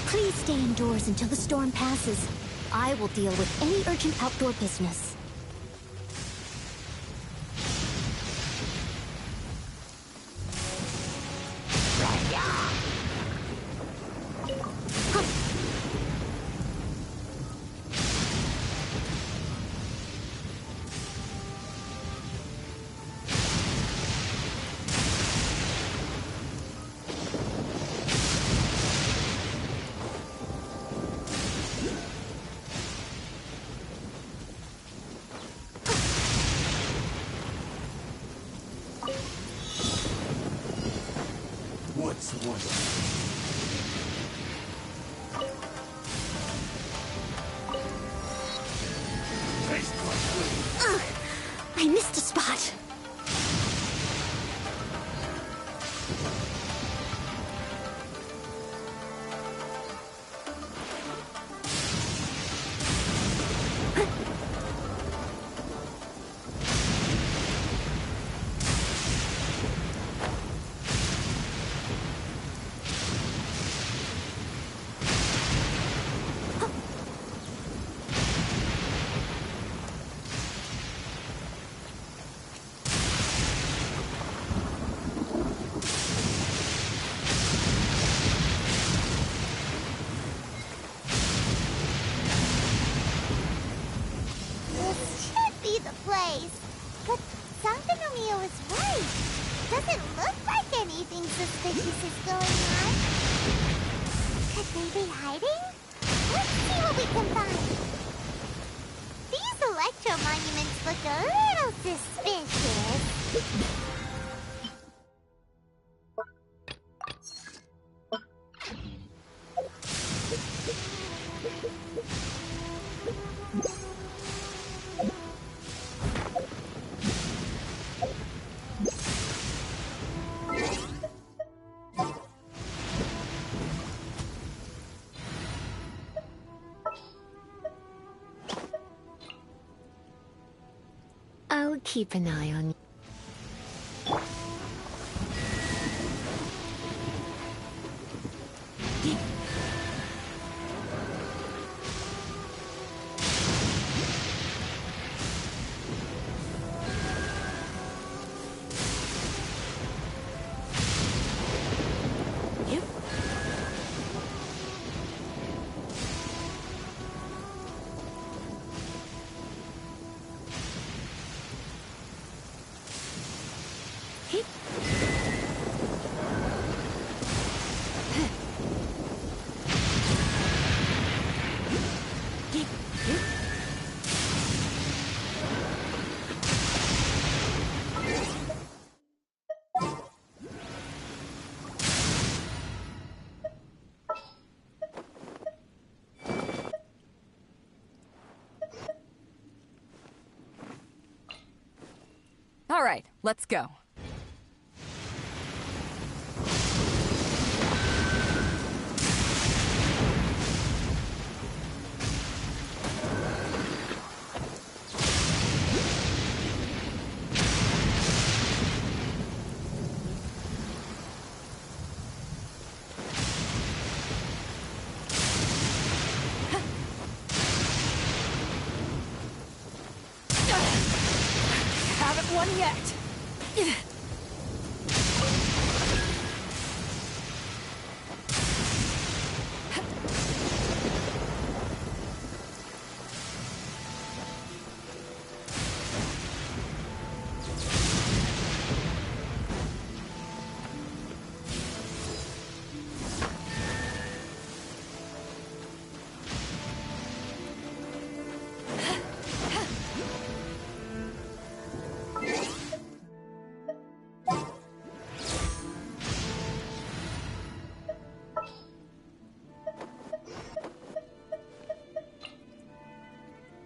Please stay indoors until the storm passes. I will deal with any urgent outdoor business. I missed a spot. But Sankanomiya was right. Doesn't look like anything suspicious is going on. Could they be hiding? Let's see what we can find. These electro monuments look a little suspicious. keep an eye on you. All right, let's go. Haven't won yet.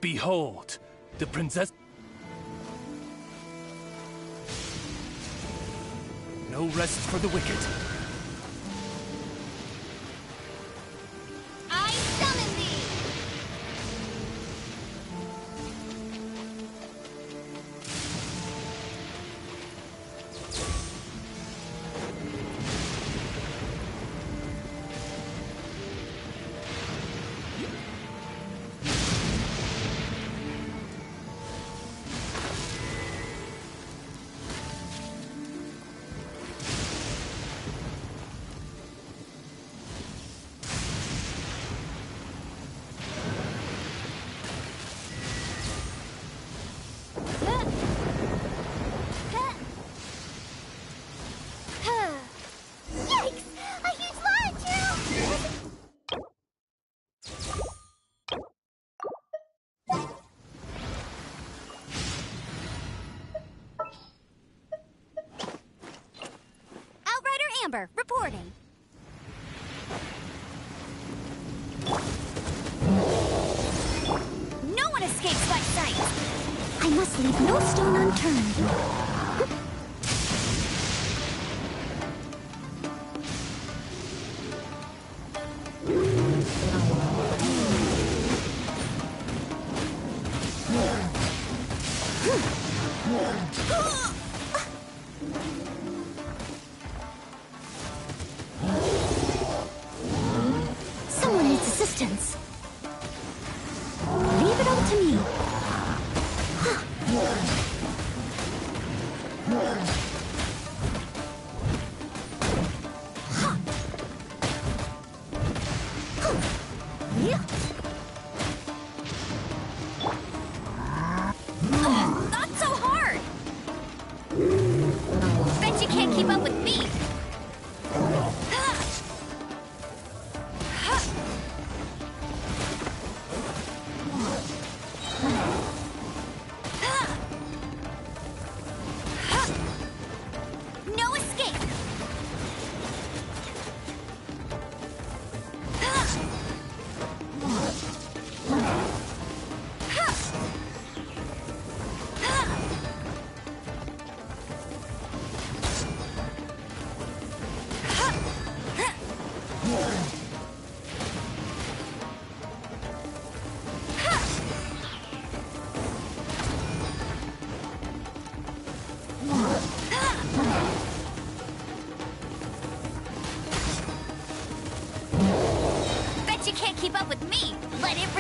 Behold, the princess... No rest for the wicked. I summon thee! Yikes! A huge launch! Outrider Amber, reporting. No one escapes my sight! I must leave no stone unturned. Someone needs assistance. Leave it all to me. Not so hard!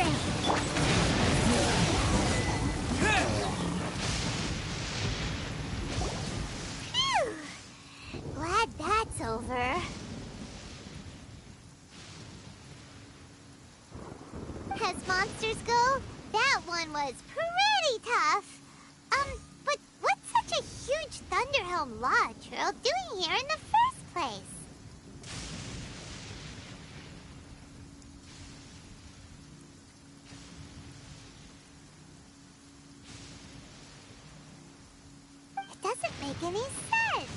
ring. Phew! Glad that's over. As monsters go, that one was pretty tough. But what's such a huge Thunderhelm Lodge Earl doing here in the first place? It doesn't make any sense.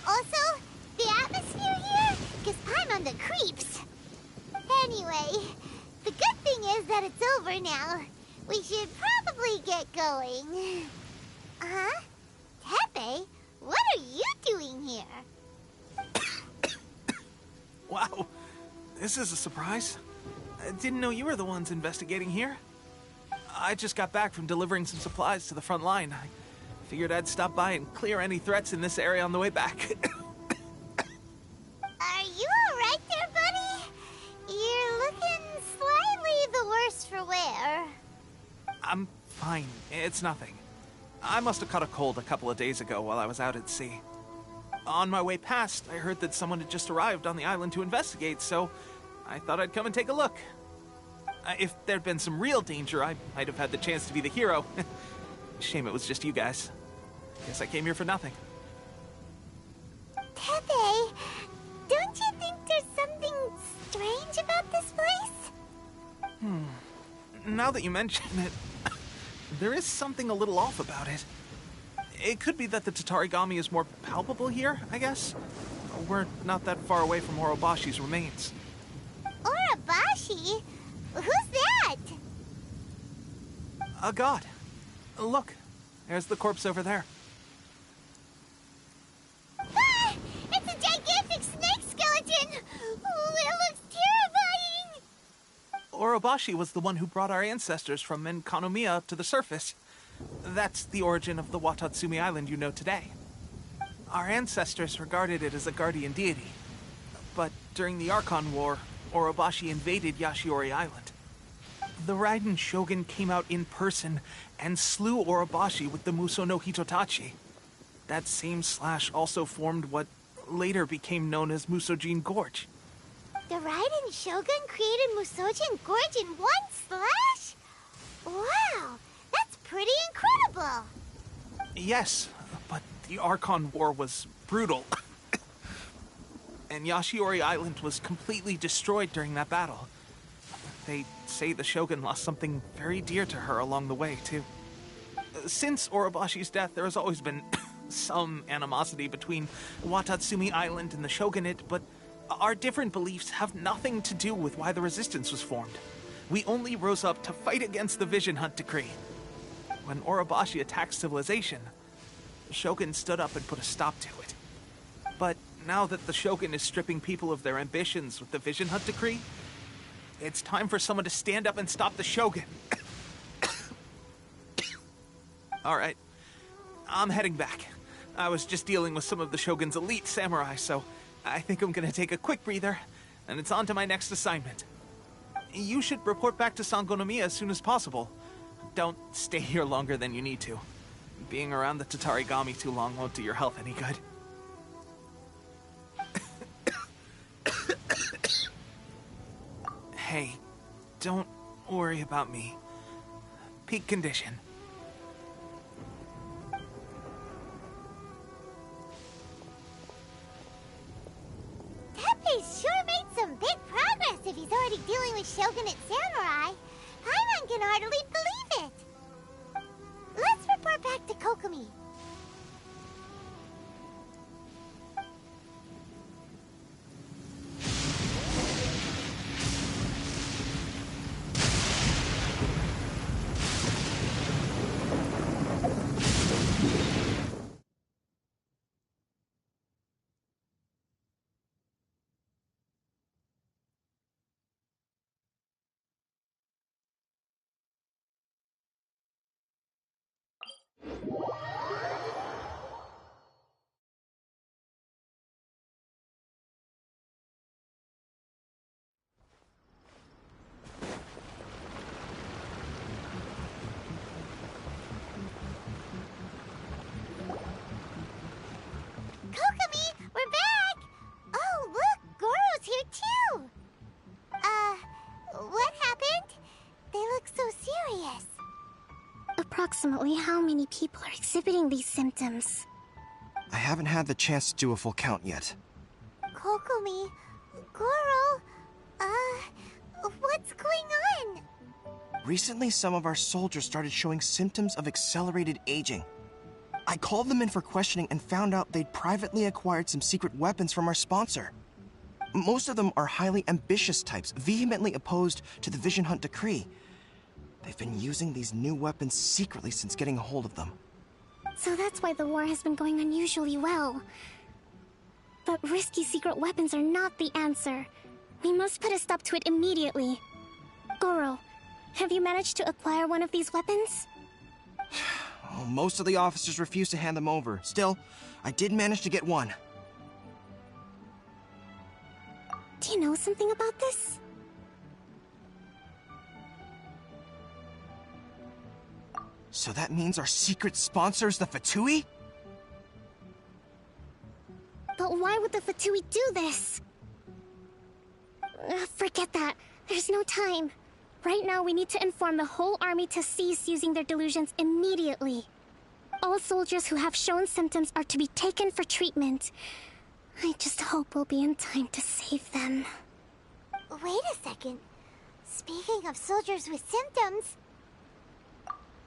Also, the atmosphere here gives Paimon the creeps. Anyway, the good thing is that it's over now. We should probably get going. Huh? Tepe, what are you doing here? Wow, this is a surprise. I didn't know you were the ones investigating here. I just got back from delivering some supplies to the front line. I figured I'd stop by and clear any threats in this area on the way back. Are you alright there, buddy? You're looking slightly the worse for wear. I'm fine. It's nothing. I must have caught a cold a couple of days ago while I was out at sea. On my way past, I heard that someone had just arrived on the island to investigate, so I thought I'd come and take a look. If there'd been some real danger, I might have had the chance to be the hero. Shame it was just you guys. Guess I came here for nothing. Tepe, don't you think there's something strange about this place? Now that you mention it, there is something a little off about it. It could be that the Tatarigami is more palpable here, I guess. We're not that far away from Orobashi's remains. Orobashi? Who's that? A god. Look, there's the corpse over there. Ah! It's a gigantic snake skeleton! Oh, it looks terrifying! Orobashi was the one who brought our ancestors from Enkanomiya up to the surface. That's the origin of the Watatsumi Island you know today. Our ancestors regarded it as a guardian deity. But during the Archon War, Orobashi invaded Yashiori Island. The Raiden Shogun came out in person and slew Orobashi with the Muso no Hitotachi. That same slash also formed what later became known as Musojin Gorge. The Raiden Shogun created Musojin Gorge in one slash? Wow, that's pretty incredible! Yes, but the Archon War was brutal. And Yashiori Island was completely destroyed during that battle. They say the Shogun lost something very dear to her along the way, too. Since Orobashi's death, there has always been some animosity between Watatsumi Island and the Shogunate, but our different beliefs have nothing to do with why the resistance was formed. We only rose up to fight against the Vision Hunt Decree. When Orobashi attacked civilization, the Shogun stood up and put a stop to it. But now that the Shogun is stripping people of their ambitions with the Vision Hunt Decree, it's time for someone to stand up and stop the Shogun. All right, I'm heading back. I was just dealing with some of the Shogun's elite samurai, so I think I'm gonna take a quick breather, and it's on to my next assignment. You should report back to Sangonomiya as soon as possible. Don't stay here longer than you need to. Being around the Tatarigami too long won't do your health any good. Hey, don't worry about me. Peak condition. Tepe's sure made some big progress if he's already dealing with Shogunate samurai. Paimon can hardly believe it. Let's report back to Kokomi. approximately how many people are exhibiting these symptoms? I haven't had the chance to do a full count yet. Kokumi, Goro, what's going on? Recently, some of our soldiers started showing symptoms of accelerated aging. I called them in for questioning and found out they'd privately acquired some secret weapons from our sponsor. Most of them are highly ambitious types, vehemently opposed to the Vision Hunt decree. They've been using these new weapons secretly since getting a hold of them. So that's why the war has been going unusually well. But risky secret weapons are not the answer. We must put a stop to it immediately. Goro, have you managed to acquire one of these weapons? Oh, most of the officers refuse to hand them over. Still, I did manage to get one. Do you know something about this? So that means our secret sponsor is the Fatui? But why would the Fatui do this? Forget that. There's no time. Right now, we need to inform the whole army to cease using their delusions immediately. All soldiers who have shown symptoms are to be taken for treatment. I just hope we'll be in time to save them. Wait a second. Speaking of soldiers with symptoms...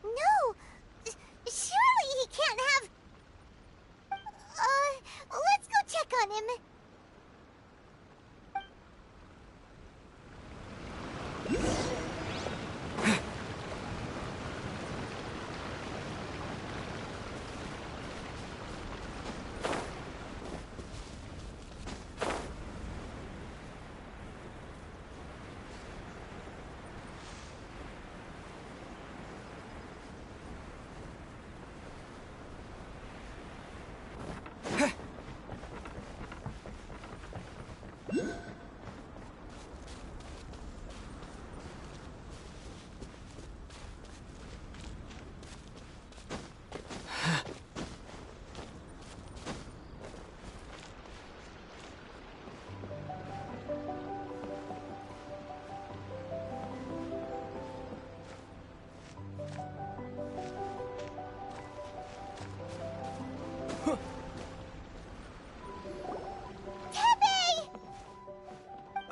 No! Surely he can't have... let's go check on him.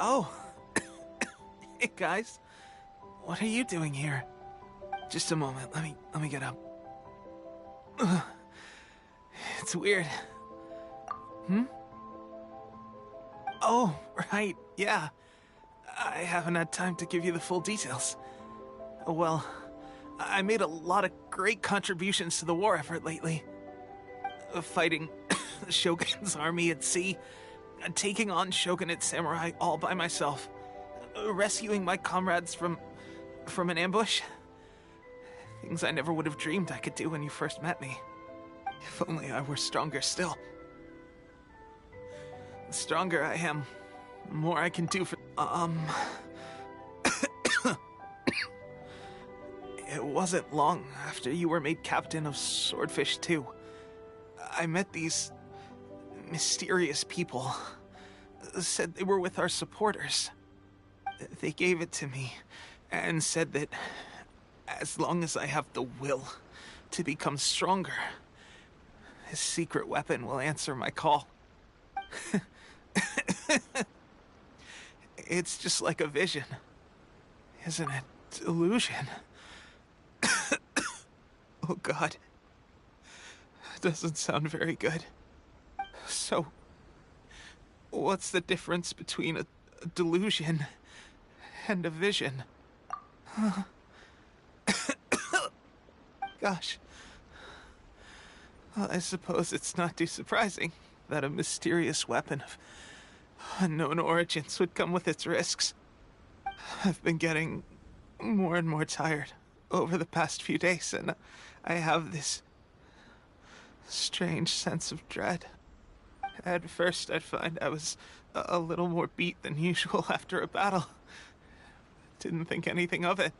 Oh. Hey, guys. What are you doing here? Just a moment. Let me get up. Ugh. It's weird. Oh, right. Yeah. I haven't had time to give you the full details. Well, I made a lot of great contributions to the war effort lately. Fighting the Shogun's army at sea, taking on Shogunate samurai all by myself, rescuing my comrades from an ambush. Things I never would have dreamed I could do when you first met me. If only I were stronger still. The stronger I am, the more I can do for... It wasn't long after you were made captain of Swordfish 2. I met these mysterious people. Said they were with our supporters. They gave it to me and said that as long as I have the will to become stronger, his secret weapon will answer my call. It's just like a vision, isn't it? Delusion. Oh God. Doesn't sound very good. So, what's the difference between a delusion and a vision? Gosh. Well, I suppose it's not too surprising that a mysterious weapon of unknown origins would come with its risks. I've been getting more and more tired over the past few days, and I have this strange sense of dread. At first, I'd find I was a little more beat than usual after a battle. Didn't think anything of it.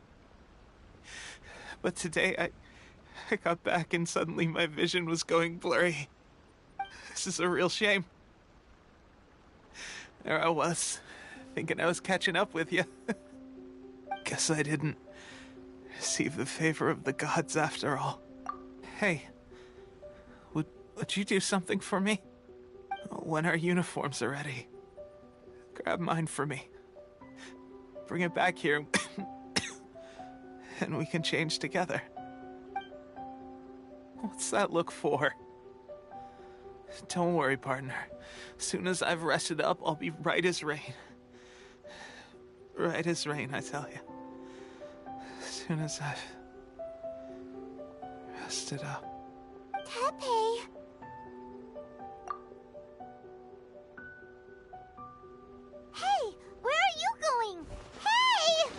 But today, I got back and suddenly my vision was going blurry. This is a real shame. There I was, thinking I was catching up with you. Guess I didn't. receive the favor of the gods after all. Hey, would you do something for me? When our uniforms are ready, grab mine for me. Bring it back here, and we can change together. What's that look for? Don't worry, partner. Soon as I've rested up, I'll be right as rain. Right as rain, I tell you. Soon as I've rested up. Tepe! Hey! Where are you going? Hey!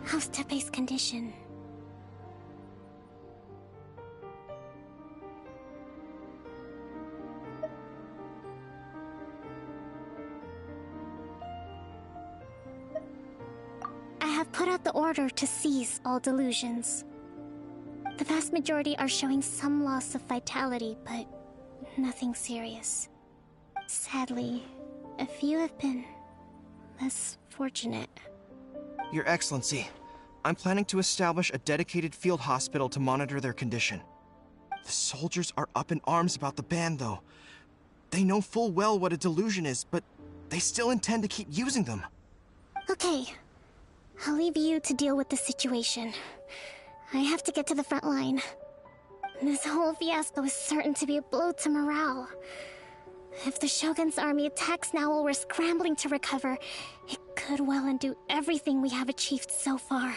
How's Tepe's condition? I have put out the order to seize all delusions. The vast majority are showing some loss of vitality, but nothing serious. Sadly, a few have been less fortunate. Your Excellency, I'm planning to establish a dedicated field hospital to monitor their condition. The soldiers are up in arms about the ban, though. They know full well what a delusion is, but they still intend to keep using them. Okay, I'll leave you to deal with the situation. I have to get to the front line. This whole fiasco is certain to be a blow to morale. If the Shogun's army attacks now while we're scrambling to recover, it could well undo everything we have achieved so far.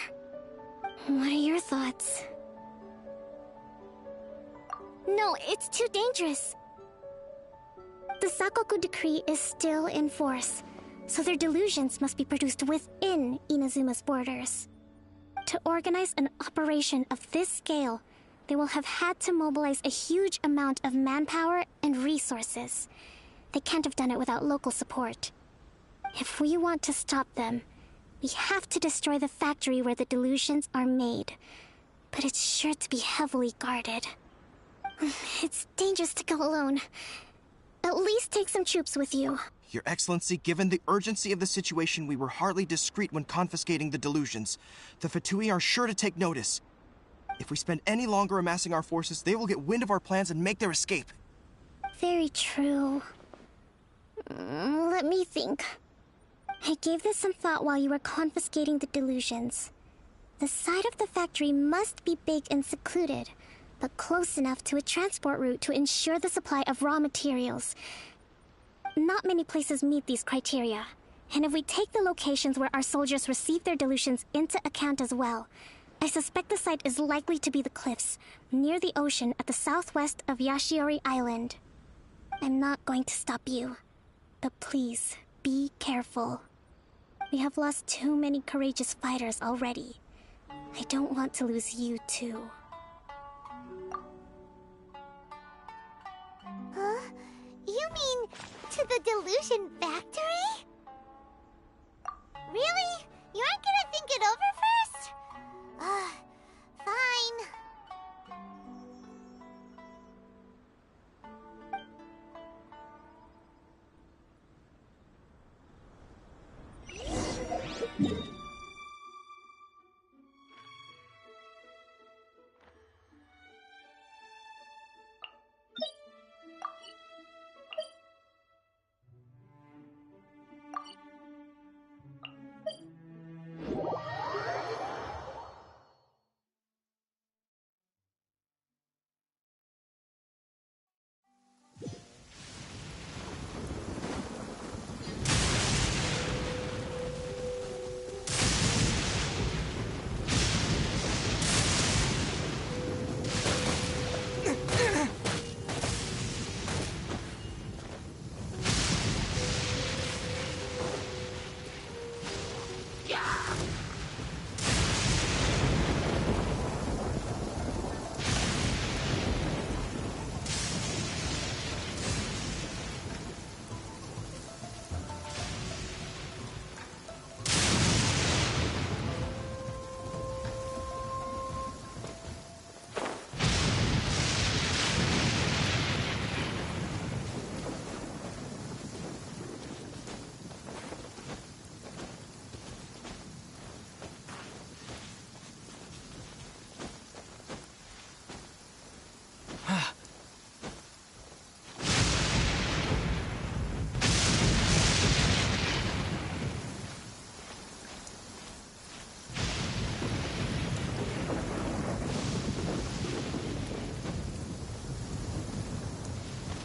What are your thoughts? No, it's too dangerous. The Sakoku decree is still in force, so their delusions must be produced within Inazuma's borders. To organize an operation of this scale, they will have had to mobilize a huge amount of manpower and resources. They can't have done it without local support. If we want to stop them, we have to destroy the factory where the delusions are made. But it's sure to be heavily guarded. It's dangerous to go alone. At least take some troops with you. Your Excellency, given the urgency of the situation, we were hardly discreet when confiscating the delusions. The Fatui are sure to take notice. If we spend any longer amassing our forces, they will get wind of our plans and make their escape. Very true. Let me think. I gave this some thought while you were confiscating the delusions. The side of the factory must be big and secluded, but close enough to a transport route to ensure the supply of raw materials. Not many places meet these criteria, and if we take the locations where our soldiers receive their delusions into account as well, I suspect the site is likely to be the cliffs, near the ocean at the southwest of Yashiori Island. I'm not going to stop you, but please, be careful. We have lost too many courageous fighters already. I don't want to lose you too. Huh? You mean to the delusion factory? Really? You aren't gonna think it over first? Fine.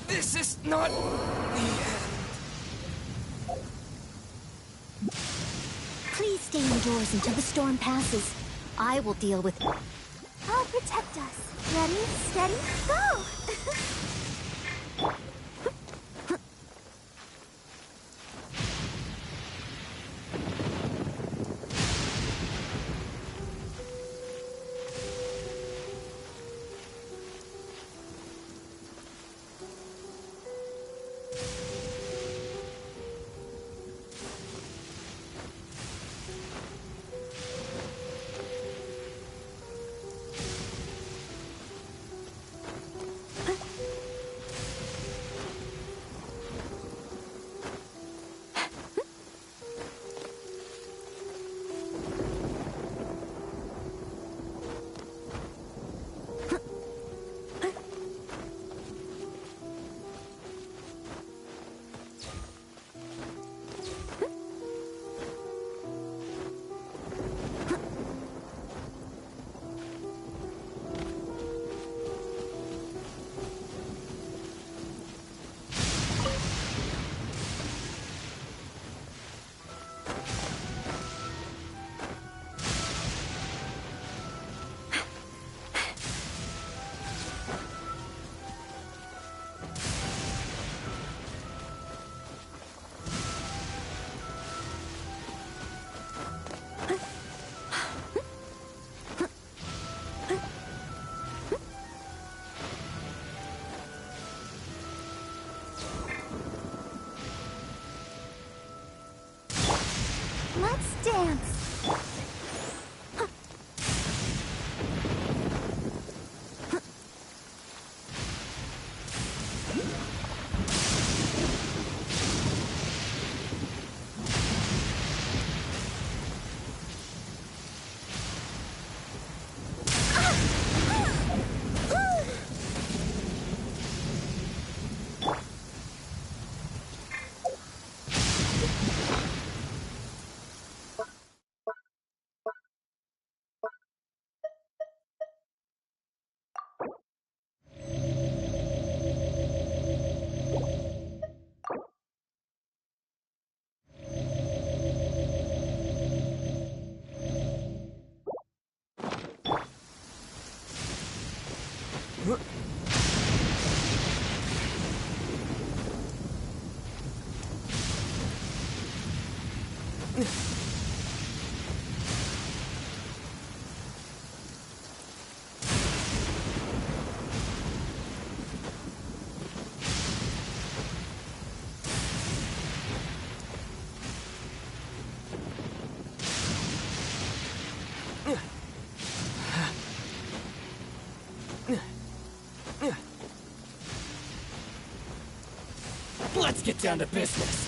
This is not the end. Please stay indoors until the storm passes. I will deal with... I'll protect us. Ready, steady, go! Let's dance! Let's get down to business.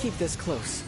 keep this close.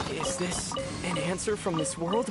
Is this an answer from this world?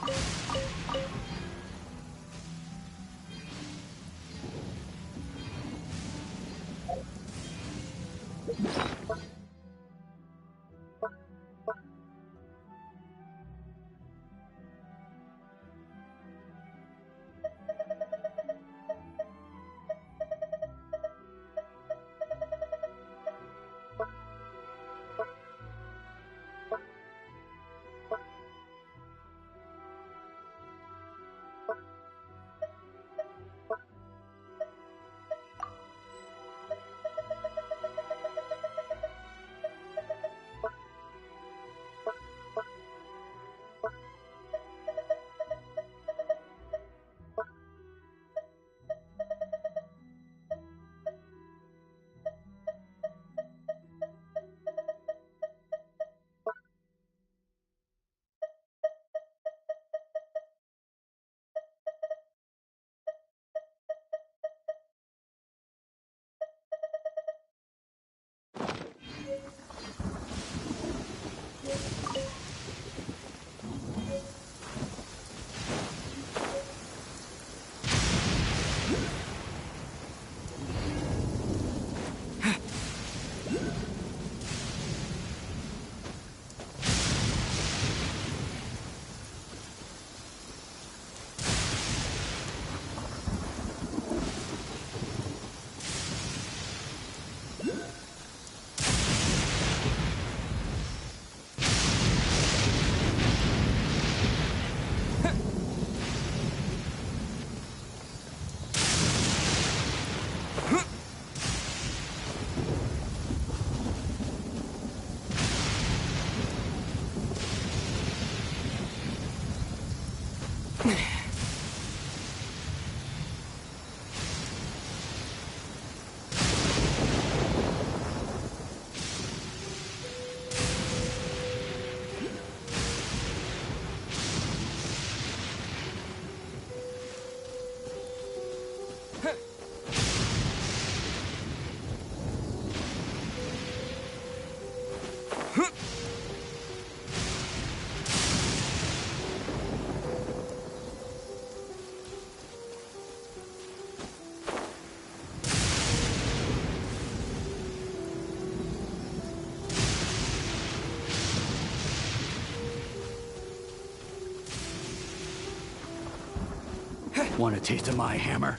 Want a taste of my hammer?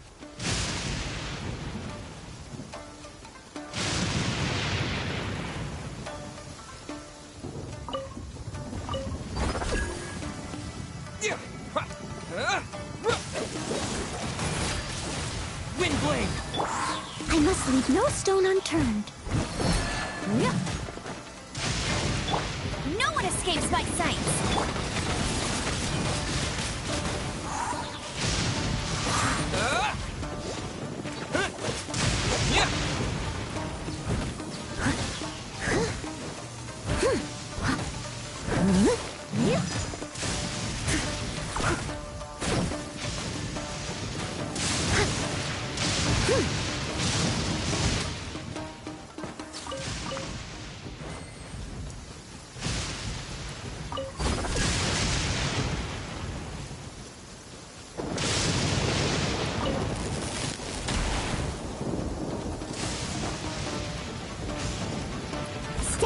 Wind blade! I must leave no stone unturned. No one escapes my sights!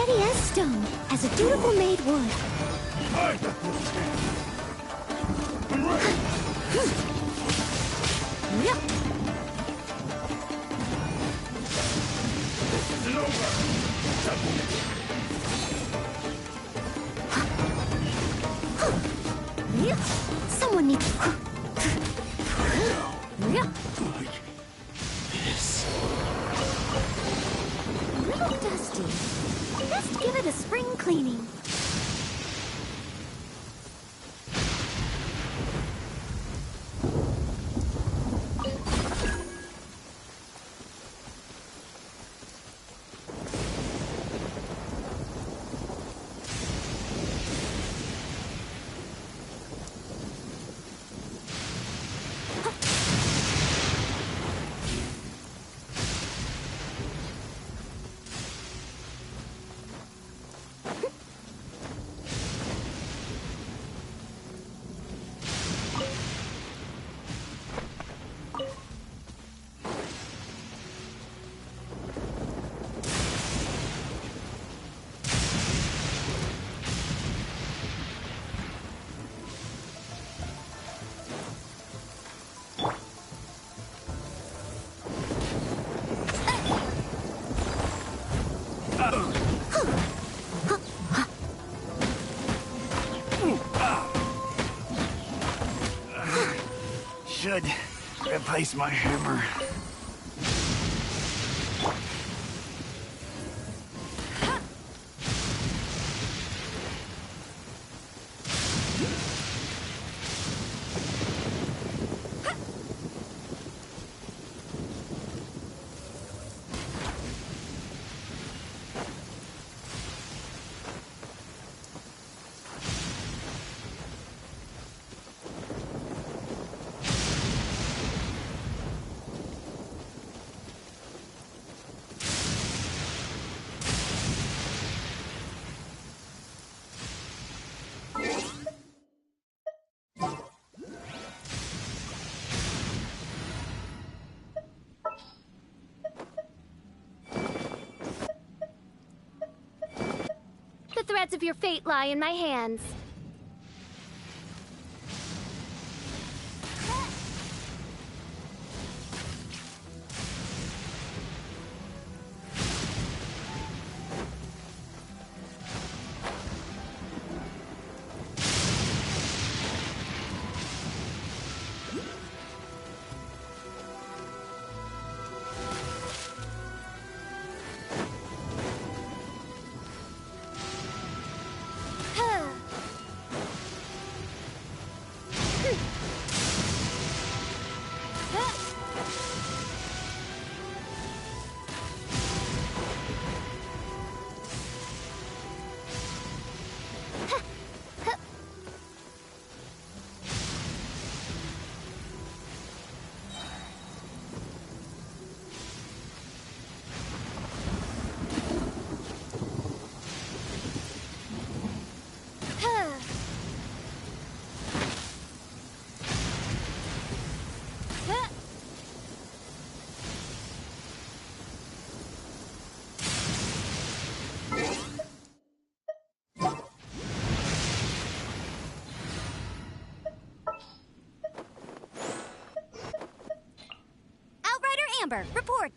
steady as stone, as a dutiful maid would. Someone needs... This. A little dusty. Best give it a spring cleaning. Should replace my hammer. The threads of your fate lie in my hands. Amber, report.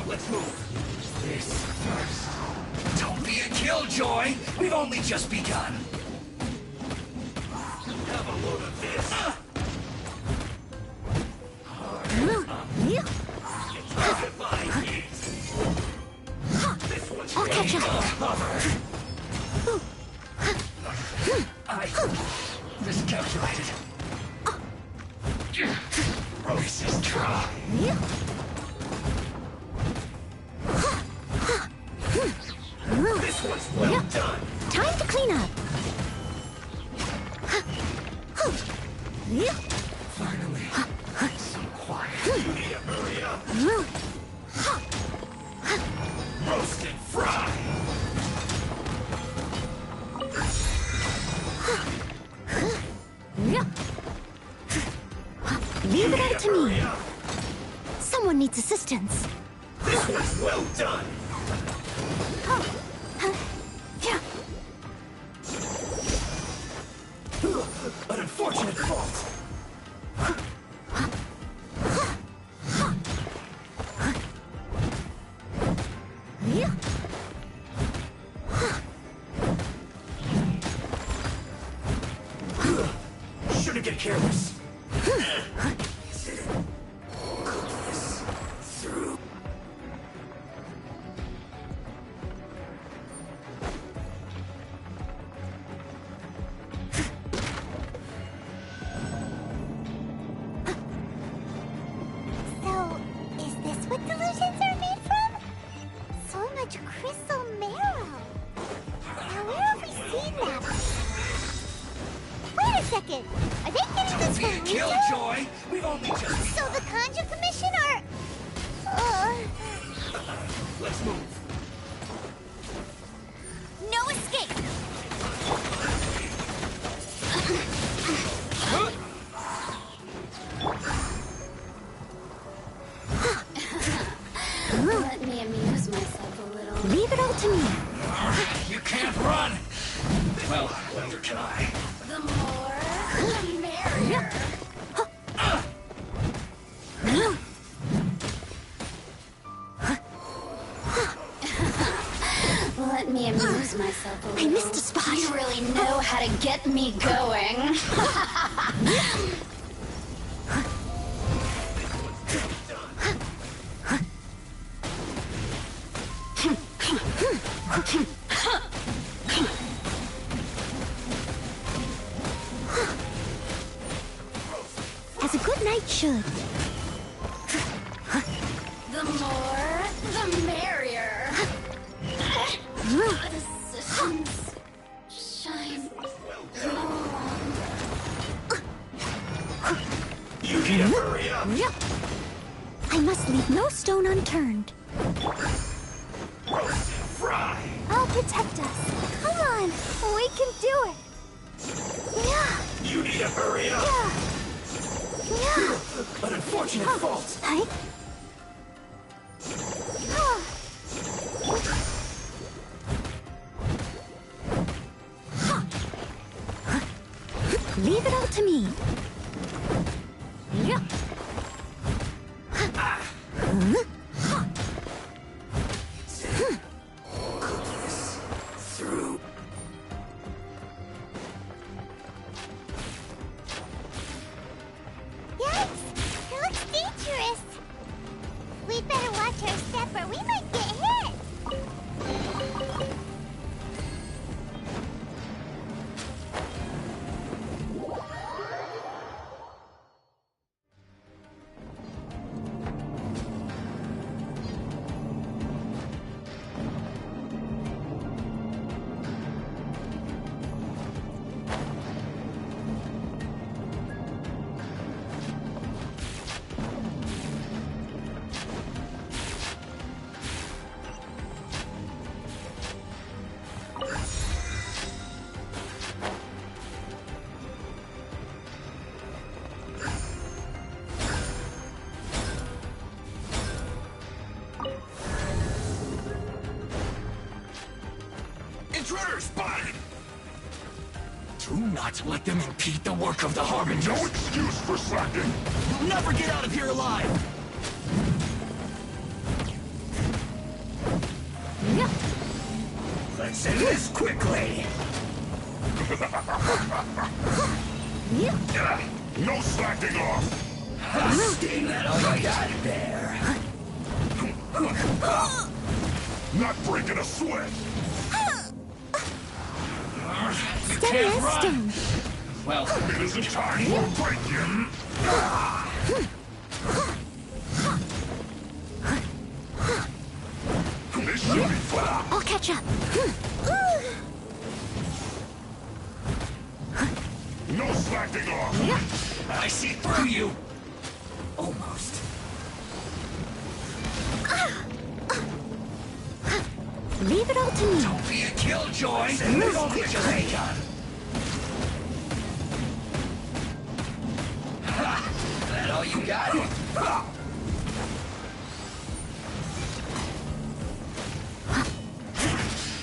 Let's move. This first. Don't be a killjoy. We've only just begun. Have a load of this. I'll catch up. I miscalculated. This is dry. This one's well done. Time to clean up. Finally, some quiet. You need to hurry up. Roast and fry. Leave it up to me. Someone needs assistance. This one's well done. An unfortunate fault. Shouldn't get careless. Through. So, is this what delusions are made from? So much crystal marrow. Now, where have we seen that? Wait a second. Are they getting this Be a from Rito? killjoy. We've only just So the Kanji Commission are... Let's move. No escape! Let me amuse myself a little. Leave it all to me. You can't run. Well, neither can I. The more, the merrier. Let me amuse myself a little. I missed a spot. You really know how to get me going. As a good knight should. The more, the merrier. Decisions shine. You need to hurry up. I must leave no stone unturned. Roast and fry. I'll protect us. Come on, we can do it. Yeah, You need to hurry up. yeah. An unfortunate fault. Right? Leave it all to me. Through. Yikes! It looks dangerous. We'd better watch our step or we might get hit. Intruder spotted! Do not let them impede the work of the Harbinger. No excuse for slacking. You'll never get out of here alive. Let's end this quickly! No slacking off! Sting that all you got there! Not breaking a sweat! You can't run! Well, it isn't time for a break yet! This should be fun! I'll catch up. No slacking off! I see through you! Almost. Leave it all to me. Don't be a killjoy! And this quickly! That all you got?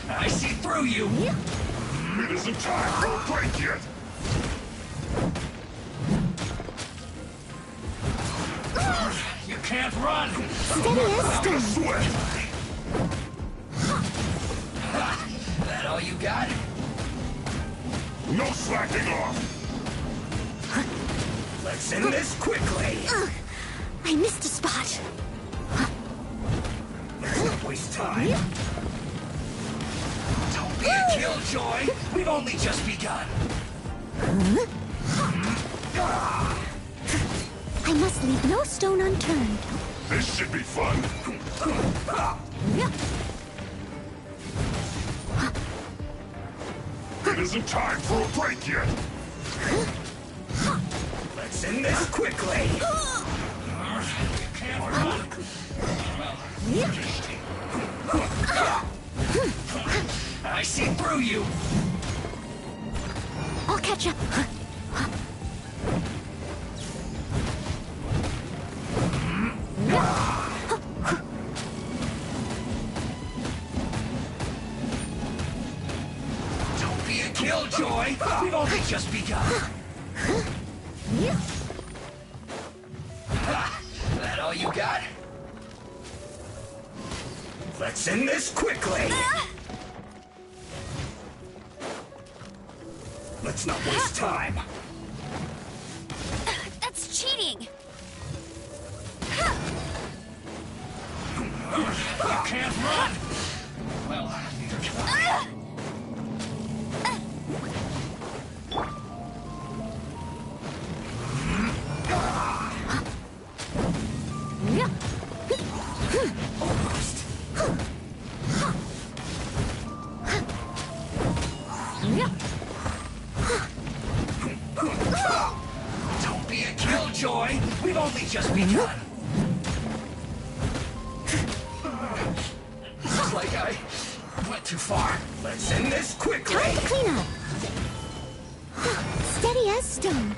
I see through you! It isn't time for a break yet! You can't run! Steady as stone. Sweat! That all you got? No slacking off! Let's end this quickly! I missed a spot. Let's not waste time. Don't be a killjoy! We've only just begun! I must leave no stone unturned. This should be fun! It isn't time for a break yet! Let's end this quickly! You can't run! I see through you! I'll catch up. Don't be a killjoy! We've only just begun! That all you got? Let's end this quickly! Let's not waste time! That's cheating! You can't run! Well, neither can I. Almost. Don't be a killjoy! We've only just begun! Looks like I went too far. Let's end this quickly! Time to clean up. Steady as stone.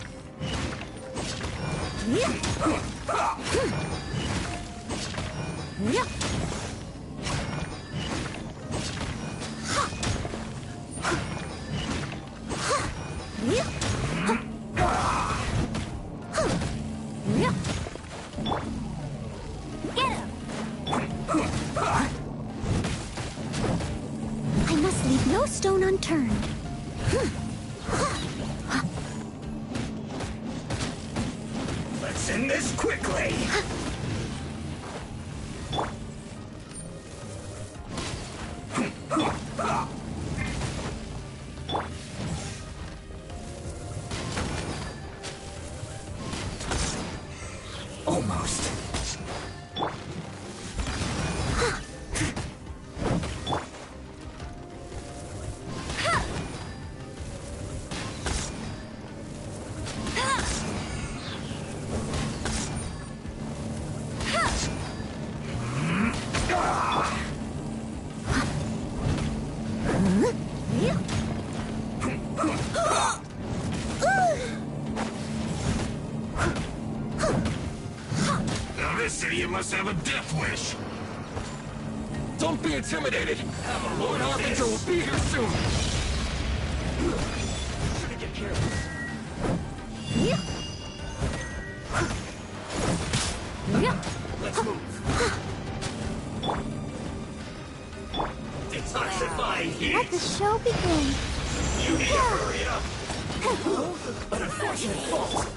I must leave no stone unturned. Let's end this quickly! Almost. Now this idiot must have a death wish. Don't be intimidated. Lord Harbinger will be here soon. Shouldn't get careless. Let's move. It's not defying heat. Let the show begin. You need to hurry up. An unfortunate fault.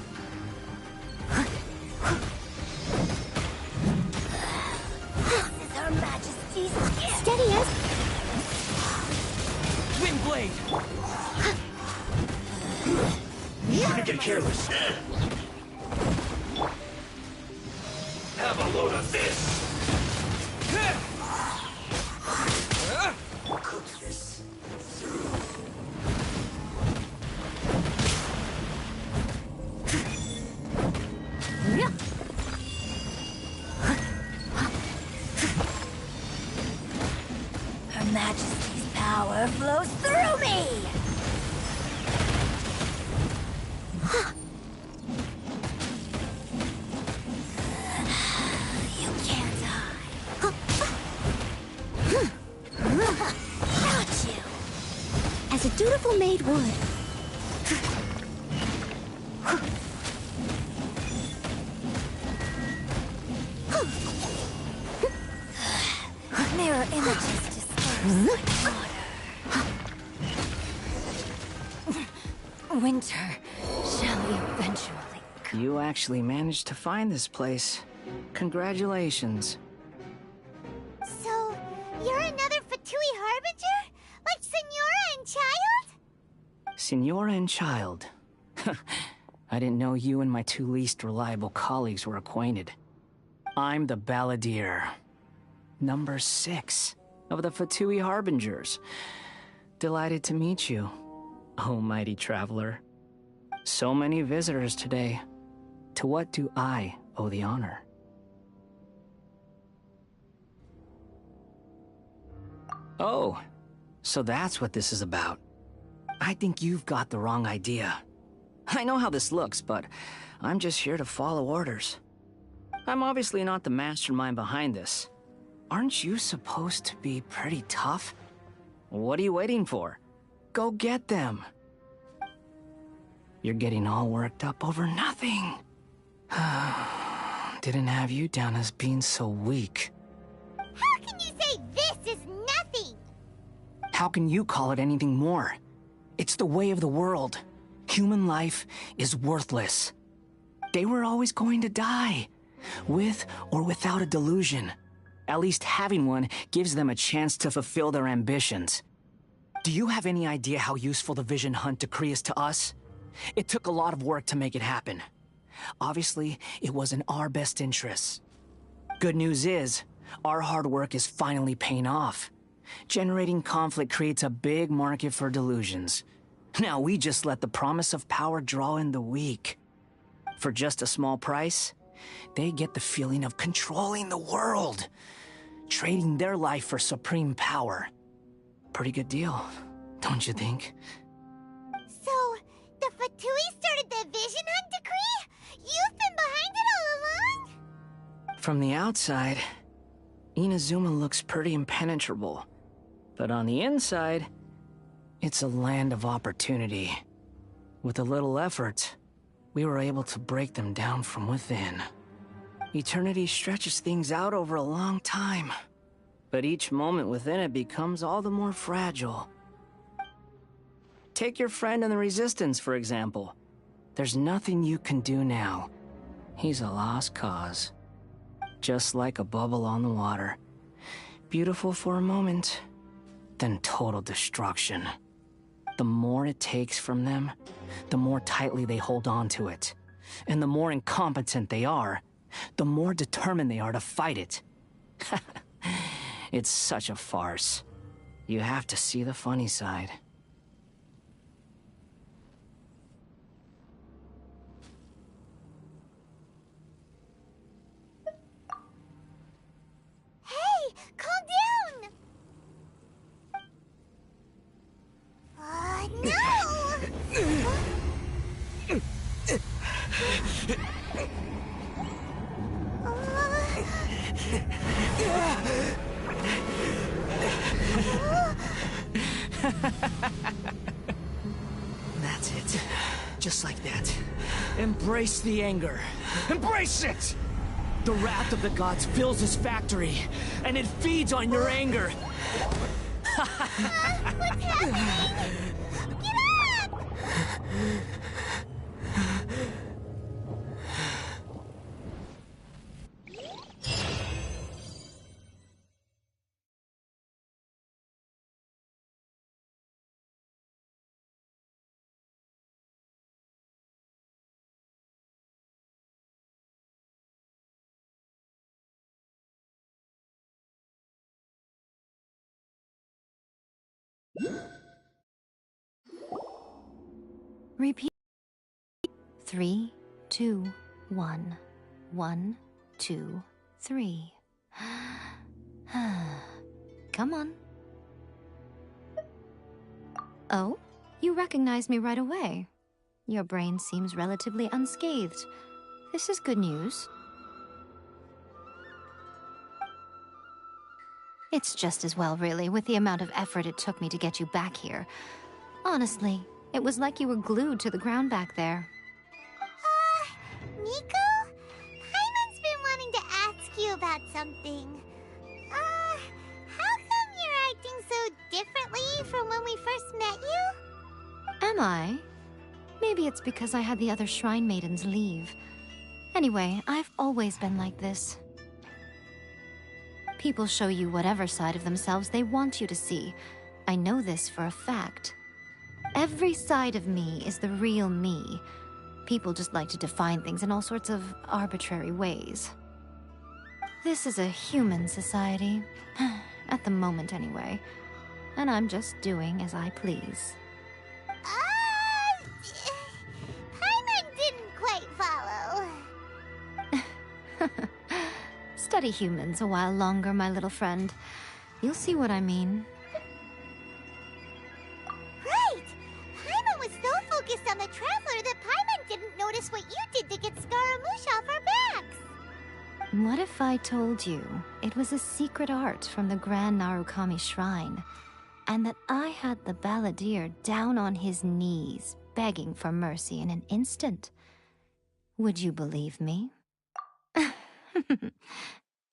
This is Her Majesty's gift. Steady as. Wind blade! Trying to get careless. Have a load of this. Cook this through. Her Majesty's power flows through me! You can't hide. Got you! As a dutiful maid would. Mirror images disperse like water. Winter shall eventually come. You actually managed to find this place. Congratulations. So, you're another Fatui Harbinger? Like Senora and Child? Senora and Child. I didn't know you and my two least reliable colleagues were acquainted. I'm the Balladeer. Number 6 of the Fatui Harbingers. Delighted to meet you, oh mighty traveler. So many visitors today. To what do I owe the honor? Oh, so that's what this is about. I think you've got the wrong idea. I know how this looks, but I'm just here to follow orders. I'm obviously not the mastermind behind this. Aren't you supposed to be pretty tough? What are you waiting for? Go get them. You're getting all worked up over nothing. Didn't have you down as being so weak. How can you say this is nothing? How can you call it anything more? It's the way of the world. Human life is worthless. They were always going to die, with or without a delusion. At least having one gives them a chance to fulfill their ambitions. Do you have any idea how useful the Vision Hunt decree is to us? It took a lot of work to make it happen. Obviously, it was in our best interests. Good news is, our hard work is finally paying off. Generating conflict creates a big market for delusions. Now we just let the promise of power draw in the weak. For just a small price, they get the feeling of controlling the world. Trading their life for supreme power. Pretty good deal, don't you think? So, the Fatui started the Vision Hunt decree? You've been behind it all along? From the outside, Inazuma looks pretty impenetrable. But on the inside, it's a land of opportunity. With a little effort, we were able to break them down from within. Eternity stretches things out over a long time, but each moment within it becomes all the more fragile. Take your friend in the Resistance, for example. There's nothing you can do now. He's a lost cause. Just like a bubble on the water. Beautiful for a moment, then total destruction. The more it takes from them, the more tightly they hold on to it. And the more incompetent they are, the more determined they are to fight it. It's such a farce. You have to see the funny side. Hey, calm down! No! That's it. Just like that. Embrace the anger. Embrace it! The wrath of the gods fills this factory, and it feeds on your anger. What's happening? Get up! Repeat. 3, 2, 1. 1, 2, 3. Come on. Oh, you recognize me right away. Your brain seems relatively unscathed. This is good news. It's just as well, really, with the amount of effort it took me to get you back here. Honestly, it was like you were glued to the ground back there. Nico? Paimon's been wanting to ask you about something. How come you're acting so differently from when we first met you? Am I? Maybe it's because I had the other Shrine Maidens leave. Anyway, I've always been like this. People show you whatever side of themselves they want you to see. I know this for a fact. Every side of me is the real me. People just like to define things in all sorts of arbitrary ways. This is a human society. At the moment, anyway. And I'm just doing as I please. Paimon didn't quite follow. Study humans a while longer, my little friend. You'll see what I mean. Right! Paimon was so focused on the Traveler that Paimon didn't notice what you did to get Scaramouche off our backs. What if I told you it was a secret art from the Grand Narukami Shrine, and that I had the balladeer down on his knees, begging for mercy in an instant? Would you believe me?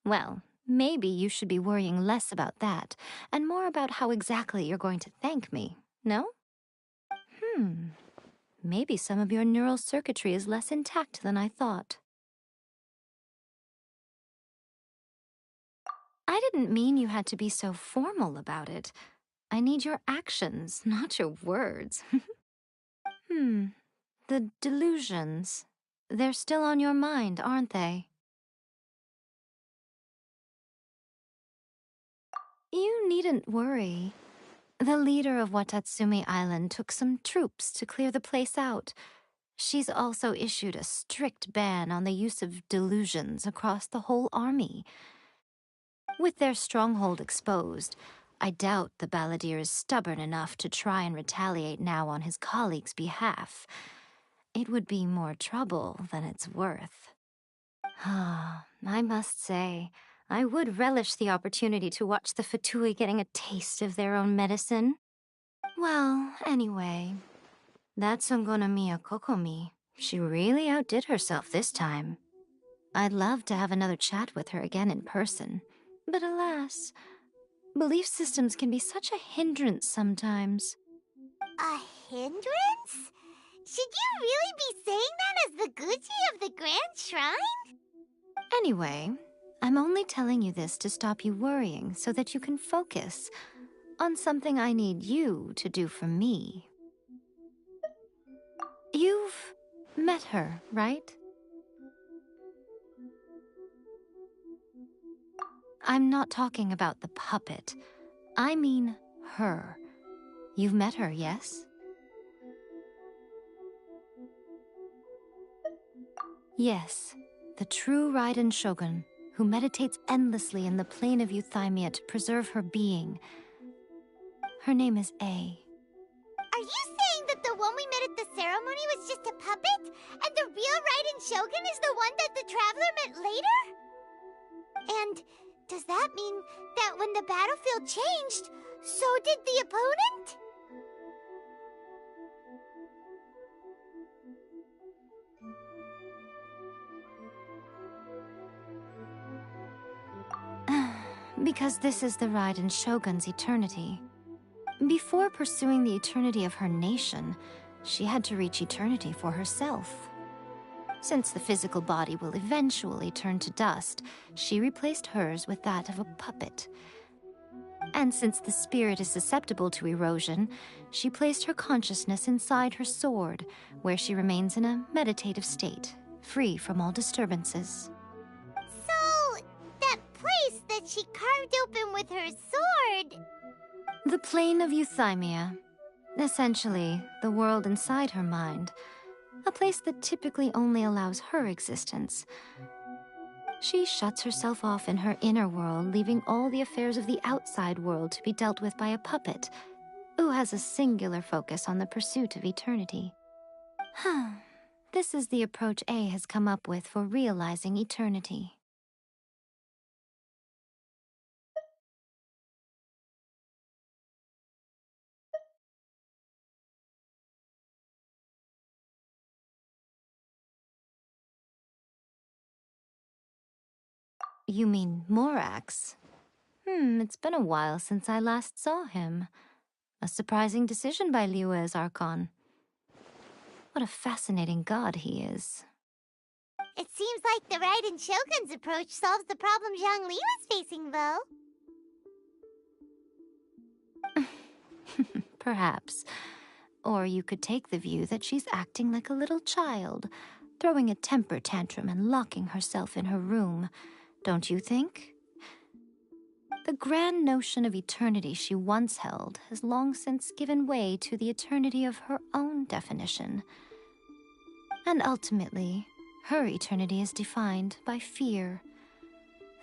Well, maybe you should be worrying less about that, and more about how exactly you're going to thank me, no? Maybe some of your neural circuitry is less intact than I thought. I didn't mean you had to be so formal about it. I need your actions, not your words. The delusions. They're still on your mind, aren't they? You needn't worry. The leader of Watatsumi Island took some troops to clear the place out. She's also issued a strict ban on the use of delusions across the whole army. With their stronghold exposed, I doubt the balladeer is stubborn enough to try and retaliate now on his colleague's behalf. It would be more trouble than it's worth. I must say, I would relish the opportunity to watch the Fatui getting a taste of their own medicine. Well, anyway, that Songonomiya Kokomi, she really outdid herself this time. I'd love to have another chat with her again in person, but alas, belief systems can be such a hindrance sometimes. A hindrance? Should you really be saying that as the Gucci of the Grand Shrine? Anyway, I'm only telling you this to stop you worrying so that you can focus on something I need you to do for me. You've met her, right? I'm not talking about the puppet. I mean her. You've met her, yes? Yes, the true Raiden Shogun, who meditates endlessly in the plane of Euthymia to preserve her being. Her name is A. Are you saying that the one we met at the ceremony was just a puppet, and the real Raiden Shogun is the one that the Traveler met later? And does that mean that when the battlefield changed, so did the opponent? Because this is the Raiden Shogun's eternity. Before pursuing the eternity of her nation, she had to reach eternity for herself. Since the physical body will eventually turn to dust, she replaced hers with that of a puppet. And since the spirit is susceptible to erosion, she placed her consciousness inside her sword, where she remains in a meditative state, free from all disturbances. So, that place that she carved open with her sword... The plane of euthymia. Essentially, the world inside her mind. A place that typically only allows her existence. She shuts herself off in her inner world, leaving all the affairs of the outside world to be dealt with by a puppet, who has a singular focus on the pursuit of eternity. This is the approach A has come up with for realizing eternity. You mean Morax? It's been a while since I last saw him. A surprising decision by Liyue's Archon. What a fascinating god he is. It seems like the Raiden Shogun's approach solves the problem Zhang Li was facing, though. Perhaps. Or you could take the view that she's acting like a little child, throwing a temper tantrum and locking herself in her room. Don't you think? The grand notion of eternity she once held has long since given way to the eternity of her own definition. And ultimately, her eternity is defined by fear.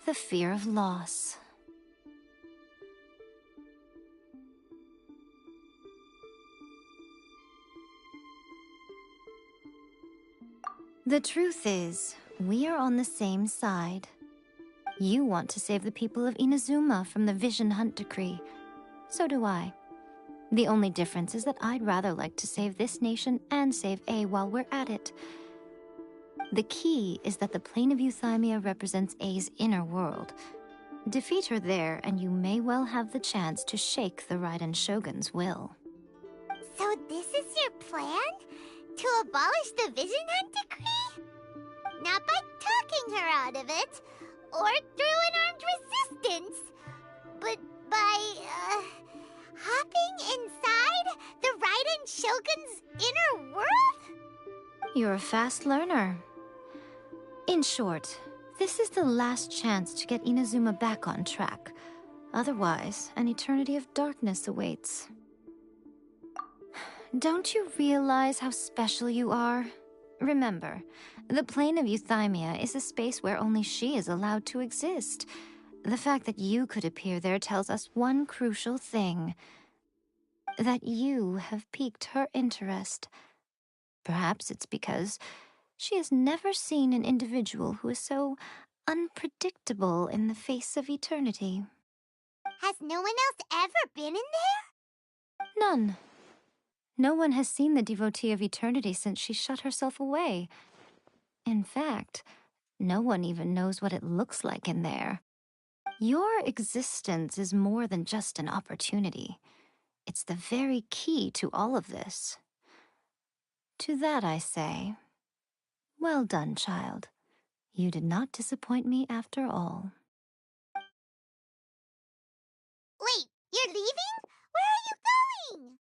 The fear of loss. The truth is, we are on the same side. You want to save the people of Inazuma from the Vision Hunt decree. So do I. The only difference is that I'd rather like to save this nation and save A while we're at it. The key is that the plane of euthymia represents A's inner world. Defeat her there, and you may well have the chance to shake the Raiden Shogun's will. So this is your plan? To abolish the Vision Hunt decree? Not by talking her out of it, or through an armed resistance, but by, hopping inside the Raiden Shogun's inner world? You're a fast learner. In short, this is the last chance to get Inazuma back on track. Otherwise, an eternity of darkness awaits. Don't you realize how special you are? Remember, the plane of euthymia is a space where only she is allowed to exist. The fact that you could appear there tells us one crucial thing. That you have piqued her interest. Perhaps it's because she has never seen an individual who is so unpredictable in the face of eternity. Has no one else ever been in there? None. No one has seen the devotee of eternity since she shut herself away. In fact, no one even knows what it looks like in there. Your existence is more than just an opportunity. It's the very key to all of this. To that I say, well done, child. You did not disappoint me after all. Wait, you're leaving? Where are you going?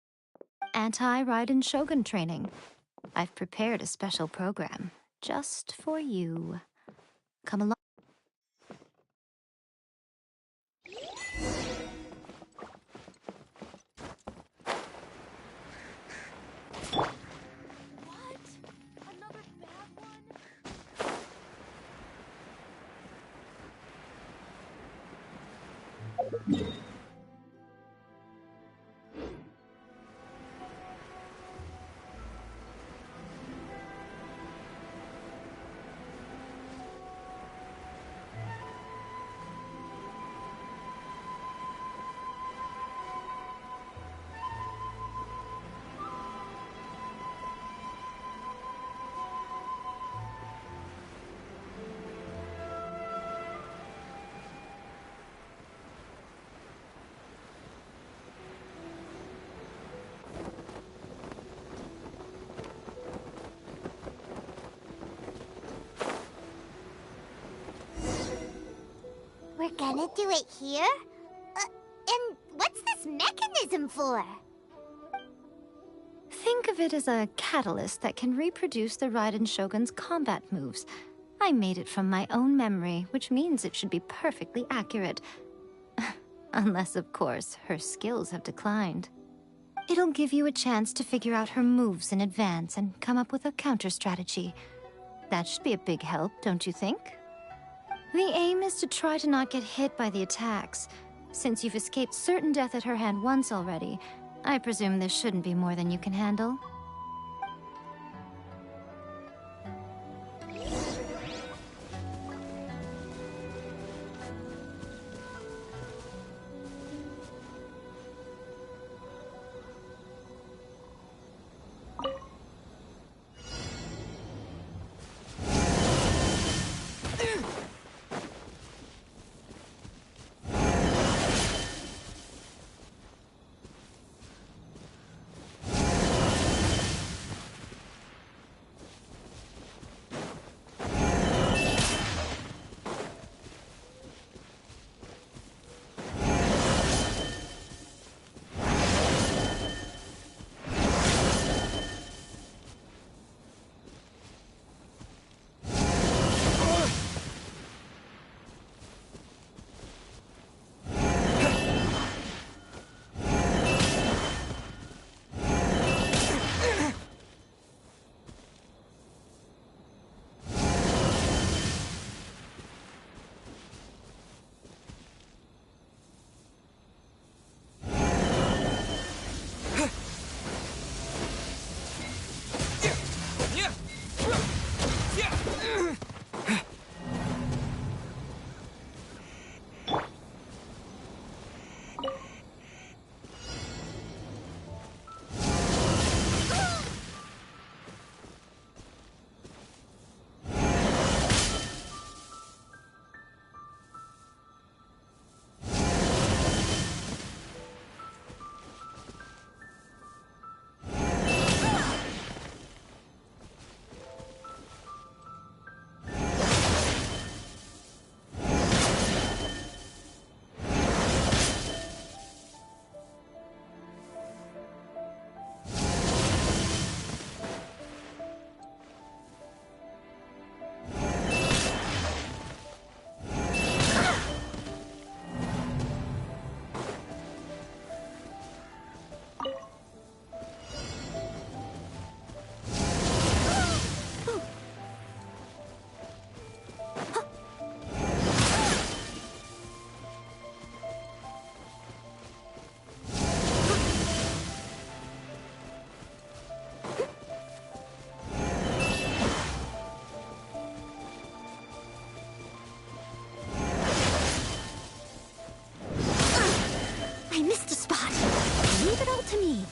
Anti-Raiden Shogun training. I've prepared a special program just for you. Come along. gonna do it here? And what's this mechanism for? Think of it as a catalyst that can reproduce the Raiden Shogun's combat moves. I made it from my own memory, which means it should be perfectly accurate. Unless, of course, her skills have declined. It'll give you a chance to figure out her moves in advance and come up with a counter-strategy. That should be a big help, don't you think? The aim is to try to not get hit by the attacks. Since you've escaped certain death at her hand once already, I presume this shouldn't be more than you can handle. to me.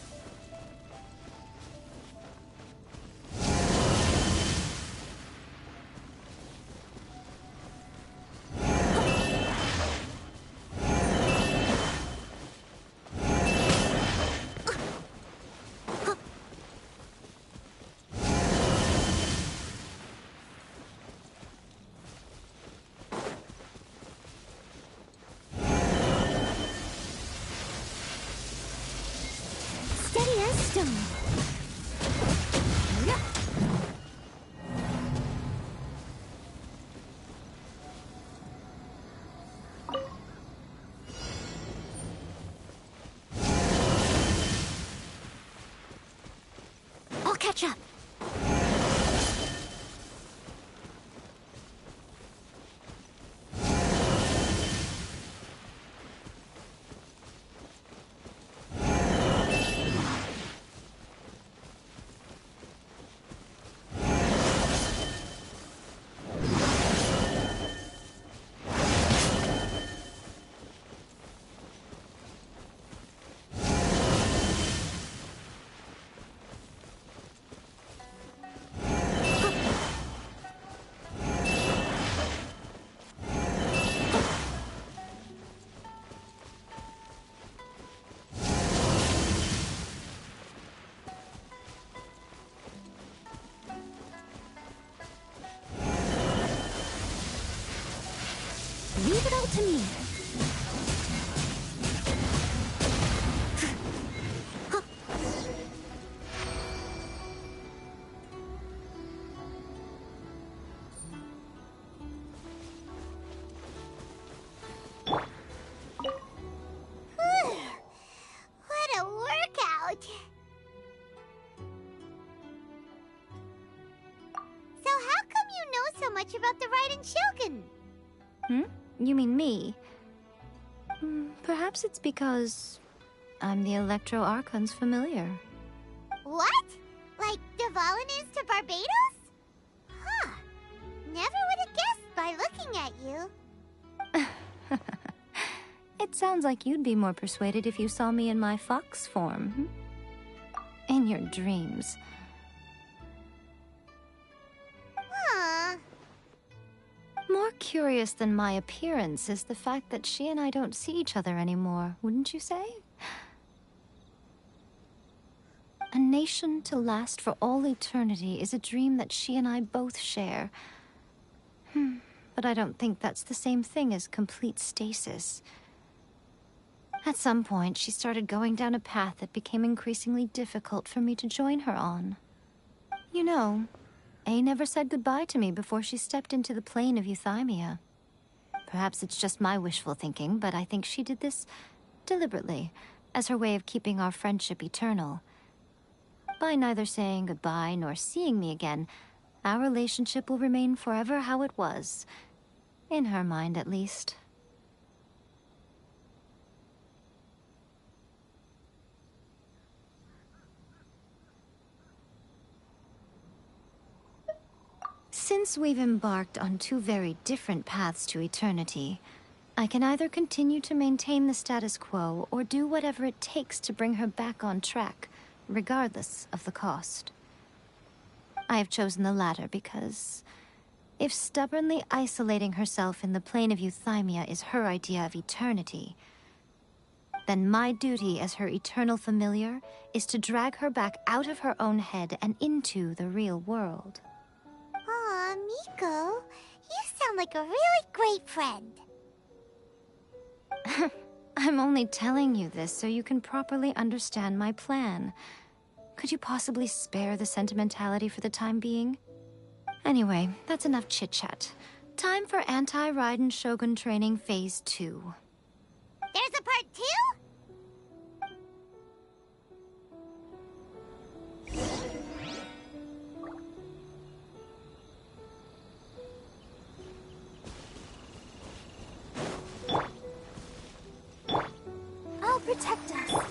Steady as stone. I'll catch up. Leave it all to me. much about the Raiden Shogun? You mean me? Perhaps it's because I'm the Electro Archon's familiar. What? Like Dvalin is to Barbados? Huh. Never would have guessed by looking at you. It sounds like you'd be more persuaded if you saw me in my fox form. In your dreams. Huh. More curious than my appearance is the fact that she and I don't see each other anymore, wouldn't you say? A nation to last for all eternity is a dream that she and I both share. But I don't think that's the same thing as complete stasis. At some point, she started going down a path that became increasingly difficult for me to join her on. You know, A never said goodbye to me before she stepped into the plane of euthymia. Perhaps it's just my wishful thinking, but I think she did this deliberately, as her way of keeping our friendship eternal. By neither saying goodbye nor seeing me again, our relationship will remain forever how it was. In her mind, at least. Since we've embarked on two very different paths to eternity, I can either continue to maintain the status quo or do whatever it takes to bring her back on track, regardless of the cost. I have chosen the latter because if stubbornly isolating herself in the plane of euthymia is her idea of eternity, then my duty as her eternal familiar is to drag her back out of her own head and into the real world. Aw, Miko, you sound like a really great friend. I'm only telling you this so you can properly understand my plan. Could you possibly spare the sentimentality for the time being? Anyway, that's enough chit-chat. Time for Anti-Raiden Shogun Training Phase 2. There's a part 2? I'll protect us.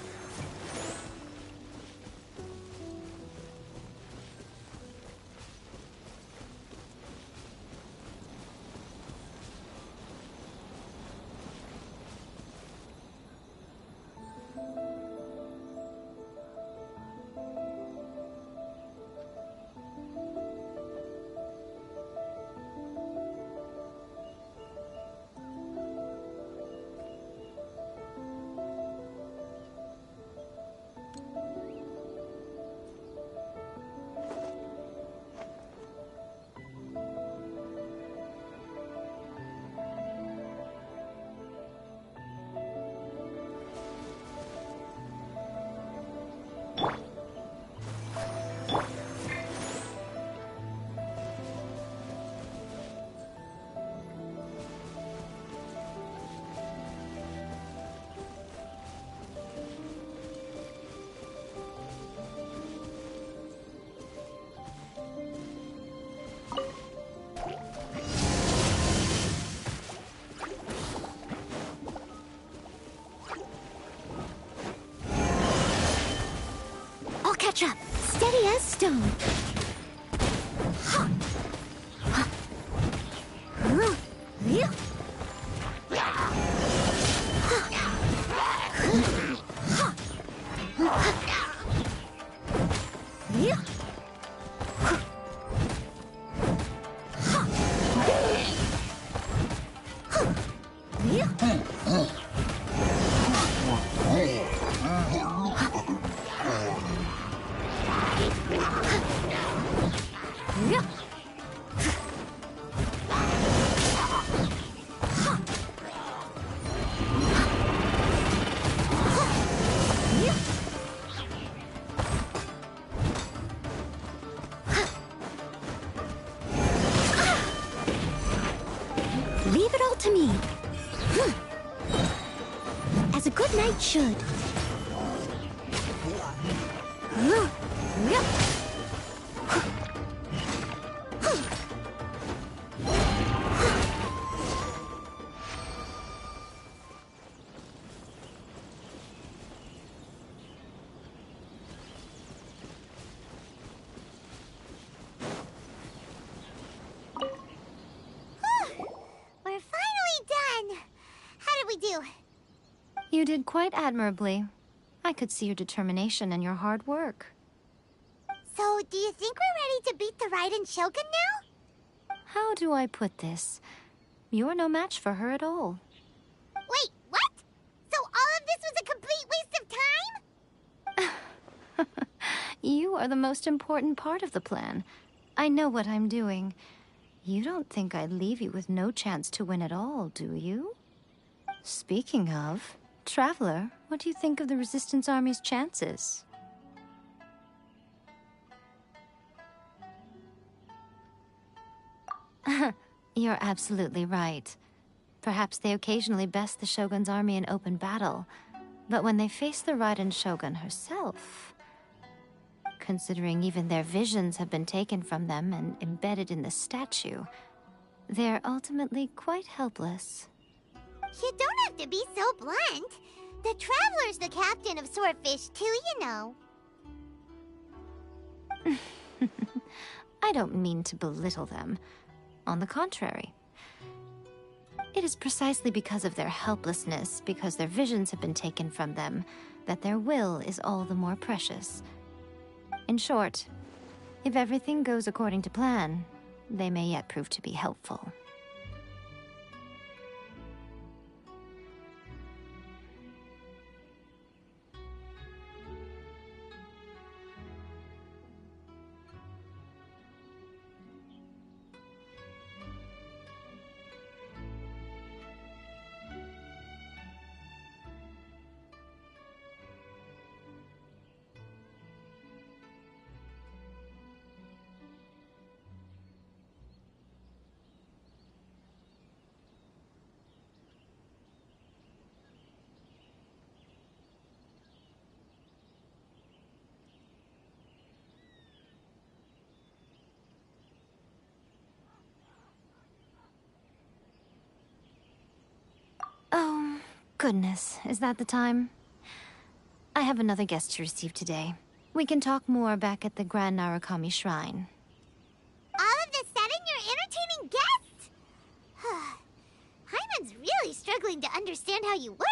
Catch up. Steady as stone. Leave it all to me. As a good knight should. You did quite admirably. I could see your determination and your hard work. So, do you think we're ready to beat the Raiden Shogun now? How do I put this? You're no match for her at all. Wait, what? So all of this was a complete waste of time? You are the most important part of the plan. I know what I'm doing. You don't think I'd leave you with no chance to win at all, do you? Speaking of, Traveler, what do you think of the Resistance Army's chances? You're absolutely right. Perhaps they occasionally best the Shogun's army in open battle, but when they face the Raiden Shogun herself... Considering even their visions have been taken from them and embedded in the statue, they're ultimately quite helpless. You don't have to be so blunt. The Traveler's the captain of Swordfish too, you know. I don't mean to belittle them. On the contrary. It is precisely because of their helplessness, because their visions have been taken from them, that their will is all the more precious. In short, if everything goes according to plan, they may yet prove to be helpful. Oh, goodness. Is that the time? I have another guest to receive today. We can talk more back at the Grand Narukami Shrine. All of a sudden, you're entertaining guests? Hyman's really struggling to understand how you work.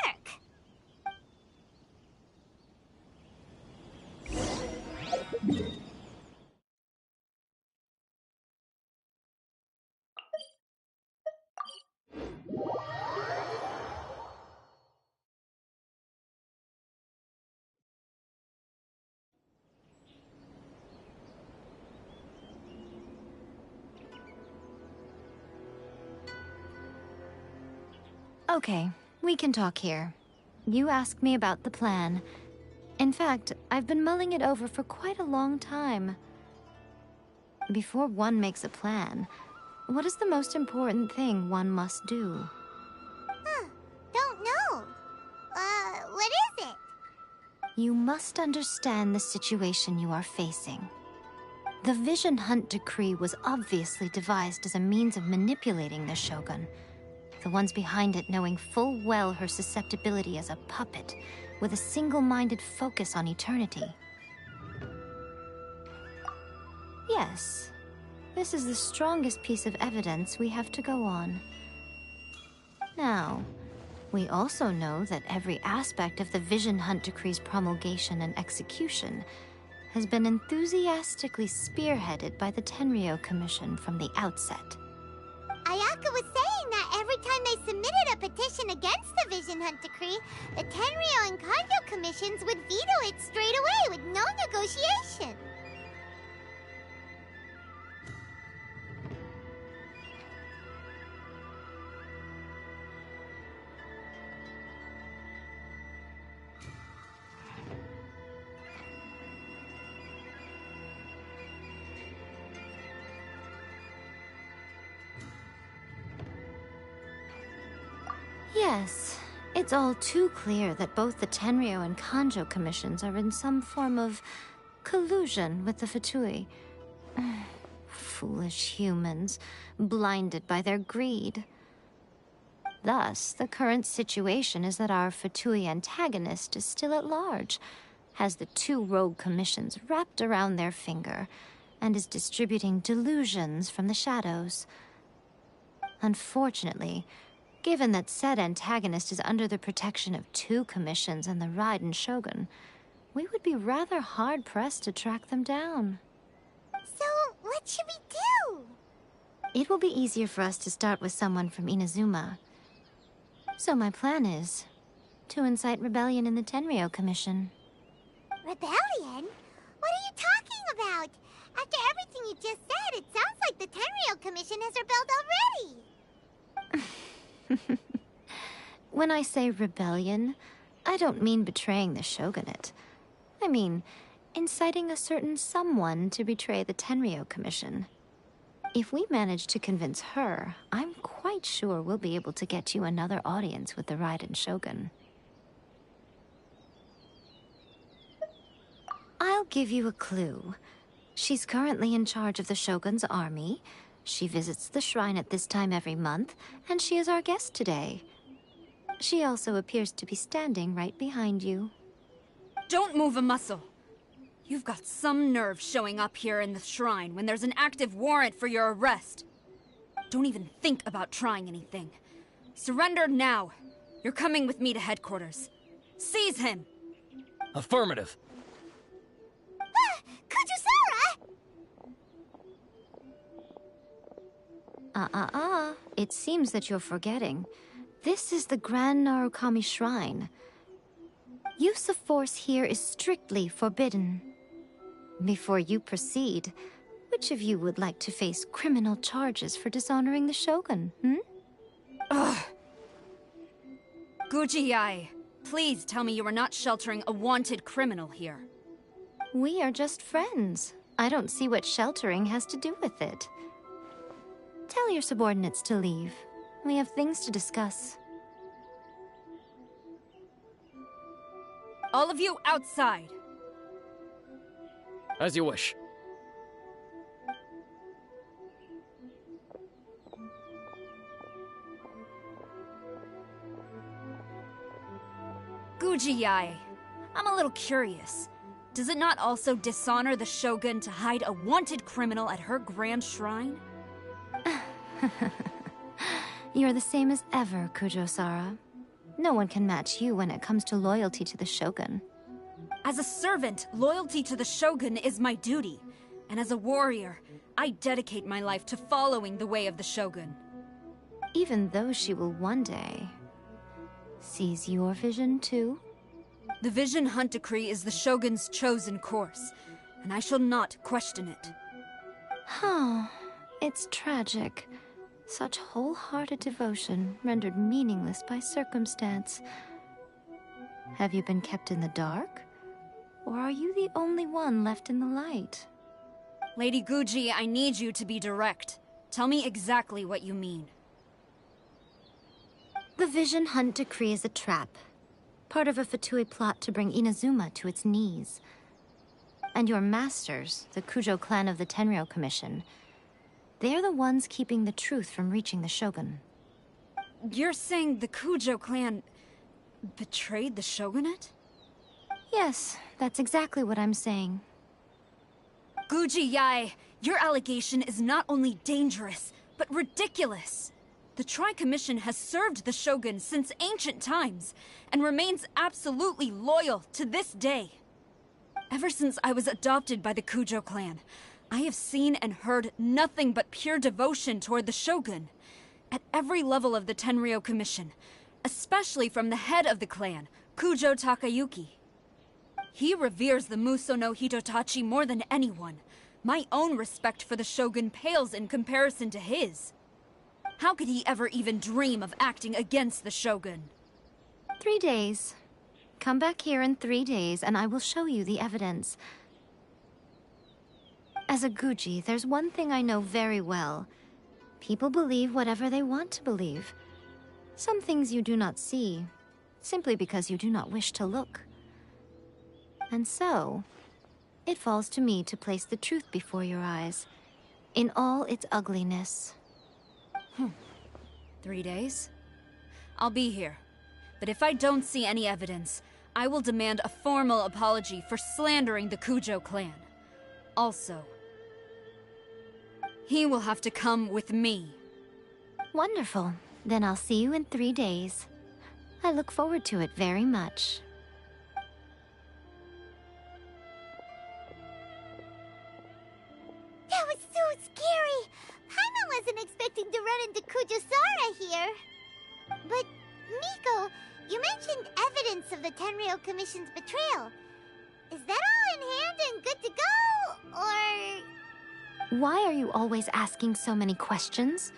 Okay, we can talk here. You asked me about the plan. In fact, I've been mulling it over for quite a long time. Before one makes a plan, what is the most important thing one must do? Don't know. What is it? You must understand the situation you are facing. The Vision Hunt Decree was obviously devised as a means of manipulating the Shogun. The ones behind it knowing full well her susceptibility as a puppet, with a single-minded focus on eternity. Yes, this is the strongest piece of evidence we have to go on. Now, we also know that every aspect of the Vision Hunt Decree's promulgation and execution has been enthusiastically spearheaded by the Tenryou Commission from the outset. Ayaka was saying that every time they submitted a petition against the Vision Hunt Decree, the Tenryou and Kanjo commissions would veto it straight away with no negotiation. Yes, it's all too clear that both the Tenryou and Kanjo commissions are in some form of collusion with the Fatui. Foolish humans, blinded by their greed. Thus, the current situation is that our Fatui antagonist is still at large, has the two rogue commissions wrapped around their finger, and is distributing delusions from the shadows. Unfortunately, Given that said antagonist is under the protection of 2 commissions and the Raiden Shogun, we would be rather hard-pressed to track them down. So, what should we do? It will be easier for us to start with someone from Inazuma. So my plan is to incite rebellion in the Tenryou Commission. Rebellion? What are you talking about? After everything you just said, it sounds like the Tenryou Commission has rebelled already. When I say rebellion, I don't mean betraying the shogunate. I mean inciting a certain someone to betray the Tenryou Commission. If we manage to convince her, I'm quite sure we'll be able to get you another audience with the Raiden Shogun. I'll give you a clue. She's currently in charge of the Shogun's army. She visits the shrine at this time every month, and she is our guest today. She also appears to be standing right behind you. Don't move a muscle. You've got some nerve showing up here in the shrine when there's an active warrant for your arrest. Don't even think about trying anything. Surrender now. You're coming with me to headquarters. Seize him! Affirmative. Kujusara! It seems that you're forgetting. This is the Grand Narukami Shrine. Use of force here is strictly forbidden. Before you proceed, which of you would like to face criminal charges for dishonoring the Shogun, Ugh. Guji-ai, please tell me you are not sheltering a wanted criminal here. We are just friends. I don't see what sheltering has to do with it. Tell your subordinates to leave. We have things to discuss. All of you outside. As you wish. Guji-ai, I'm a little curious. Does it not also dishonor the Shogun to hide a wanted criminal at her grand shrine? You're the same as ever, Kujo-sara. No one can match you when it comes to loyalty to the Shogun. As a servant, loyalty to the Shogun is my duty. And as a warrior, I dedicate my life to following the way of the Shogun. Even though she will one day seize your vision too? The Vision Hunt Decree is the Shogun's chosen course, and I shall not question it. It's tragic. Such wholehearted devotion rendered meaningless by circumstance. Have you been kept in the dark? Or are you the only one left in the light? Lady Guji, I need you to be direct. Tell me exactly what you mean. The Vision Hunt Decree is a trap. Part of a Fatui plot to bring Inazuma to its knees. And your masters, the Kujo clan of the Tenryou Commission, they're the ones keeping the truth from reaching the Shogun. You're saying the Kujo clan betrayed the Shogunate? Yes, that's exactly what I'm saying. Guji-ai, your allegation is not only dangerous, but ridiculous. The Tri-Commission has served the Shogun since ancient times, and remains absolutely loyal to this day. Ever since I was adopted by the Kujo clan, I have seen and heard nothing but pure devotion toward the Shogun. At every level of the Tenryou Commission, especially from the head of the clan, Kujo Takayuki. He reveres the Muso no Hitotachi more than anyone. My own respect for the Shogun pales in comparison to his. How could he ever even dream of acting against the Shogun? 3 days. Come back here in 3 days and I will show you the evidence. As a Guji, there's one thing I know very well. People believe whatever they want to believe. Some things you do not see, simply because you do not wish to look. And so, it falls to me to place the truth before your eyes, in all its ugliness. 3 days? I'll be here. But if I don't see any evidence, I will demand a formal apology for slandering the Kujo clan. Also, he will have to come with me. Wonderful. Then I'll see you in 3 days. I look forward to it very much. That was so scary! Paimon wasn't expecting to run into Kujusara here. But, Miko, you mentioned evidence of the Tenryou Commission's betrayal. Is that all in hand and good to go, or...? Why are you always asking so many questions?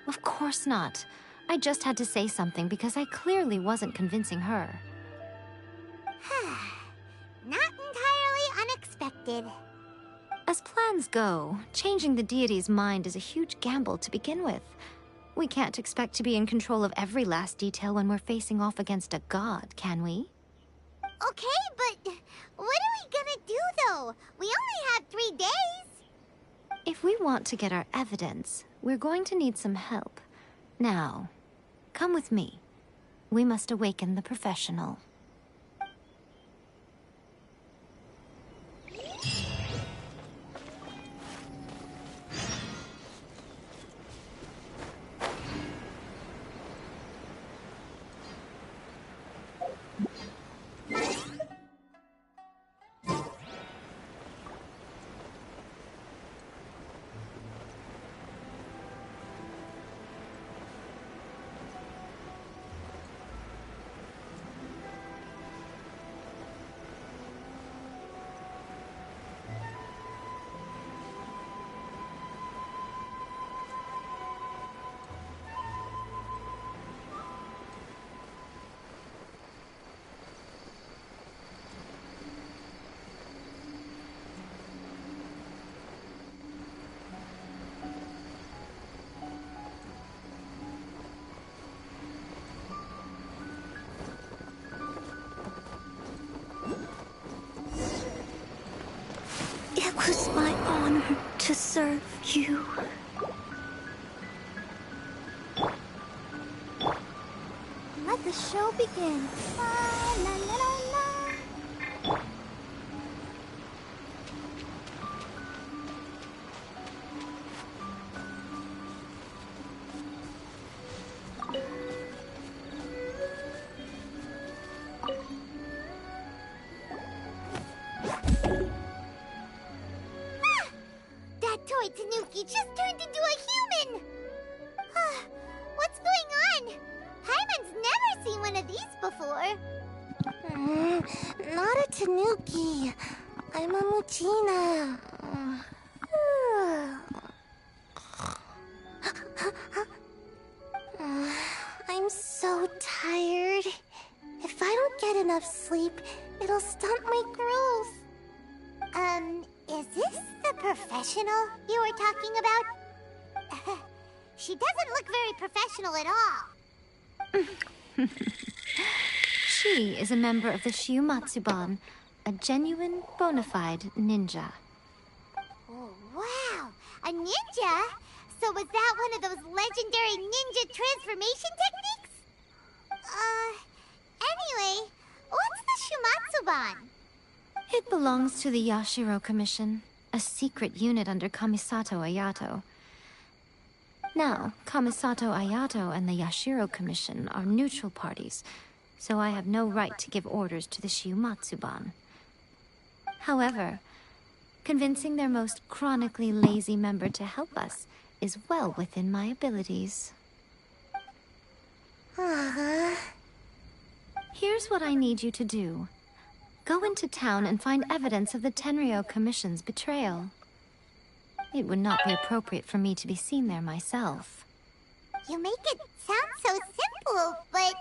Of course not. I just had to say something because I clearly wasn't convincing her. Not entirely unexpected. As plans go, changing the deity's mind is a huge gamble to begin with. We can't expect to be in control of every last detail when we're facing off against a god, can we? Okay, but what are we gonna do, though? We only have 3 days. If we want to get our evidence, we're going to need some help. Now, come with me. We must awaken the professional. It was my honor to serve you. Let the show begin. La, la, la, la, la. That toy Tanuki just turned into a human! What's going on? Paimon's never seen one of these before. Not a Tanuki. I'm a Muchina. I'm so tired. If I don't get enough sleep, it'll stunt my growth. Is this the professional you were talking about? She doesn't look very professional at all. She is a member of the Shiumatsuban, a genuine, bona fide ninja. Oh, wow! A ninja? So was that one of those legendary ninja transformation techniques? Anyway, what's the Shumatsuban? It belongs to the Yashiro Commission, a secret unit under Kamisato Ayato. Now, Kamisato Ayato and the Yashiro Commission are neutral parties, so I have no right to give orders to the Shiumatsuban. However, convincing their most chronically lazy member to help us is well within my abilities. Here's what I need you to do. Go into town and find evidence of the Tenryou Commission's betrayal. It would not be appropriate for me to be seen there myself. You make it sound so simple, but...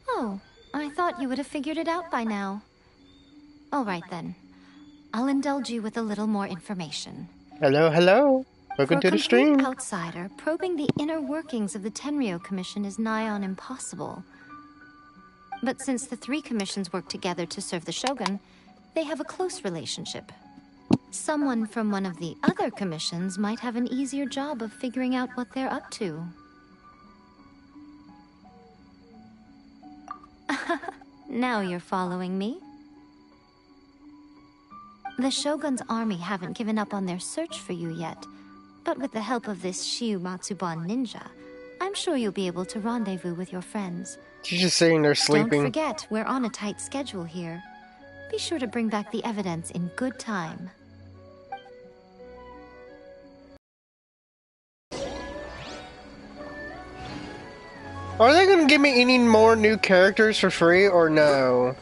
Oh, I thought you would have figured it out by now. All right then. I'll indulge you with a little more information. Hello, hello. Welcome to the stream. For a complete outsider, probing the inner workings of the Tenryou Commission is nigh on impossible. But since the 3 commissions work together to serve the Shogun, they have a close relationship. Someone from one of the other commissions might have an easier job of figuring out what they're up to. Now you're following me. The Shogun's army haven't given up on their search for you yet, but with the help of this Shiu Matsuban ninja, I'm sure you'll be able to rendezvous with your friends. She's just sitting there sleeping. Don't forget, we're on a tight schedule here. Be sure to bring back the evidence in good time. Are they gonna give me any more new characters for free or no?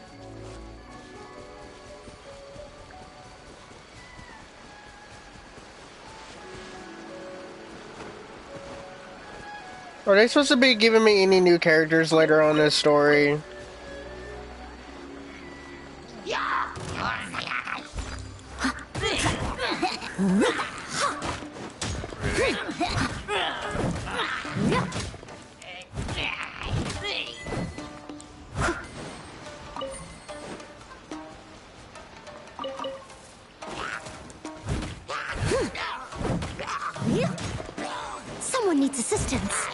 Are they supposed to be giving me any new characters later on in this story? Someone needs assistance.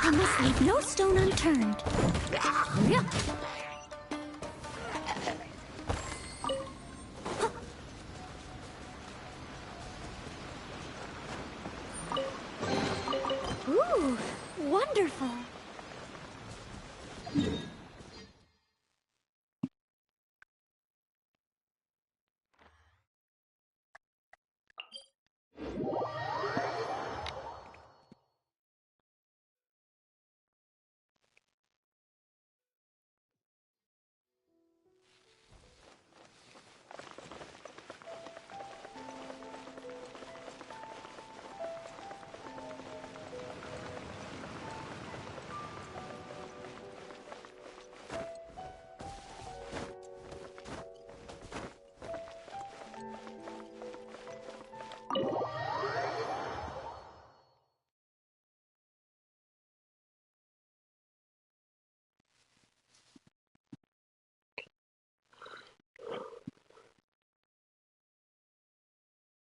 I must leave no stone unturned. Ooh, wonderful.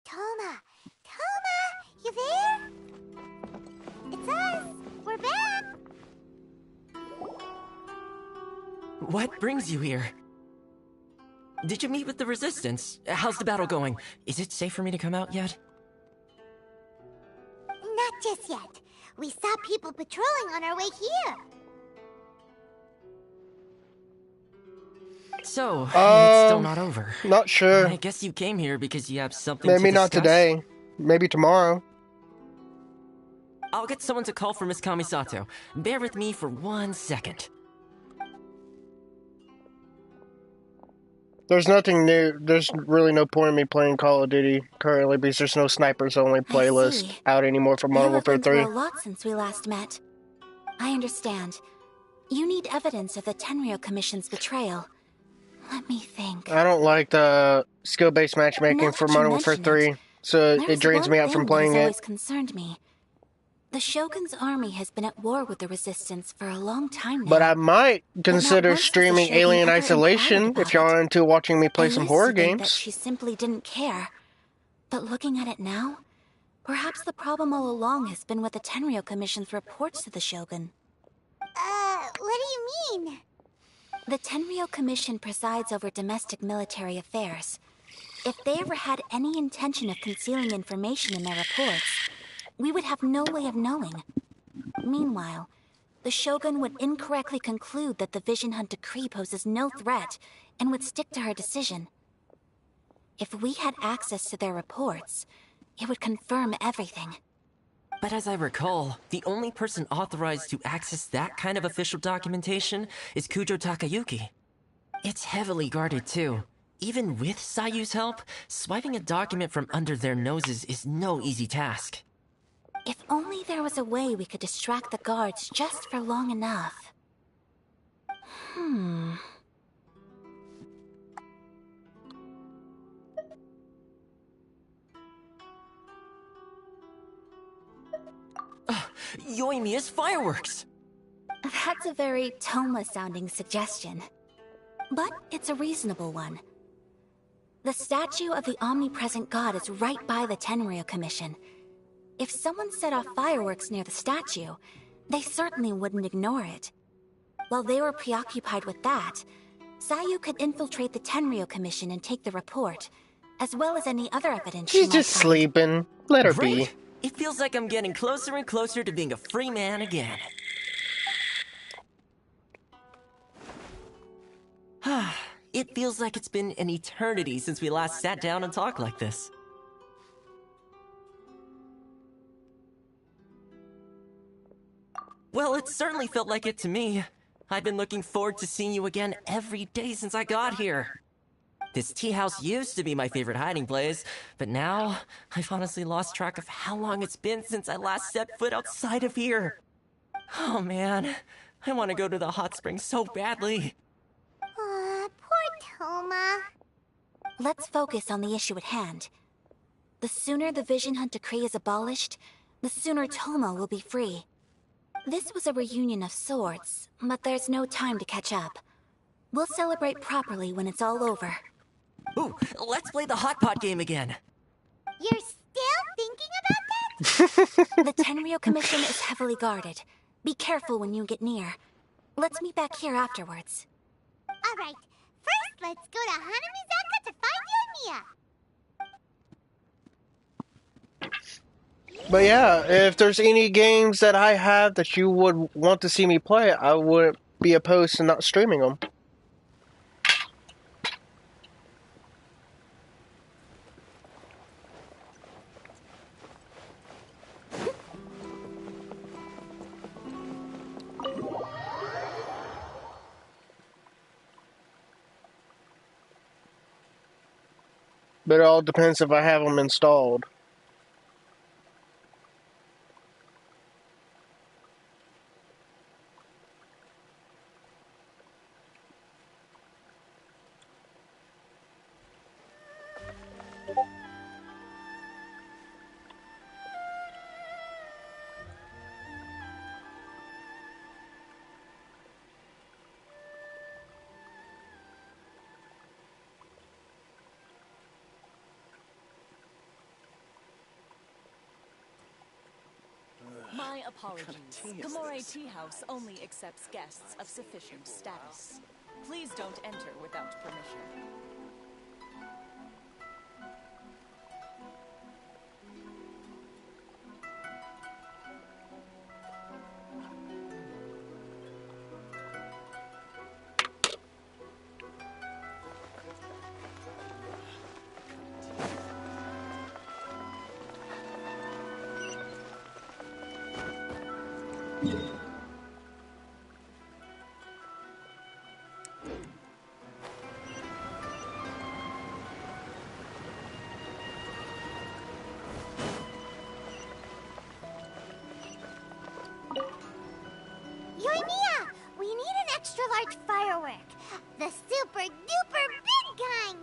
Toma! Toma! You there? It's us! We're back! What brings you here? Did you meet with the Resistance? How's the battle going? Is it safe for me to come out yet? Not just yet. We saw people patrolling on our way here. So, it's still not over. Not sure. I guess you came here because you have something Maybe to not discuss? today. Maybe tomorrow. I'll get someone to call for Miss Kamisato. Bear with me for 1 second. There's nothing new. There's really no point in me playing Call of Duty currently because there's no snipers only playlist out anymore for Modern Warfare 3. You've been through a lot since we last met. I understand. You need evidence of the Tenryou Commission's betrayal. Let me think. I don't like the skill-based matchmaking for Modern Warfare 3, so it drains me out from playing There's one thing that has it. always concerned me. The Shogun's army has been at war with the Resistance for a long time now. But I might consider once has the streaming Shogun Alien ever Isolation inquired about if y'all are into watching me play I some used horror to think that games. she simply didn't care. But looking at it now, perhaps the problem all along has been with the Tenryou Commission's reports to the Shogun. What do you mean? The Tenryou Commission presides over domestic military affairs. If they ever had any intention of concealing information in their reports, we would have no way of knowing. Meanwhile, the Shogun would incorrectly conclude that the Vision Hunt decree poses no threat and would stick to her decision. If we had access to their reports, it would confirm everything. But as I recall, the only person authorized to access that kind of official documentation is Kujo Takayuki. It's heavily guarded too. Even with Sayu's help, swiping a document from under their noses is no easy task. If only there was a way we could distract the guards just for long enough. Yoimiya's fireworks! That's a very Toma-sounding suggestion. But it's a reasonable one. The statue of the omnipresent god is right by the Tenryou Commission, If someone set off fireworks near the statue, they certainly wouldn't ignore it. While they were preoccupied with that, Sayu could infiltrate the Tenryo Commission and take the report, as well as any other evidence she She's might just find. sleeping. Let her be. Great! It feels like I'm getting closer and closer to being a free man again. It feels like it's been an eternity since we last sat down and talked like this. Well, it certainly felt like it to me. I've been looking forward to seeing you again every day since I got here. This tea house used to be my favorite hiding place, but now I've honestly lost track of how long it's been since I last set foot outside of here. Oh man, I want to go to the hot springs so badly. Poor Toma. Let's focus on the issue at hand. The sooner the Vision Hunt Decree is abolished, the sooner Toma will be free. This was a reunion of sorts, but there's no time to catch up. We'll celebrate properly when it's all over. Ooh, let's play the hot pot game again. You're still thinking about that? The Tenryo Commission is heavily guarded. Be careful when you get near. Let's meet back here afterwards. Alright, first let's go to Hanamizaka to find Yoimiya. But yeah, if there's any games that I have that you would want to see me play, I wouldn't be opposed to not streaming them. But it all depends if I have them installed. My apologies. Gamore Tea House only accepts guests of sufficient status. Please don't enter without permission. Yoimiya, we need an extra large firework. The super duper big kind.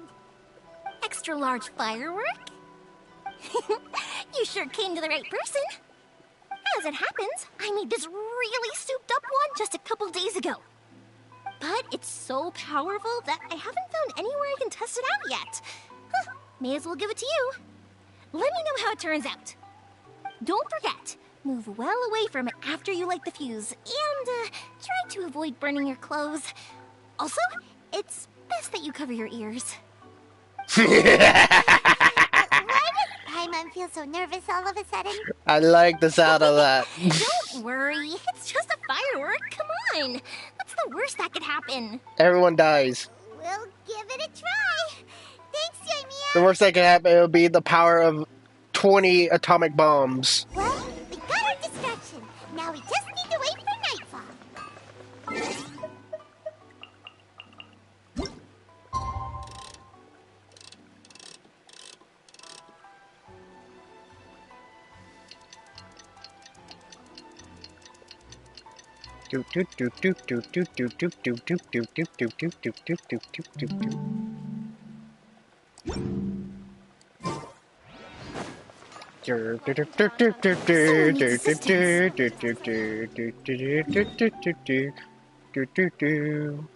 Extra large firework? You sure came to the right person. As it happens, I made this really souped up one just a couple days ago. But it's so powerful that I haven't found anywhere I can test it out yet. Huh, may as well give it to you. Let me know how it turns out. Don't forget, move well away from it after you light the fuse, and try to avoid burning your clothes. Also, it's best that you cover your ears. Why does Paimon feel so nervous all of a sudden? I like the sound of that. Don't worry, it's just a firework. Come on. What's the worst that could happen? Everyone dies. We'll give it a try. Thanks, Yoimiya. The worst that can happen would be the power of 20 atomic bombs. Well, we got our distraction. Now we just need to wait for nightfall. Do do do do do do do do do do do do do do do do do do do.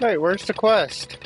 Wait, where's the quest?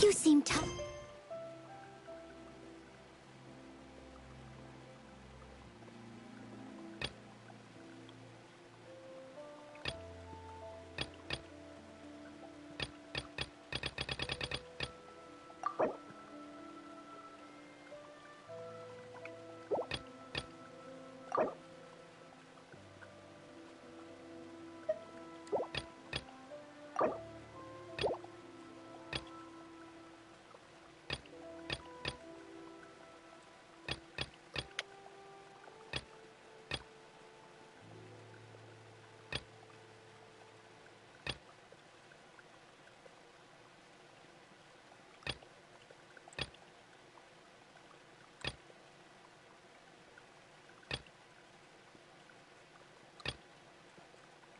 You seem tough.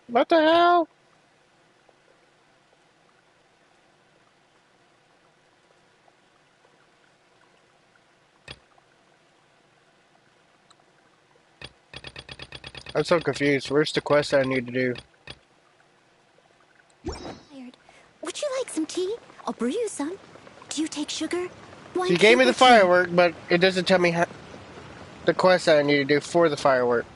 What the hell? I'm so confused. Where's the quest I need to do? Tired. Would you like some tea? I'll brew you some. Do you take sugar? She Wine gave cake me or the tea? firework, but it doesn't tell me how, the quest that I need to do for the firework.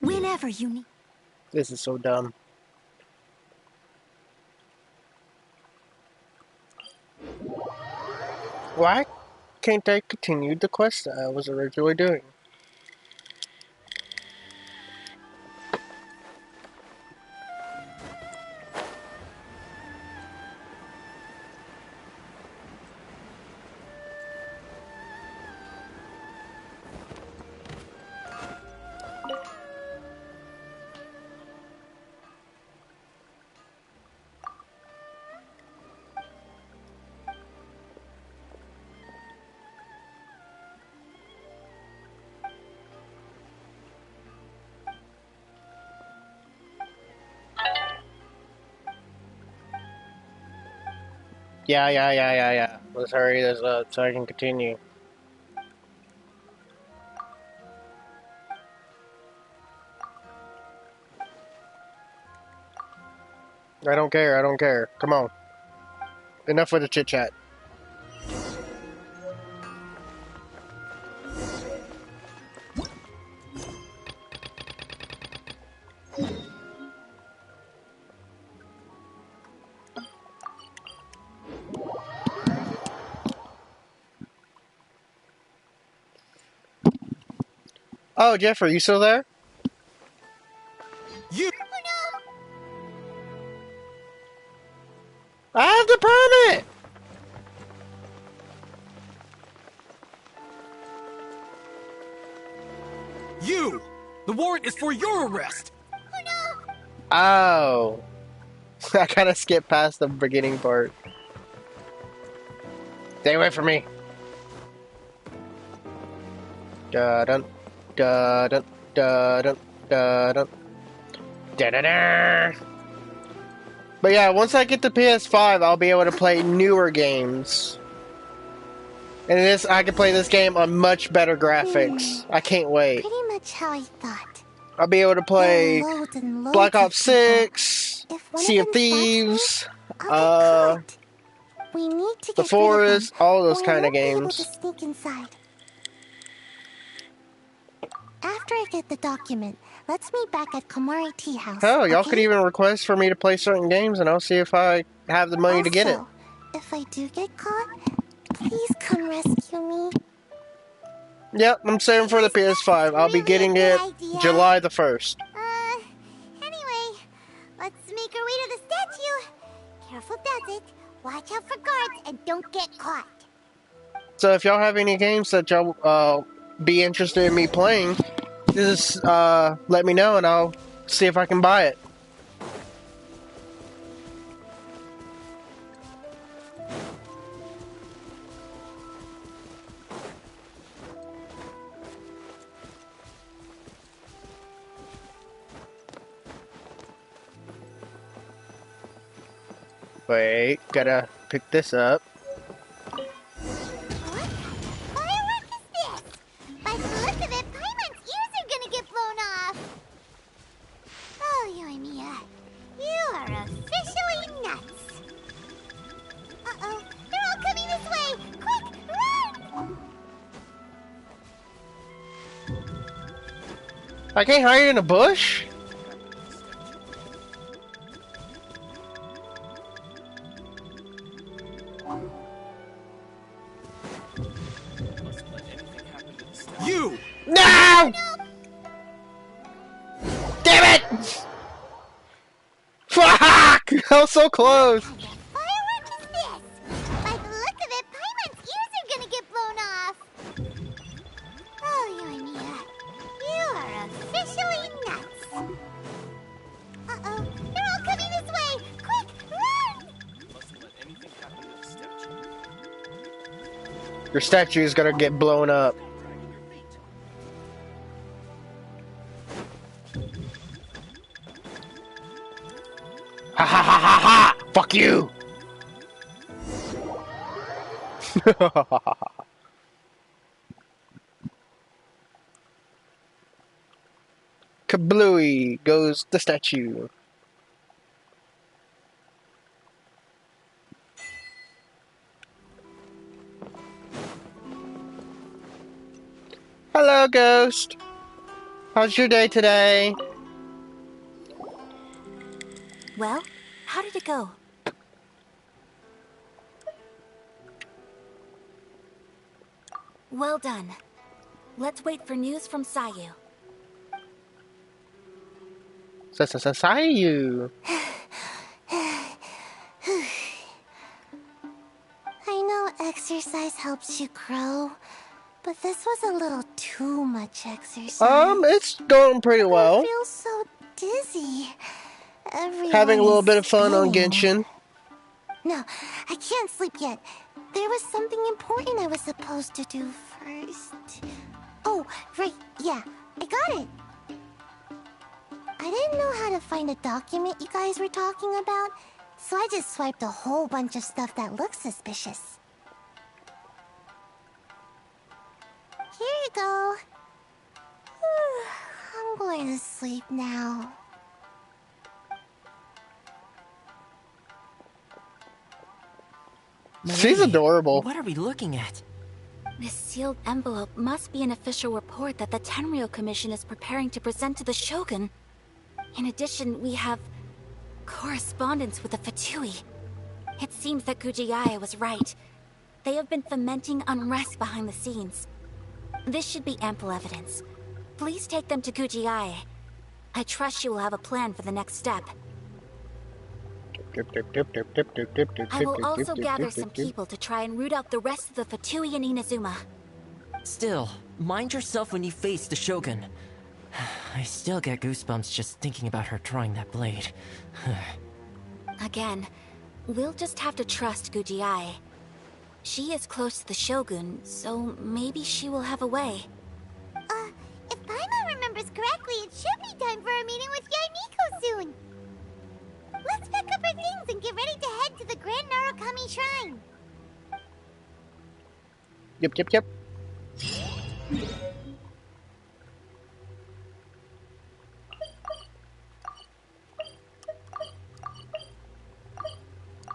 Whenever you need. This is so dumb. Why can't I continue the quest that I was originally doing? Yeah. Let's hurry this up so I can continue. I don't care. Come on. Enough with the chit chat. Oh, Jeffrey, you still there? You. I have the permit! You! The warrant is for your arrest! Oh. I kind of skipped past the beginning part. Stay away from me. Da-dun, da-dun, da-dun, da-dun. Da-da-da. But yeah, once I get the PS5, I'll be able to play newer games. And this, I can play this game on much better graphics. I can't wait. Pretty much how I thought. I'll be able to play Loads and loads Black of Ops people. 6, If one Sea of of them spots me, Thieves, I'll get caught. We need to The get Forest, rid of them, all those or I kind of won't be able to games. sneak inside. After I get the document, let's meet back at Komari Tea House. Hell, y'all okay? could even request for me to play certain games, and I'll see if I have the money to get it. Also, if I do get caught, please come rescue me. Yep, I'm saving for the PS5. I'll be getting it July the 1st. Anyway, let's make our way to the statue. Careful does it. Watch out for guards and don't get caught. So if y'all have any games that y'all be interested in me playing, just let me know and I'll see if I can buy it. Wait, gotta pick this up. What? Firework is this? By the look of it, Paimon's ears are gonna get blown off. Oh, Yoimiya, you are officially nuts. Uh-oh, they're all coming this way. Quick, run! I can't hide in a bush? You! No! Damn it! Fuck! I was so close. Firework is this? By the look of it, Paimon's ears are gonna get blown off. Oh, Yoimiya, you are officially nuts. Uh-oh, they're all coming this way. Quick, run! Your statue is gonna get blown up. Ha ha ha ha ha! Fuck you! Kablooey goes the statue. Hello, Ghost. How's your day today? Well, how did it go? Well done. Let's wait for news from Sayu. Sayu. I know exercise helps you grow, but this was a little too much exercise. It's going pretty well. I feel so dizzy. Everyone Having a little is bit of fun on spinning. Genshin. No, I can't sleep yet. There was something important I was supposed to do first. Oh, right, yeah, I got it. I didn't know how to find a document you guys were talking about, so I just swiped a whole bunch of stuff that looks suspicious. Here you go. I'm going to sleep now. She's adorable. What are we looking at? This sealed envelope must be an official report that the Tenryou Commission is preparing to present to the Shogun. In addition, we have correspondence with the Fatui. It seems that Gujiae was right. They have been fomenting unrest behind the scenes. This should be ample evidence. Please take them to Gujiae. I trust you will have a plan for the next step. I will also gather some people to try and root out the rest of the Fatui and Inazuma. Still, mind yourself when you face the Shogun. I still get goosebumps just thinking about her drawing that blade. Again, we'll just have to trust Gujiae. She is close to the Shogun, so maybe she will have a way. If Paimon remembers correctly, it should be time for a meeting with Yaimiko soon. Let's pack up our things and get ready to head to the Grand Narukami Shrine. Yep.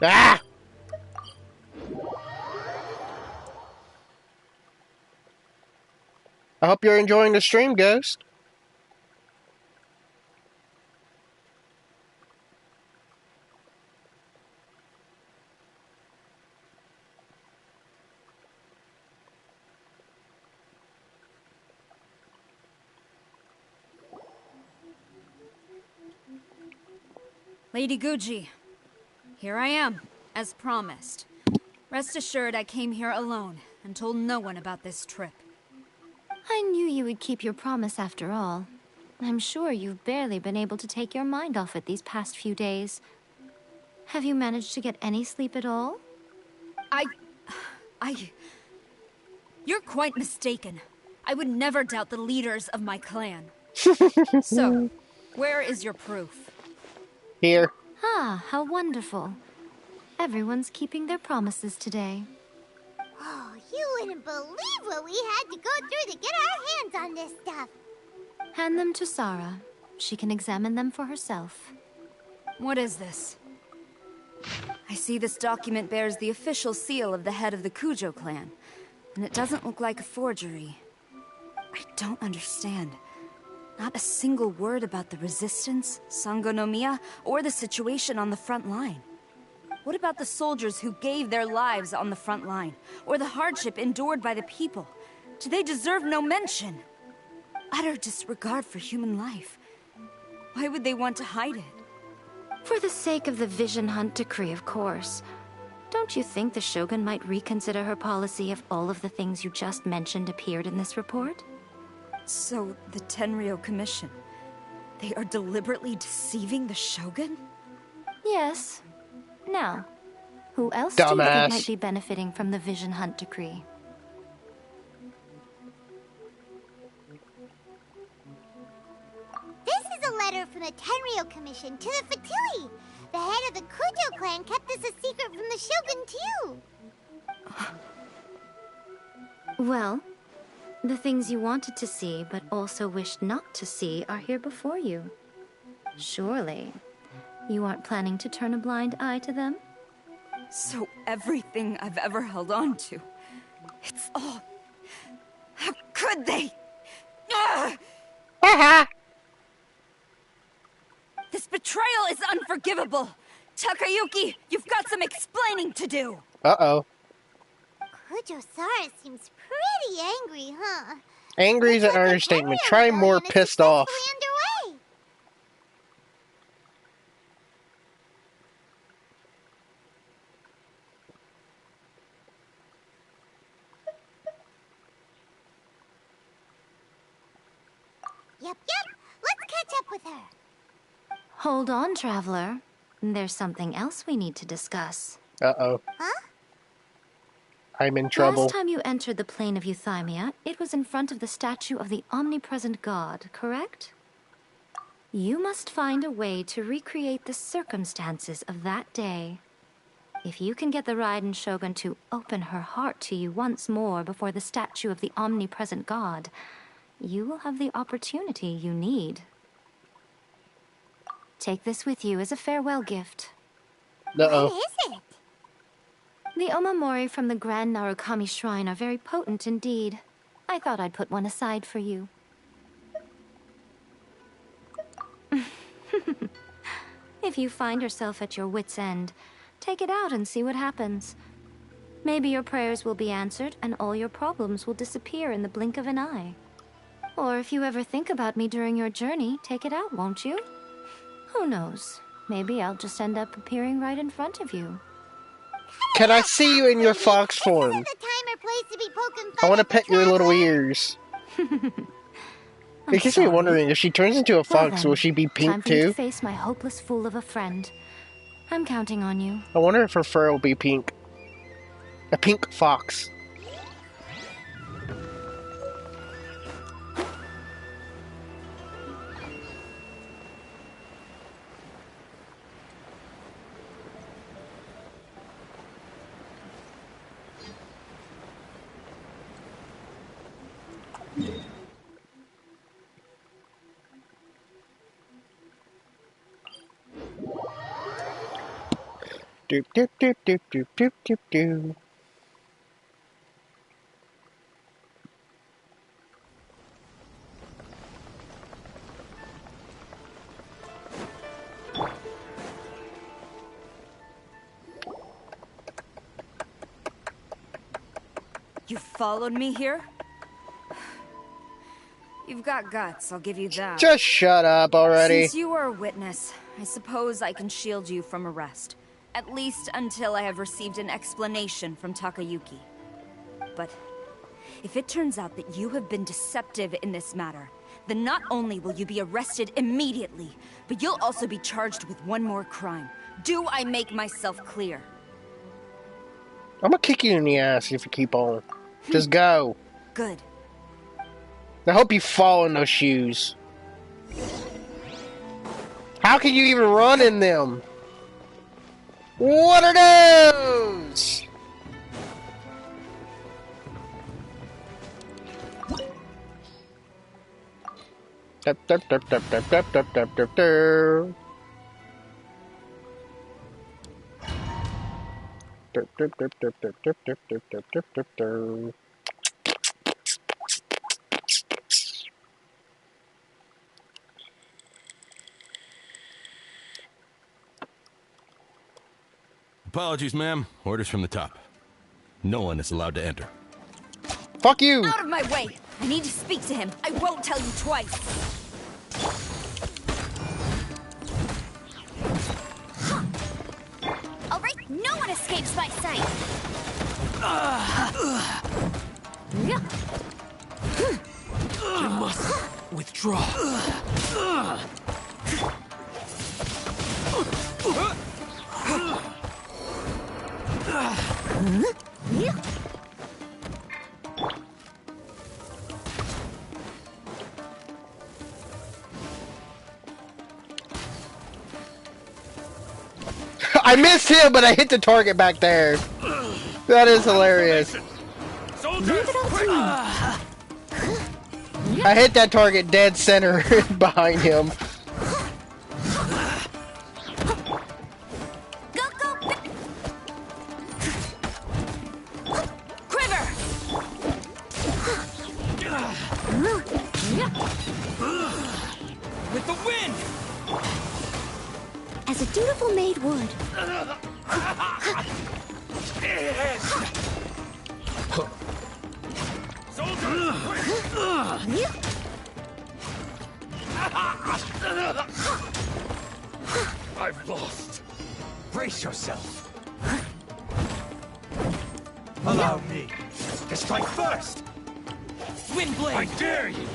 Ah! I hope you're enjoying the stream, Ghost. Lady Guji, here I am, as promised. Rest assured I came here alone and told no one about this trip. I knew you would keep your promise after all. I'm sure you've barely been able to take your mind off it these past few days. Have you managed to get any sleep at all? You're quite mistaken. I would never doubt the leaders of my clan. So, where is your proof? Here. Ah, how wonderful. Everyone's keeping their promises today. Oh, you wouldn't believe what we had to go through to get our hands on this stuff. Hand them to Sarah. She can examine them for herself. What is this? I see this document bears the official seal of the head of the Kujo clan, and it doesn't look like a forgery. I don't understand. Not a single word about the resistance, Sangonomiya, or the situation on the front line. What about the soldiers who gave their lives on the front line, or the hardship endured by the people? Do they deserve no mention? Utter disregard for human life. Why would they want to hide it? For the sake of the Vision Hunt decree, of course. Don't you think the Shogun might reconsider her policy if all of the things you just mentioned appeared in this report? So, the Tenryou Commission, they are deliberately deceiving the Shogun? Yes. Now, who else do you think Dumbass. might be benefiting from the Vision Hunt decree? This is a letter from the Tenryou Commission to the Fatui. The head of the Kujo clan kept this a secret from the Shogun, too. Well, the things you wanted to see but also wished not to see are here before you. Surely, you aren't planning to turn a blind eye to them? So everything I've ever held on to, it's all... How could they? This betrayal is unforgivable! Takayuki, you've got some explaining to do! Uh-oh. Kujo Sara seems pretty angry, huh? Angry is an understatement. Try more pissed off. Underway. Yep. Let's catch up with her. Hold on, Traveler. There's something else we need to discuss. Uh-oh. Huh? I'm in trouble. Last time you entered the plane of Euthymia, it was in front of the statue of the omnipresent god, correct? You must find a way to recreate the circumstances of that day. If you can get the Raiden Shogun to open her heart to you once more before the statue of the omnipresent god, you will have the opportunity you need. Take this with you as a farewell gift. Uh-oh. What is it? The omamori from the Grand Narukami Shrine are very potent indeed. I thought I'd put one aside for you. If you find yourself at your wit's end, take it out and see what happens. Maybe your prayers will be answered and all your problems will disappear in the blink of an eye. Or if you ever think about me during your journey, take it out, won't you? Who knows? Maybe I'll just end up appearing right in front of you. Can I see you in your fox form? The time or place to be poking I fun want to at the pet your little traveler. ears. It keeps me wondering, if she turns into a fox, will she be Time pink for you to too? face my hopeless fool of a friend. I'm counting on you. I wonder if her fur will be pink. A pink fox. Doop doop doop doop doop doop doop doop. You followed me here? You've got guts, I'll give you that. Just shut up already. Since you are a witness, I suppose I can shield you from arrest. At least until I have received an explanation from Takayuki. But if it turns out that you have been deceptive in this matter, then not only will you be arrested immediately, but you'll also be charged with one more crime. Do I make myself clear? I'm gonna kick you in the ass if you keep on. Just go. Good. I hope you fall in those shoes. How can you even run in them? What are those? Dup, dup, dup, dup, dup, dup, dup, dup, dup, dup. Dup, dup, dup, dup, dup, dup, dup, dup, dup, dup, dup, dup. Apologies, ma'am. Orders from the top. No one is allowed to enter. Fuck you! Out of my way! I need to speak to him. I won't tell you twice. All right, no one escapes my sight. You must withdraw. I missed him, but I hit the target back there. That is hilarious. I hit that target dead center behind him. With the wind! As a dutiful maid would. I've lost. Brace yourself. Allow me to strike first. Windblade! I dare you!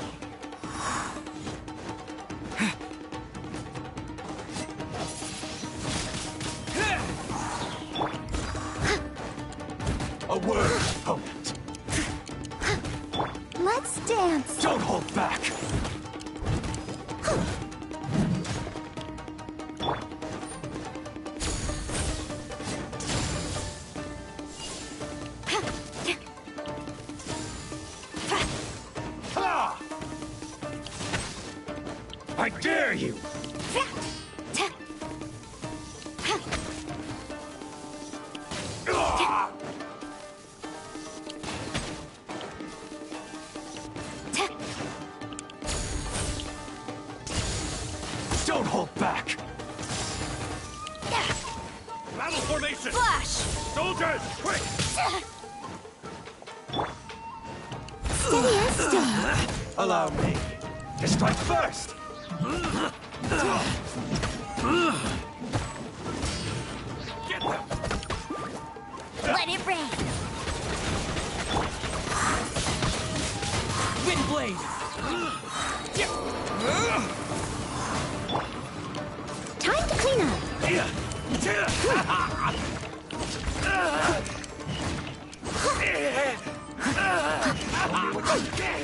A word, opponent. Let's dance. Don't hold back. formation! Flash! Soldiers, quick! Steady and still. Allow me to strike first! Get them! Let it rain. Wind blade! Time to clean up.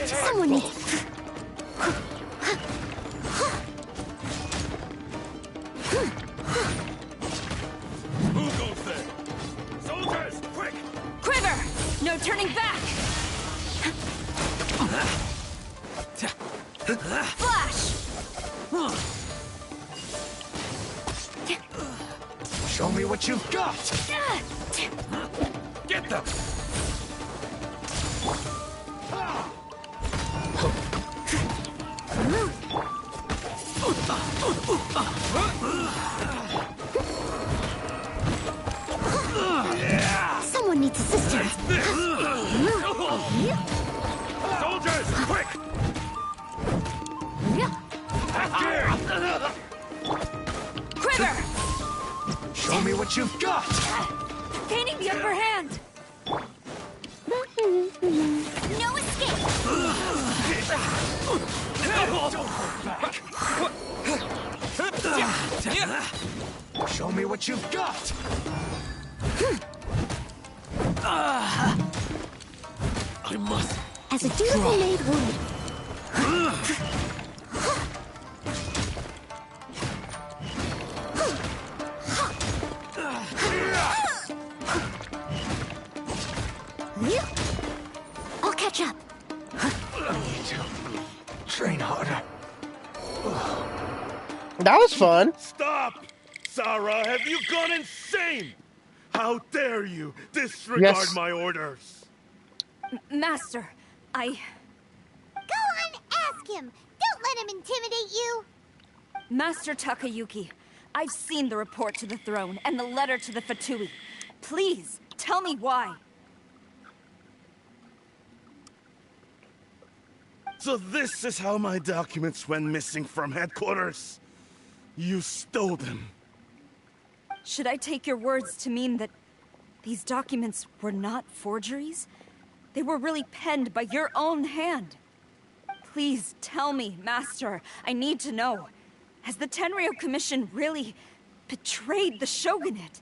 Someone needs. Who goes there? Soldiers, quick! Quiver! No turning back! Flash! Show me what you've got! Get them! Someone needs assistance. Soldiers, quick! Quiver! Show me what you've got! Gaining the upper hand! No escape. Show me what you've got! I must... As a dutiful maid would. I'll catch up. I need to train harder. That was fun. Stop! Sarah, have you gone insane? How dare you disregard my orders? Master, Go on, ask him. Don't let him intimidate you. Master Takayuki, I've seen the report to the throne and the letter to the Fatui. Please, tell me why. So this is how my documents went missing from headquarters? You stole them. Should I take your words to mean that these documents were not forgeries? They were really penned by your own hand. Please tell me, Master. I need to know. Has the Tenryo Commission really betrayed the Shogunate?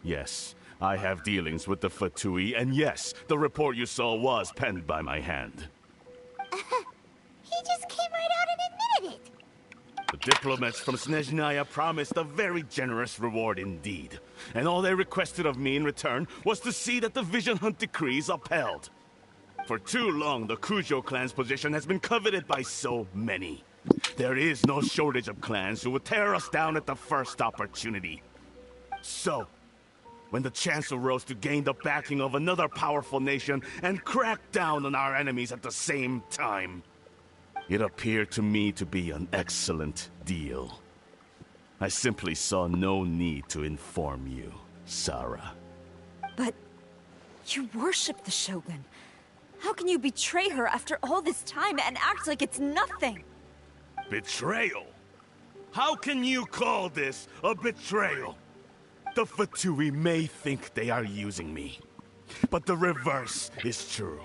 Yes, I have dealings with the Fatui, and yes, the report you saw was penned by my hand. He just came right out and admitted it. The diplomats from Snezhnaya promised a very generous reward indeed. And all they requested of me in return was to see that the Vision Hunt decrees upheld. For too long, the Kujo clan's position has been coveted by so many. There is no shortage of clans who would tear us down at the first opportunity. So, when the chance arose to gain the backing of another powerful nation and crack down on our enemies at the same time, it appeared to me to be an excellent deal. I simply saw no need to inform you, Sarah. But you worship the Shogun. How can you betray her after all this time and act like it's nothing? Betrayal? How can you call this a betrayal? The Fatui may think they are using me, but the reverse is true.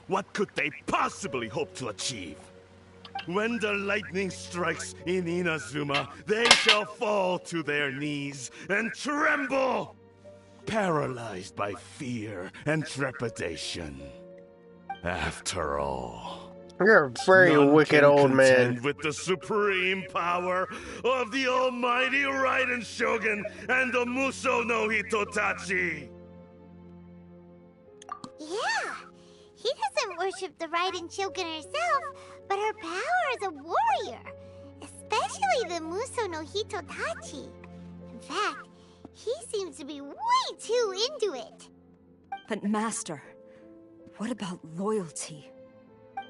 What could they possibly hope to achieve? When the lightning strikes in Inazuma, they shall fall to their knees and tremble, paralyzed by fear and trepidation. After all, you're a very wicked old man. With the supreme power of the almighty Raiden Shogun and the Muso no Hitotachi. Yeah, he doesn't worship the Raiden Shogun herself, but her power as a warrior, especially the Muso no Hitotachi. In fact, he seems to be way too into it. But Master, what about loyalty?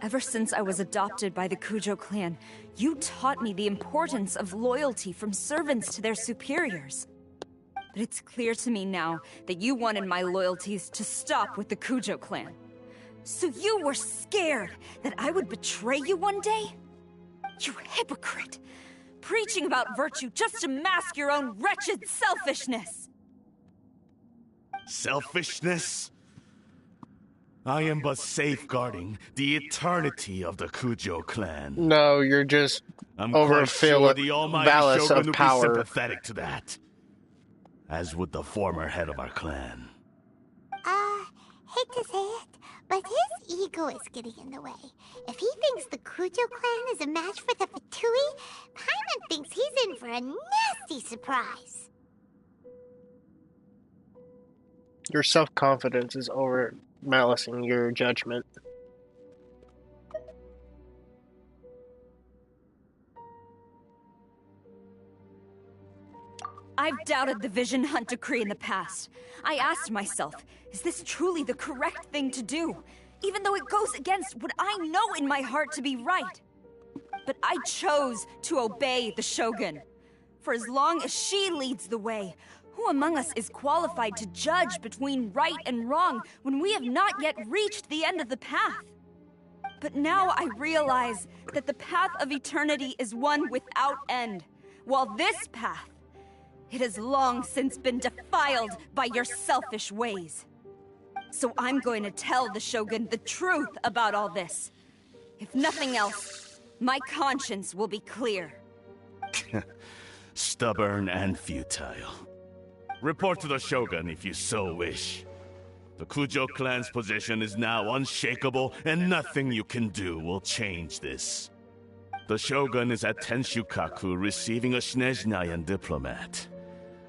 Ever since I was adopted by the Kujo clan, you taught me the importance of loyalty from servants to their superiors. But it's clear to me now that you wanted my loyalties to stop with the Kujo clan. So you were scared that I would betray you one day? You hypocrite! Preaching about virtue just to mask your own wretched selfishness! Selfishness? I am but safeguarding the eternity of the Kujo clan. No, you're just I'm quite overfilled sure with the almighty ballast Shogun of would be power. sympathetic to that. As would the former head of our clan. Hate to say it, but his ego is getting in the way. If he thinks the Kujo clan is a match for the Fatui, Paimon thinks he's in for a nasty surprise. Your self-confidence is over malicing your judgment. I've doubted the Vision Hunt decree in the past. I asked myself, is this truly the correct thing to do? Even though it goes against what I know in my heart to be right. But I chose to obey the Shogun. For as long as she leads the way, who among us is qualified to judge between right and wrong when we have not yet reached the end of the path? But now I realize that the path of eternity is one without end, while this path, it has long since been defiled by your selfish ways. So I'm going to tell the Shogun the truth about all this. If nothing else, my conscience will be clear. Stubborn and futile. Report to the Shogun if you so wish. The Kujo clan's position is now unshakable, and nothing you can do will change this. The Shogun is at Tenshukaku receiving a Snezhnayan diplomat.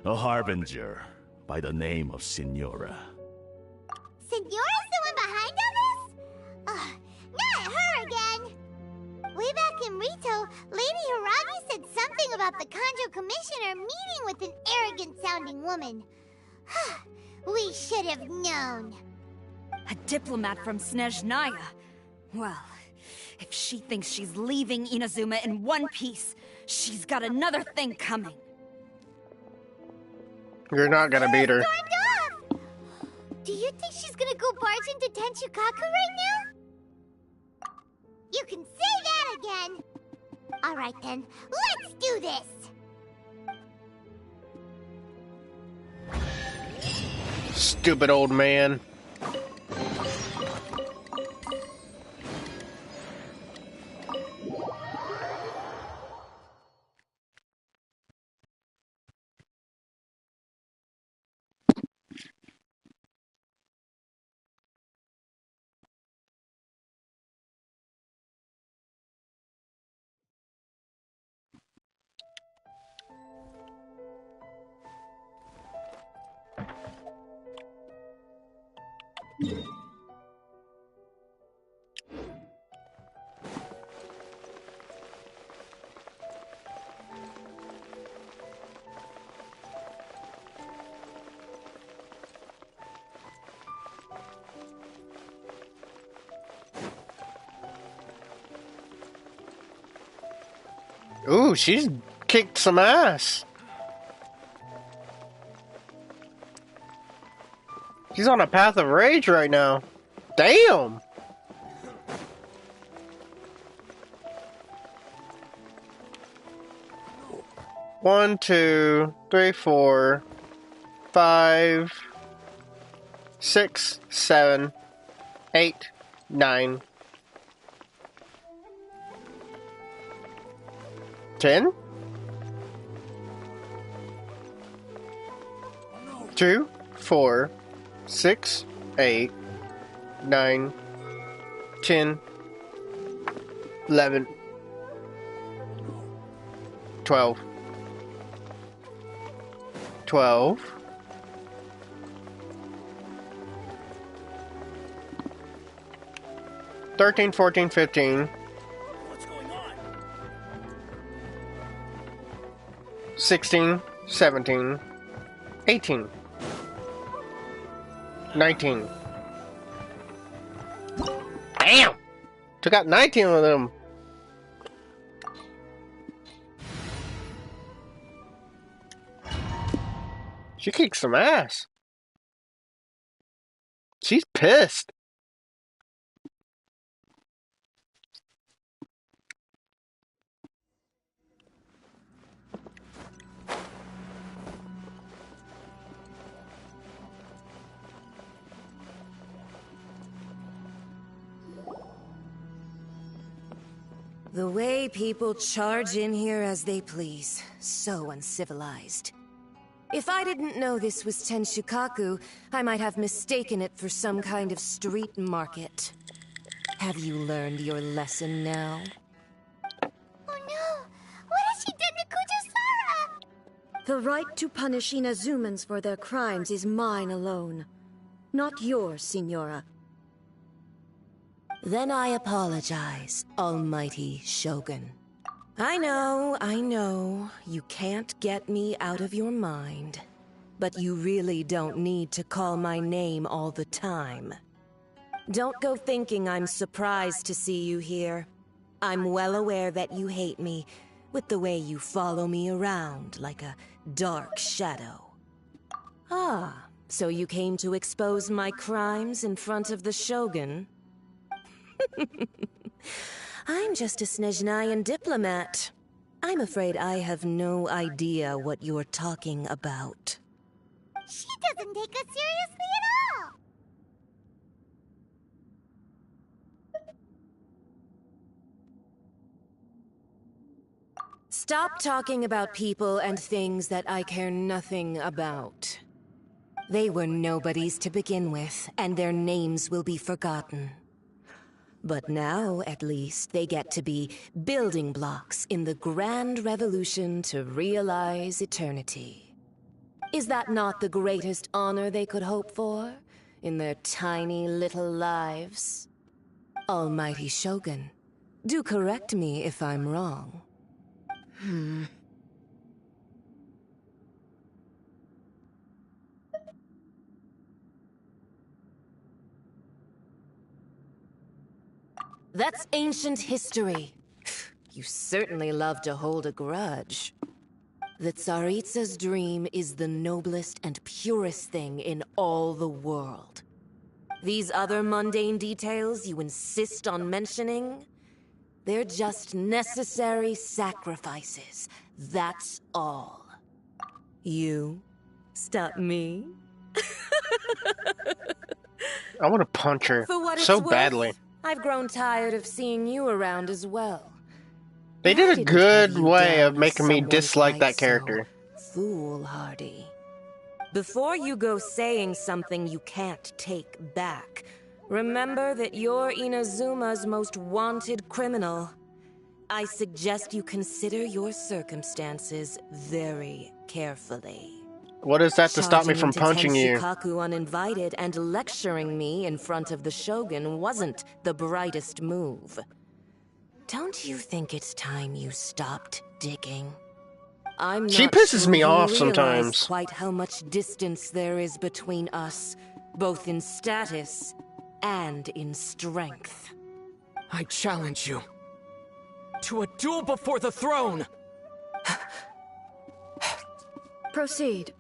A harbinger by the name of Signora. Signora's the one behind all this? Ugh, not her again! Way back in Rito, Lady Haragi said something about the Kanjo Commissioner meeting with an arrogant-sounding woman. We should have known. A diplomat from Snezhnaya? Well, if she thinks she's leaving Inazuma in one piece, she's got another thing coming. You're not gonna beat her. Do you think she's gonna go barge into Tenshukaku right now? You can say that again! Alright then, let's do this! Stupid old man. Ooh, she's kicked some ass. She's on a path of rage right now. Damn! One, two, three, 4, 5, 6, 7, 8, 9, 10, 2, 4, 6, 8, 9, 10, 11, 12, 12, 13, 14, 15, 16, 17, 18, 19. Damn! Took out 19 of them. She kicked some ass. She's pissed. The way people charge in here as they please. So uncivilized. If I didn't know this was Tenshukaku, I might have mistaken it for some kind of street market. Have you learned your lesson now? Oh no! What has she done to Kujusara? The right to punish Inazumans for their crimes is mine alone. Not yours, Signora. Then I apologize, Almighty Shogun. I know, you can't get me out of your mind. But you really don't need to call my name all the time. Don't go thinking I'm surprised to see you here. I'm well aware that you hate me, with the way you follow me around like a dark shadow. Ah, so you came to expose my crimes in front of the Shogun? I'm just a Snezhnayan diplomat. I'm afraid I have no idea what you're talking about. She doesn't take us seriously at all! Stop talking about people and things that I care nothing about. They were nobodies to begin with, and their names will be forgotten. But now, at least, they get to be building blocks in the grand revolution to realize eternity. Is that not the greatest honor they could hope for in their tiny little lives? Almighty Shogun, do correct me if I'm wrong. That's ancient history. You certainly love to hold a grudge. The Tsaritsa's dream is the noblest and purest thing in all the world. These other mundane details you insist on mentioning, they're just necessary sacrifices. That's all. You stop me? I want to punch her For what it's so worth, badly. I've grown tired of seeing you around as well. They did a good way of making me someone dislike quite that character. Foolhardy. Before you go saying something you can't take back, remember that you're Inazuma's most wanted criminal. I suggest you consider your circumstances very carefully. What is that to stop me from punching you? Tenshukaku uninvited and lecturing me in front of the Shogun wasn't the brightest move. Don't you think it's time you stopped digging? I'm She not pisses sure me you off realize sometimes. quite how much distance there is between us, both in status and in strength. I challenge you to a duel before the throne! Proceed.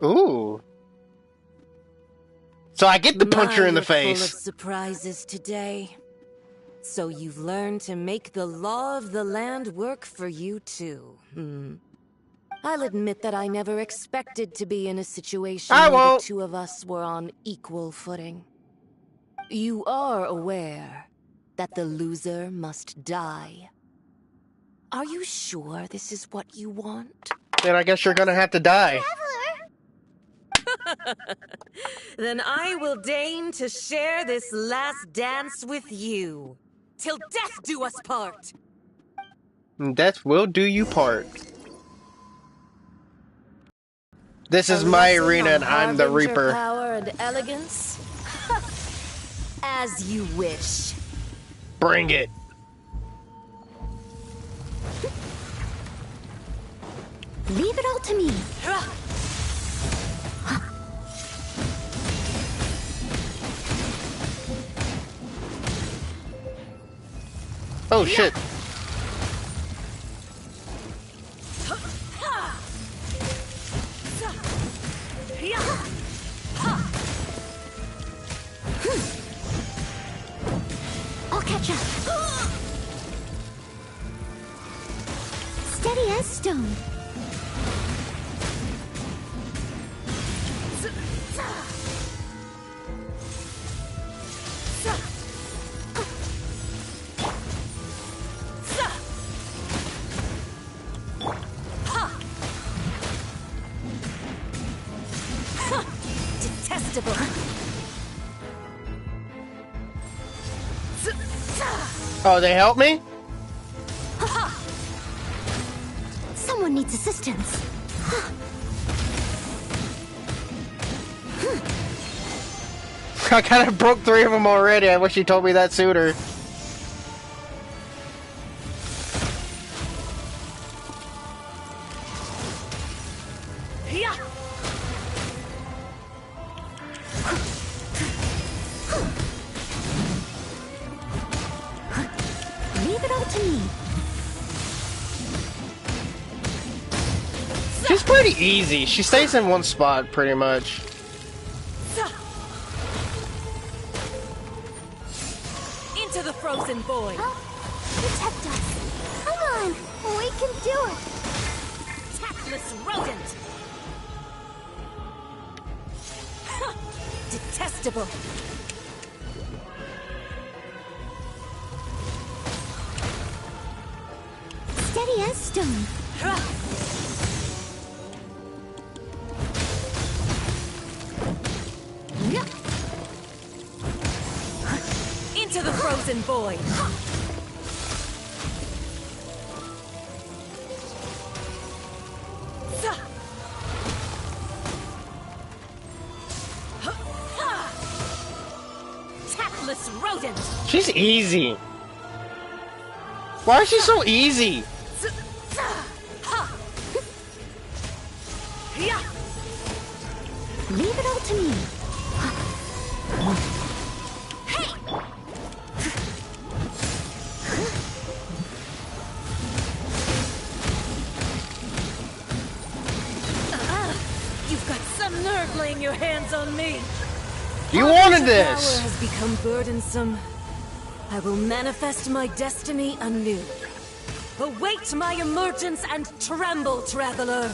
Ooh. So I get to punch her in the Full of face. surprises today. So you've learned to make the law of the land work for you too, I'll admit that I never expected to be in a situation where the two of us were on equal footing. You are aware that the loser must die. Are you sure this is what you want? Then I guess you're gonna have to die. Then I will deign to share this last dance with you. Till death do us part! And death will do you part. This is my arena and I'm the Harbinger Reaper. Power and elegance? As you wish. Bring it. Leave it all to me. Oh shit. stone. Detestable. Oh, they help me? Someone needs assistance. I kind of broke 3 of them already. I wish you told me that sooner. Leave it all to me. She's pretty easy. She stays in one spot, pretty much. Into the frozen void. Protect us. Come on, we can do it. Tactless rodent. Detestable. Steady as stone. Into the frozen void. Tactless rodent. She's easy. Why is she so easy? Leave it all to me. You've got some nerve laying your hands on me. You wanted Power this. has become burdensome. I will manifest my destiny anew. Await my emergence and tremble, traveler.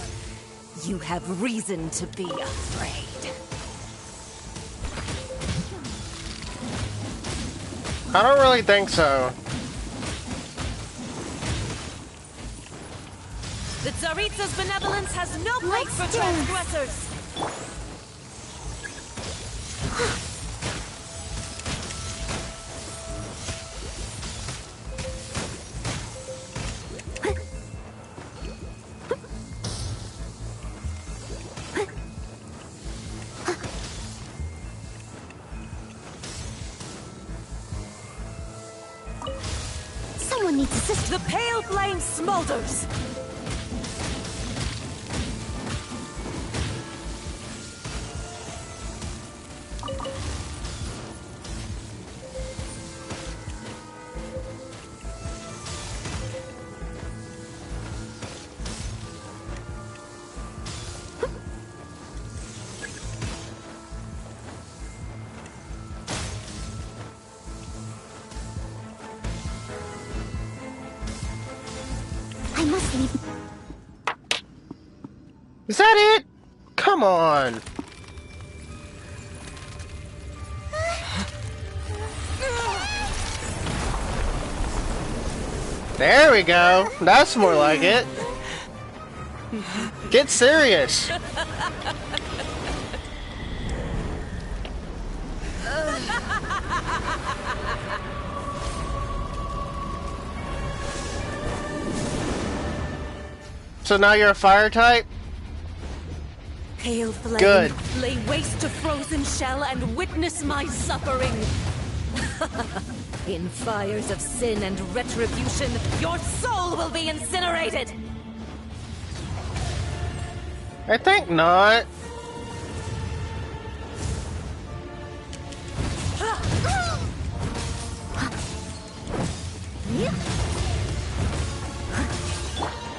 You have reason to be afraid. I don't really think so. The Tsaritsa's benevolence has no place for transgressors. Someone needs assistance. The pale flame smolders. I must leave. Is that it? Come on. There we go. That's more like it. Get serious. So now you're a fire type? Pale flame, Good. lay waste to frozen shell and witness my suffering. In fires of sin and retribution, your soul will be incinerated. I think not.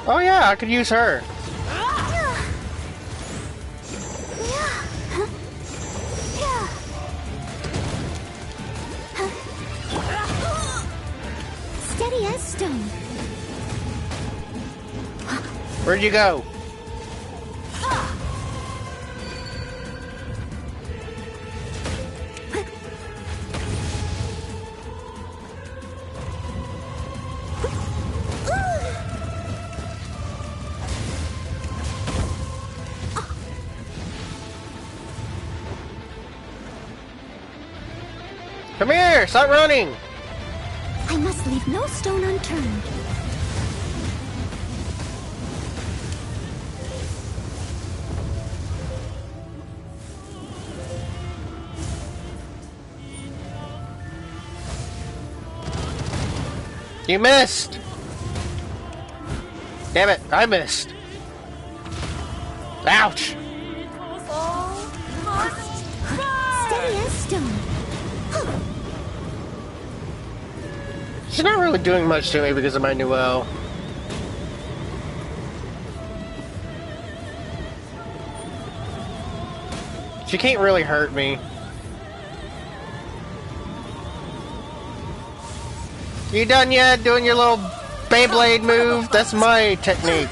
Oh yeah, I could use her. Steady as stone. Where'd you go? Come here! Stop running! I must leave no stone unturned. You missed! Damn it, I missed. Ouch! Steady as stone. She's not really doing much to me because of my new L. She can't really hurt me. You done yet doing your little Beyblade move? That's my technique.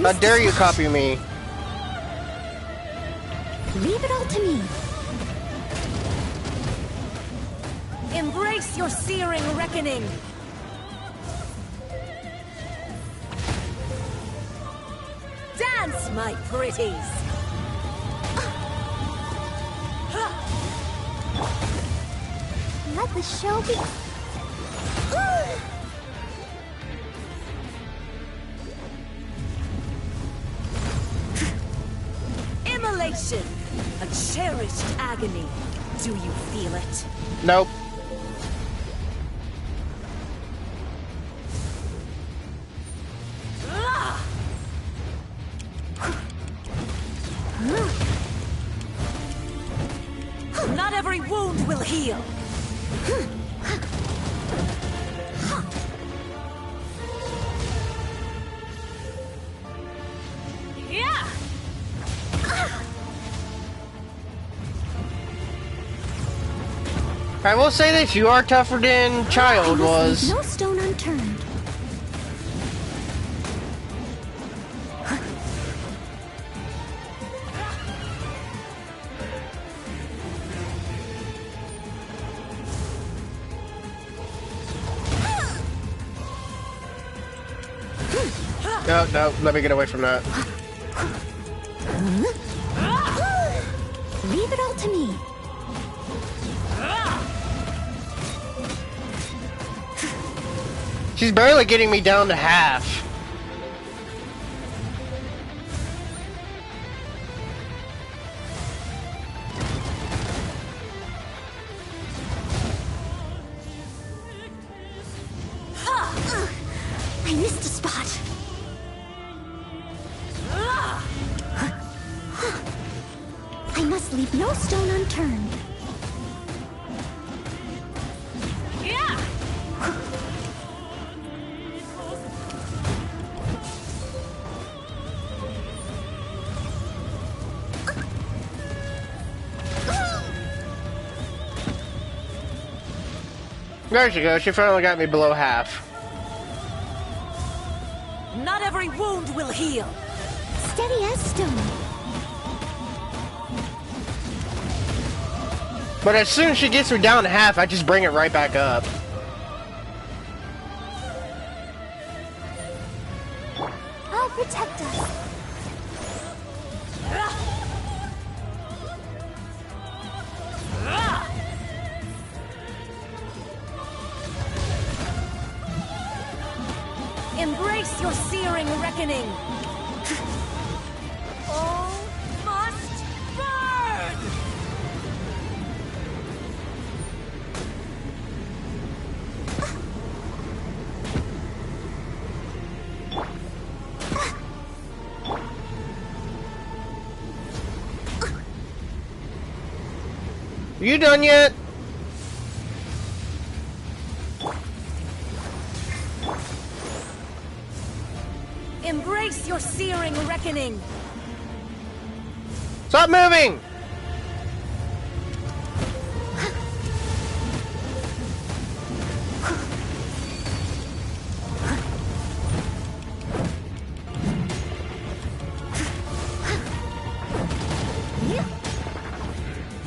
How dare you copy me? Leave it all to me. Embrace your searing reckoning! Dance, my pretties! Let the show be... Immolation! A cherished agony. Do you feel it? Nope. Not every wound will heal. Yeah. I will say this, you are tougher than Child was. No stone unturned. No, no, let me get away from that. Leave it all to me. She's barely getting me down to half. I missed a spot. I must leave no stone unturned. Yeah. There she goes. She finally got me below half. Not every wound will heal. Steady as stone. But as soon as she gets me down to half, I just bring it right back up. I'll protect us. Embrace your searing reckoning. All must burn. You done yet? Embrace your searing reckoning. Stop moving!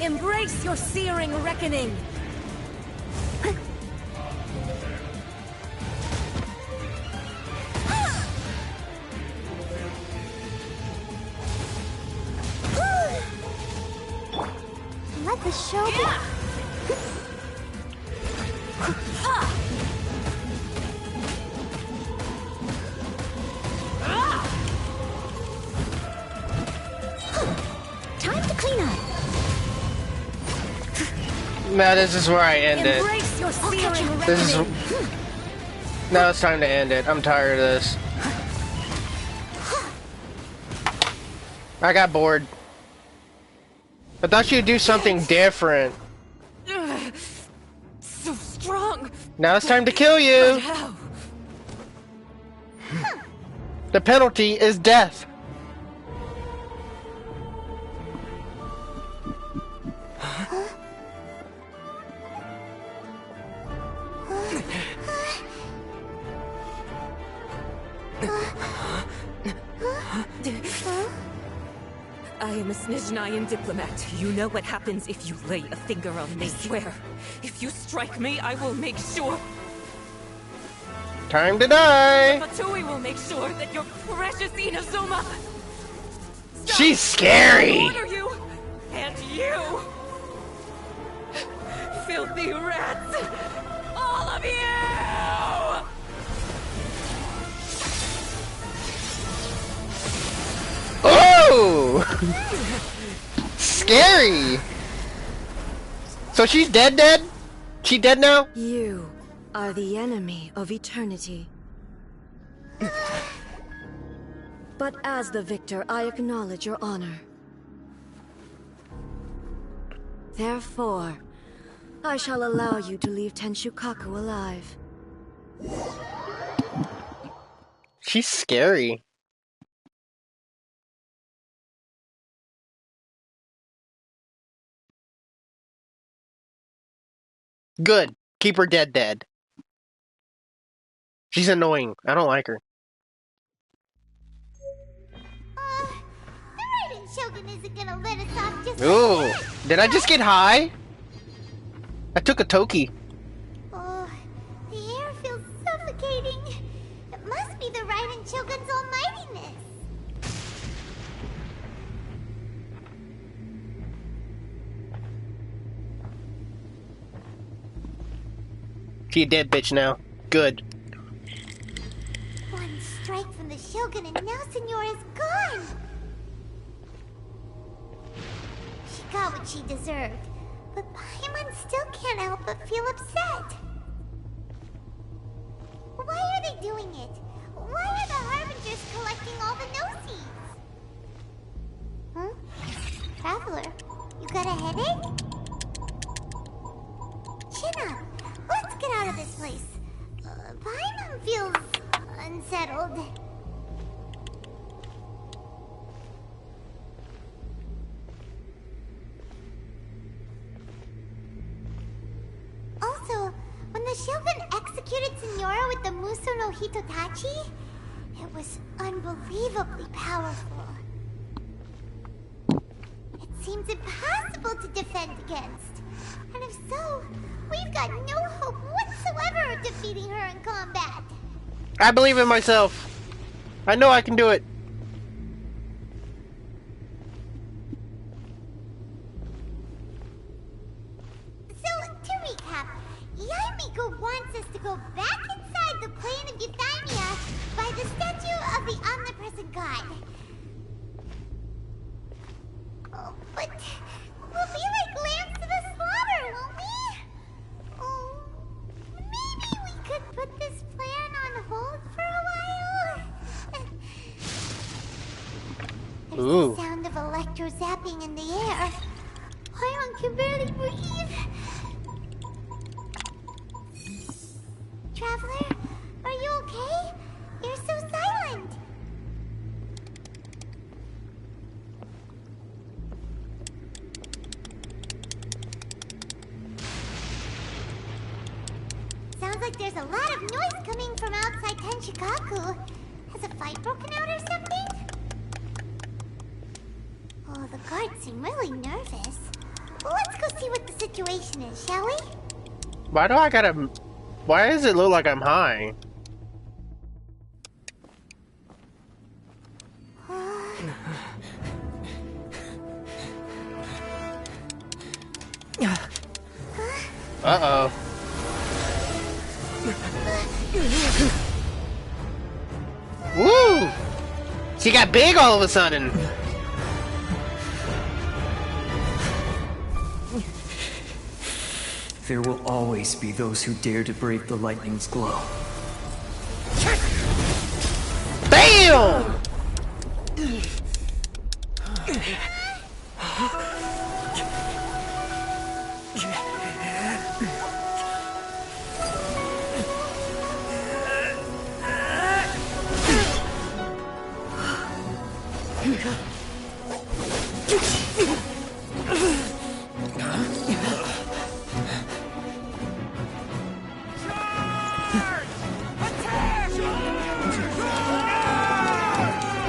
Embrace your searing reckoning! Let the show be. Time to clean up. Now this is where I end it. Embrace your searing This is. reckoning! Now it's time to end it. I'm tired of this. I got bored. I thought you'd do something different. So strong! Now it's time to kill you! But how? The penalty is death. I am a Snezhnayan diplomat. You know what happens if you lay a finger on me. I swear, if you strike me, I will make sure. Time to die! Fatui will make sure that your precious Inazuma. She's scary! I order you, and you, filthy rats, all of you! Oh! Scary! So she's dead? She dead now? You are the enemy of eternity. But as the victor, I acknowledge your honor. Therefore, I shall allow you to leave Tenshukaku alive. She's scary. Good. Keep her dead. She's annoying. I don't like her. The Raiden Shogun isn't gonna let us off just Ooh. like that. Did I just get high? I took a Toki. Oh, the air feels suffocating. It must be the Raiden Shogun's almightiness. She a dead bitch now. Good. One strike from the Shogun and now Senora's gone. She got what she deserved, but Paimon still can't help but feel upset. Why are they doing it? Why are the Harbingers collecting all the Gnosies? Huh? Traveler, you got a headache? Chin up. Let's get out of this place. Paimon feels unsettled. Also, when the Shogun executed Senora with the Muso no Hitotachi, it was unbelievably powerful. It seems impossible to defend against. And if so, we've got no hope whatsoever of defeating her in combat. I believe in myself. I know I can do it. So, to recap, Yaimiko wants us to go back inside the plane of Euthymia by the statue of the omnipresent god. Oh, but we'll be like lambs to the slaughter, won't we? Oh, maybe we could put this plan on hold for a while? There's Ooh. the sound of electro zapping in the air. Paimon can barely breathe. Traveler, are you okay? You're so silent. Sounds like there's a lot of noise coming from outside Tenshukaku. Has a fight broken out or something? Oh, the guards seem really nervous. Let's go see what the situation is, shall we? Why do I gotta... Why does it look like I'm high? Uh-oh. Woo! She got big all of a sudden. There will always be those who dare to brave the lightning's glow. BAM!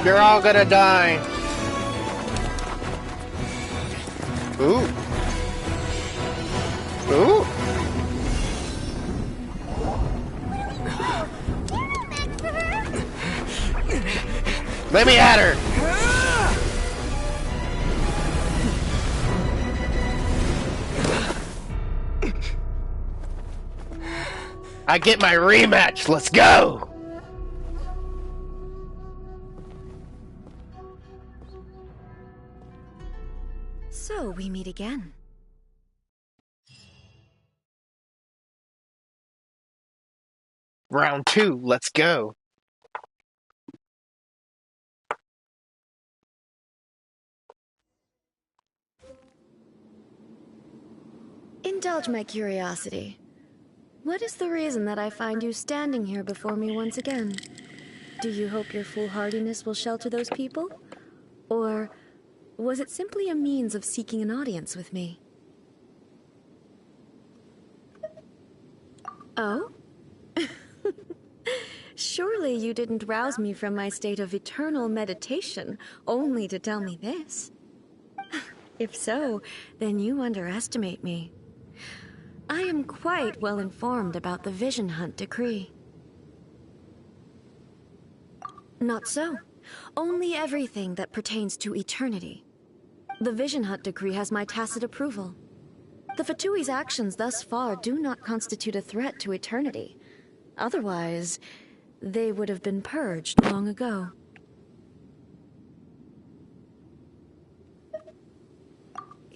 You're all gonna die. Ooh. Ooh. Let me at her. I get my rematch. Let's go. So we meet again. Round 2, let's go. Indulge my curiosity. What is the reason that I find you standing here before me once again? Do you hope your foolhardiness will shelter those people? Or was it simply a means of seeking an audience with me? Oh? Surely you didn't rouse me from my state of eternal meditation only to tell me this. If so, then you underestimate me. I am quite well informed about the Vision Hunt decree. Not so. Only everything that pertains to eternity. The Vision Hunt decree has my tacit approval. The Fatui's actions thus far do not constitute a threat to eternity. Otherwise, they would have been purged long ago.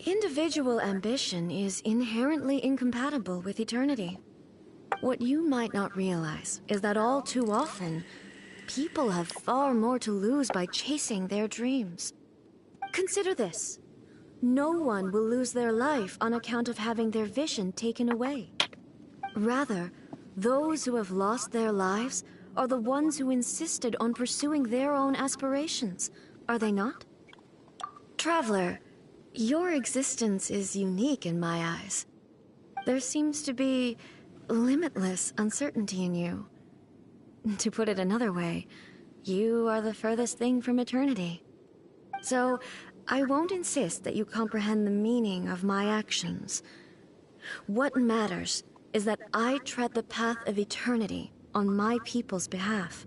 Individual ambition is inherently incompatible with eternity. What you might not realize is that all too often, people have far more to lose by chasing their dreams. Consider this. No one will lose their life on account of having their vision taken away. Rather, those who have lost their lives are the ones who insisted on pursuing their own aspirations, are they not? Traveler, your existence is unique in my eyes. There seems to be limitless uncertainty in you. To put it another way, you are the furthest thing from eternity. So, I won't insist that you comprehend the meaning of my actions. What matters is that I tread the path of eternity on my people's behalf.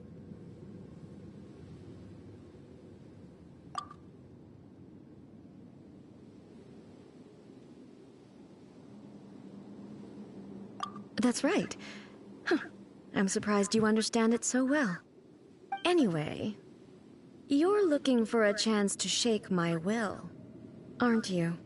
That's right. Huh. I'm surprised you understand it so well. Anyway, you're looking for a chance to shake my will, aren't you?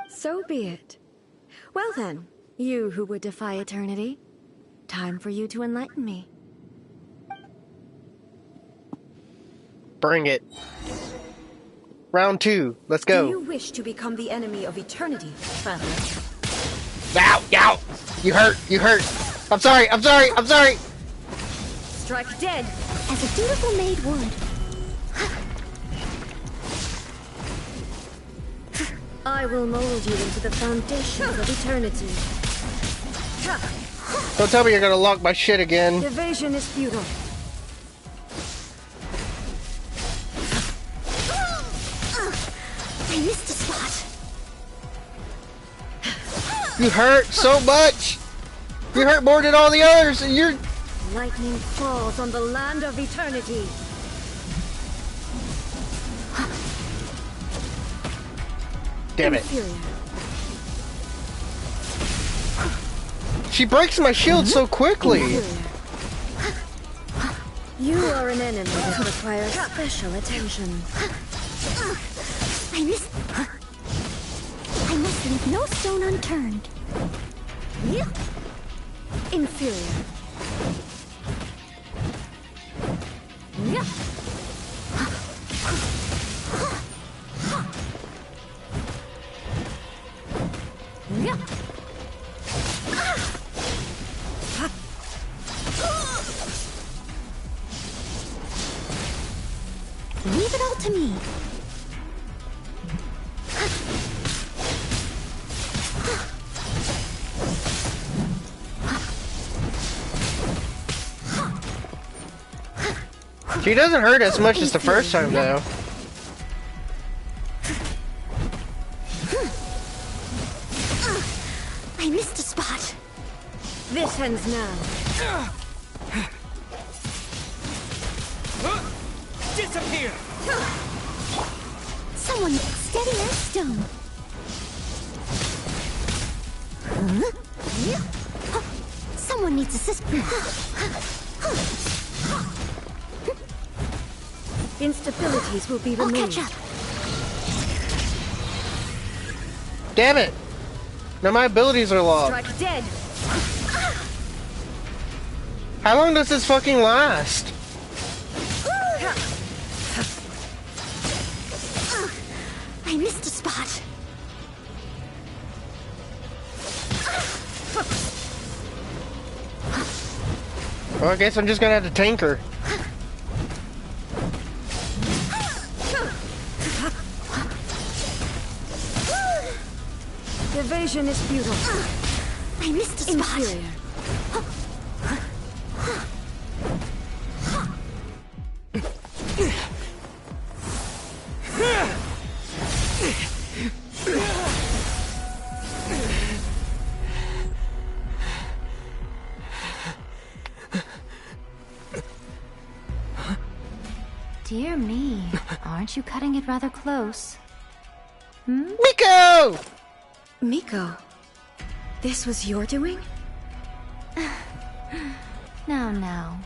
So be it. Well then, you who would defy eternity, time for you to enlighten me. Bring it. Round 2, let's go. Do you wish to become the enemy of eternity, traveler? Ow, ow! You hurt, you hurt. I'm sorry, I'm sorry, I'm sorry! Strike dead! As a dutiful maid would. I will mold you into the foundations of eternity. Don't tell me you're gonna lock my shit again. Evasion is futile. I missed a spot. You hurt so much. You hurt more than all the others, and you're... Lightning falls on the land of eternity. Damn it. Inferior. She breaks my shield so quickly. Inferior. You are an enemy that requires special attention. I must leave no stone unturned. Inferior. Leave it all to me. She doesn't hurt as much as the first time, though. I missed a spot. This ends now. Disappear! Someone steady as stone. Someone needs assistance. Instabilities will be I'll removed. catch up. Damn it! Now my abilities are locked. Strike dead. How long does this fucking last? I missed a spot. Well, I guess I'm just gonna have to tank her. Evasion is futile. I missed a spot. Inferior. Dear me, aren't you cutting it rather close? Hmm? Miko! Miko, this was your doing? Now.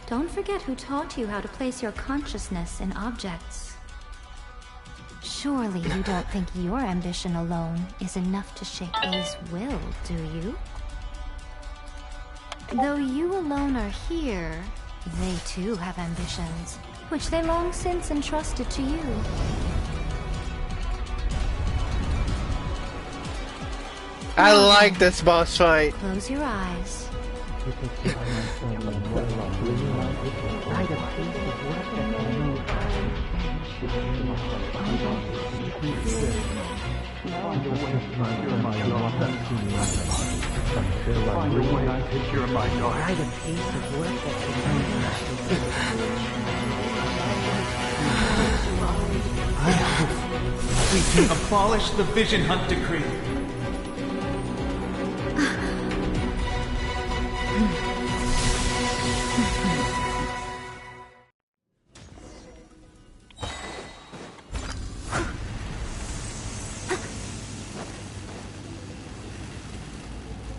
Don't forget who taught you how to place your consciousness in objects. Surely you don't think your ambition alone is enough to shake A's will, do you? Though you alone are here, they too have ambitions, which they long since entrusted to you. I like this boss fight. Close your eyes. I hope we can abolish the Vision Hunt Decree.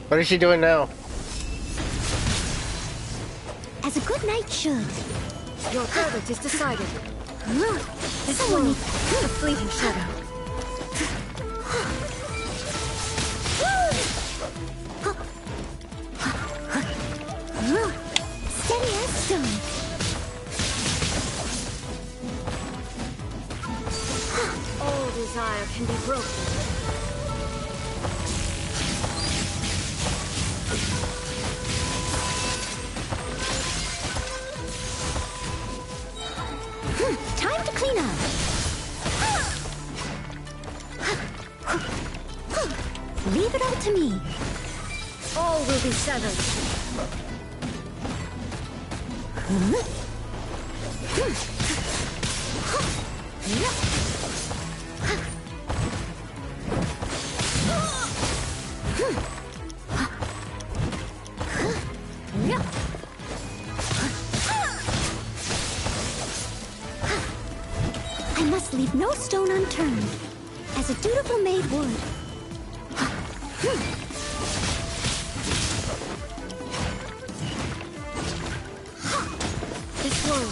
What is she doing now? As a good knight should. Your verdict is decided. Someone needs a fleeting shadow. Steady as stone. All desire can be broken. Time to clean up. Leave it all to me. All will be severed. I must leave no stone unturned, as a dutiful maid would. This wall, a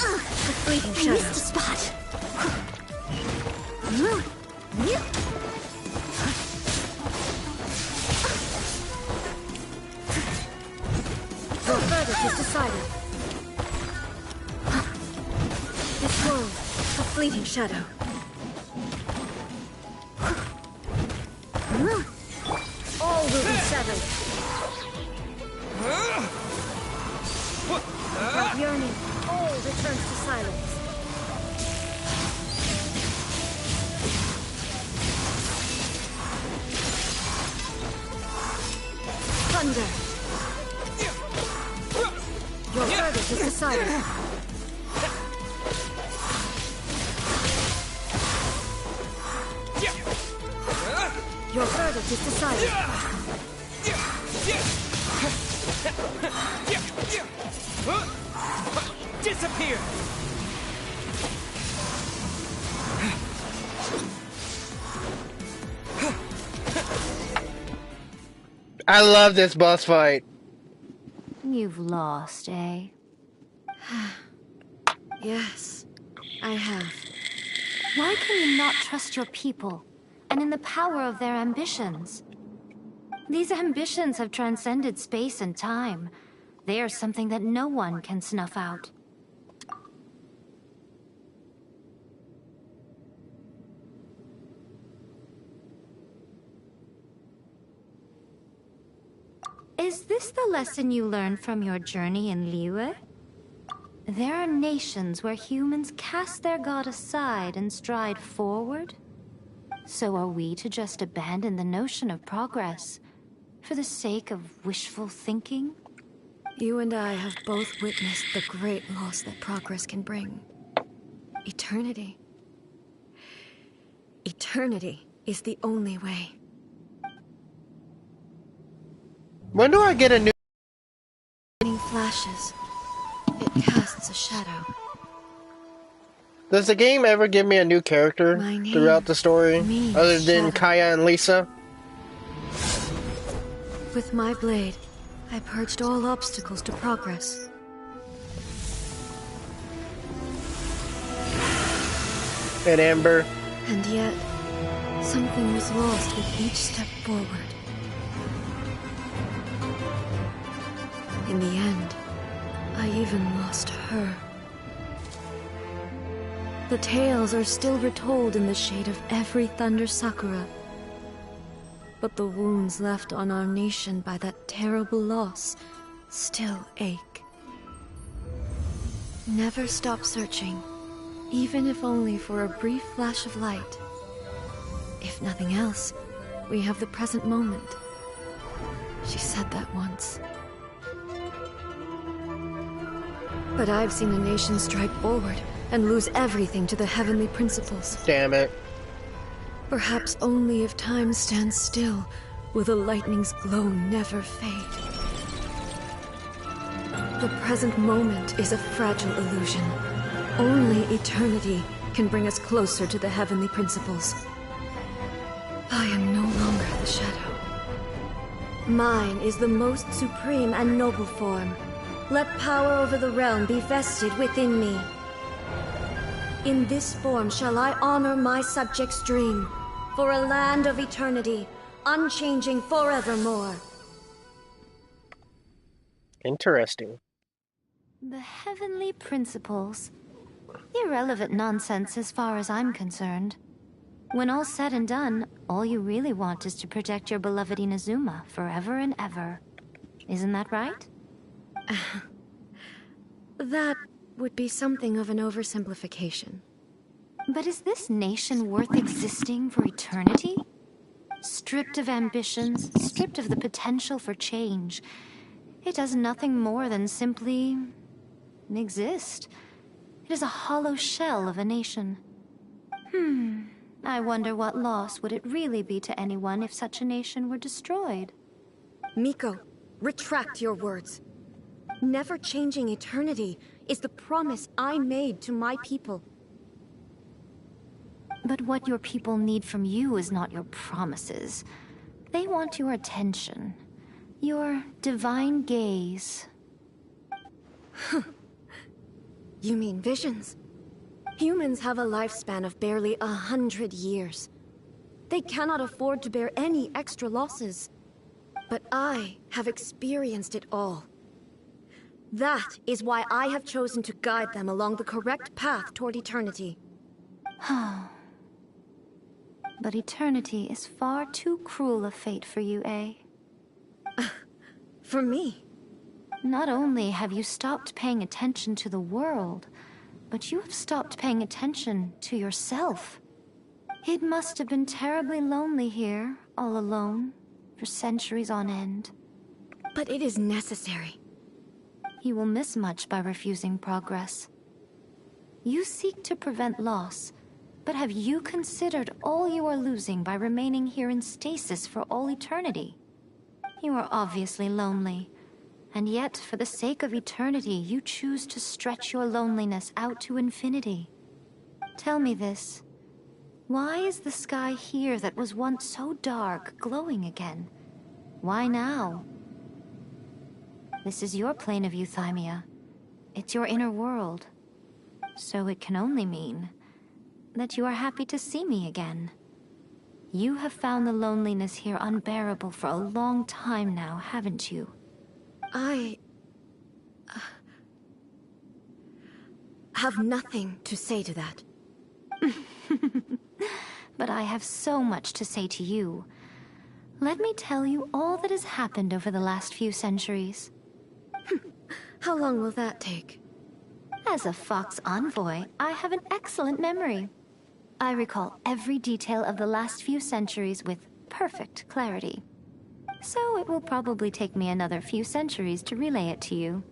fleeting I shadow. missed a spot. Your verdict is decided. This wall, a fleeting shadow. All will be severed. Without yearning, all returns to silence. Thunder. Your verdict is decided. Your verdict is decided. Disappear! I love this boss fight. You've lost, eh? Yes, I have. Why can you not trust your people, and in the power of their ambitions? These ambitions have transcended space and time. They are something that no one can snuff out. Is this the lesson you learned from your journey in Liyue? There are nations where humans cast their god aside and stride forward. So are we to just abandon the notion of progress for the sake of wishful thinking? You and I have both witnessed the great loss that progress can bring. Eternity. Eternity is the only way. When do I get a new... Flashes. It casts a shadow. Does the game ever give me a new character throughout the story? Other than shadow. Kaya and Lisa? With my blade, I purged all obstacles to progress. And Amber? And yet, something was lost with each step forward. In the end, I even lost her. The tales are still retold in the shade of every Thunder Sakura. But the wounds left on our nation by that terrible loss still ache. Never stop searching, even if only for a brief flash of light. If nothing else, we have the present moment. She said that once. But I've seen a nation strike forward and lose everything to the heavenly principles. Damn it. Perhaps only if time stands still will the lightning's glow never fade. The present moment is a fragile illusion. Only eternity can bring us closer to the heavenly principles. I am no longer the shadow. Mine is the most supreme and noble form. Let power over the realm be vested within me. In this form shall I honor my subjects' dream, for a land of eternity, unchanging forevermore. Interesting. The heavenly principles. Irrelevant nonsense as far as I'm concerned. When all's said and done, all you really want is to protect your beloved Inazuma forever and ever. Isn't that right? That would be something of an oversimplification. But is this nation worth existing for eternity? stripped of ambitions, stripped of the potential for change. It does nothing more than simply exist. It is a hollow shell of a nation. I wonder what loss would it really be to anyone if such a nation were destroyed? Miko, retract your words. Never changing eternity is the promise I made to my people. But what your people need from you is not your promises. They want your attention. Your divine gaze. You mean visions? Humans have a lifespan of barely 100 years. They cannot afford to bear any extra losses. But I have experienced it all. That is why I have chosen to guide them along the correct path toward eternity. But eternity is far too cruel a fate for you, eh? For me? Not only have you stopped paying attention to the world, but you have stopped paying attention to yourself. It must have been terribly lonely here, all alone, for centuries on end. But it is necessary. You will miss much by refusing progress. You seek to prevent loss, but have you considered all you are losing by remaining here in stasis for all eternity? You are obviously lonely. And yet, for the sake of eternity, you choose to stretch your loneliness out to infinity. Tell me this. Why is the sky here that was once so dark glowing again? Why now? This is your plane of euthymia. It's your inner world. So it can only mean that you are happy to see me again. You have found the loneliness here unbearable for a long time now, haven't you? I have nothing to say to that. But I have so much to say to you. Let me tell you all that has happened over the last few centuries. How long will that take? As a Fox envoy, I have an excellent memory. I recall every detail of the last few centuries with perfect clarity. So it will probably take me another few centuries to relay it to you.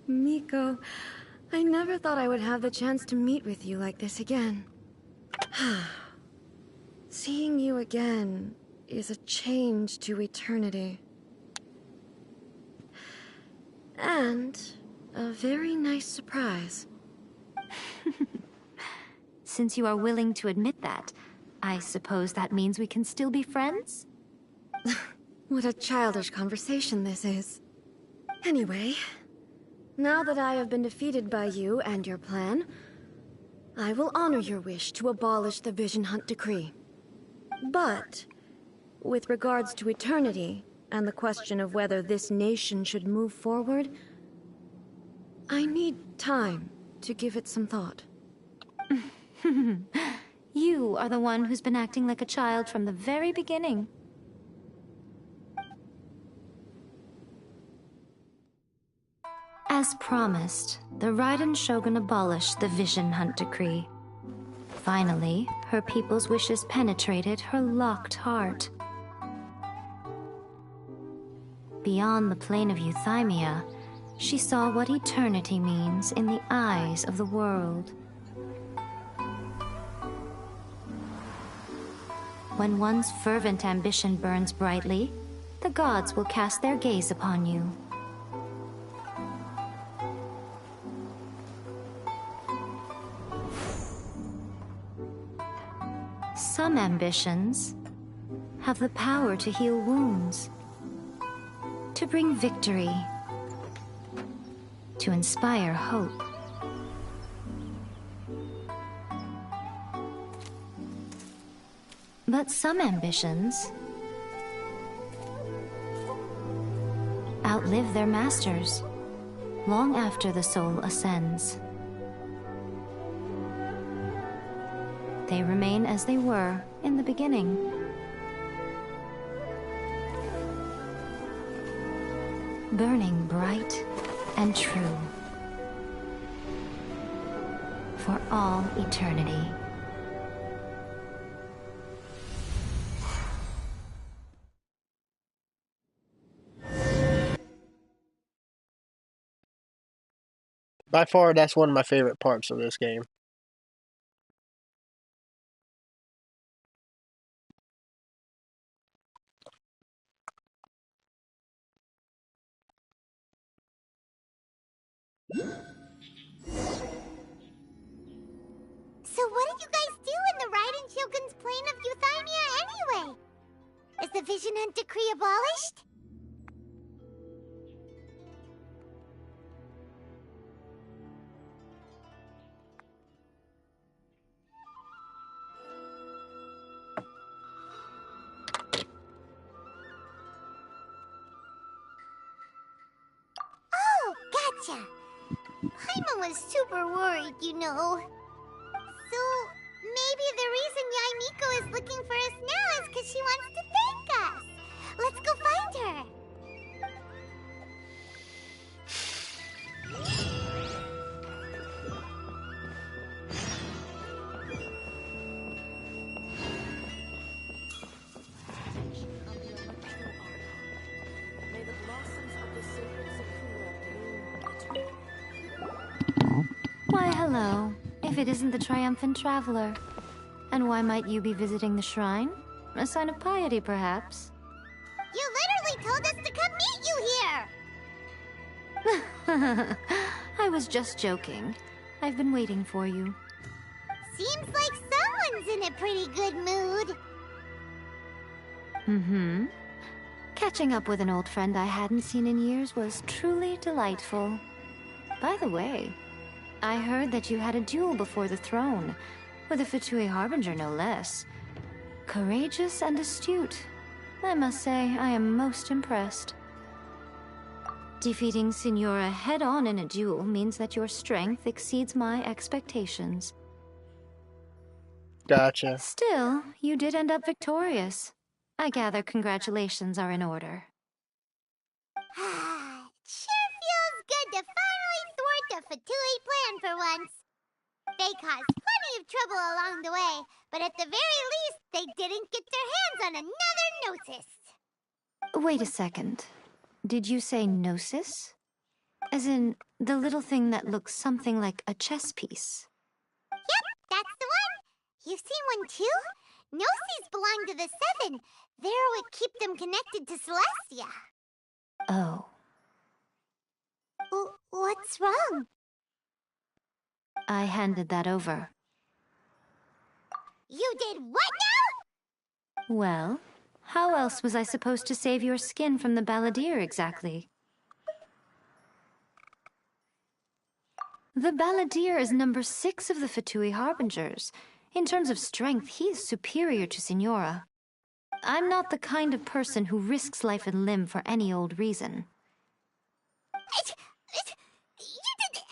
Miko, I never thought I would have the chance to meet with you like this again. Seeing you again is a change to eternity. And a very nice surprise. Since you are willing to admit that, I suppose that means we can still be friends? What a childish conversation this is. Anyway, now that I have been defeated by you and your plan, I will honor your wish to abolish the Vision Hunt Decree. But, with regards to eternity, and the question of whether this nation should move forward, I need time to give it some thought. You are the one who's been acting like a child from the very beginning. As promised, the Raiden Shogun abolished the Vision Hunt Decree. Finally, her people's wishes penetrated her locked heart. Beyond the plane of euthymia, she saw what eternity means in the eyes of the world. When one's fervent ambition burns brightly, the gods will cast their gaze upon you. Some ambitions have the power to heal wounds, to bring victory, to inspire hope. But some ambitions outlive their masters long after the soul ascends. They remain as they were in the beginning. Burning bright and true. for all eternity. By far, that's one of my favorite parts of this game. So what did you guys do in the Raiden Shogun's plane of Euthymia anyway? Is the Vision Hunt decree abolished? Oh, gotcha. Paimon was super worried, you know. So, maybe the reason Yai Miko is looking for us now is because she wants to thank us. Let's go find her. May the blossoms of the sacred Sakura bloom Why, hello. If it isn't the triumphant traveler. And why might you be visiting the shrine? A sign of piety, perhaps? You literally told us to come meet you here! I was just joking. I've been waiting for you. Seems like someone's in a pretty good mood. Mm-hmm. Catching up with an old friend I hadn't seen in years was truly delightful. By the way, I heard that you had a duel before the throne, with a Fatui Harbinger no less. Courageous and astute. I must say, I am most impressed. Defeating Signora head-on in a duel means that your strength exceeds my expectations. Gotcha. Still, you did end up victorious. I gather congratulations are in order. Sure feels good to finally thwart the Fatui plan for once. They caused plenty of trouble along the way, but at the very least, they didn't get their hands on another Gnosis. Wait a second. Did you say Gnosis? As in, the little thing that looks something like a chess piece? Yep, that's the one. You've seen one too? Gnosis belong to the Seven. They're what keep them connected to Celestia. Oh. What's wrong? I handed that over. You did what now? Well, how else was I supposed to save your skin from the Balladeer exactly? The Balladeer is number 6 of the Fatui Harbingers. In terms of strength, he is superior to Signora. I'm not the kind of person who risks life and limb for any old reason. You did...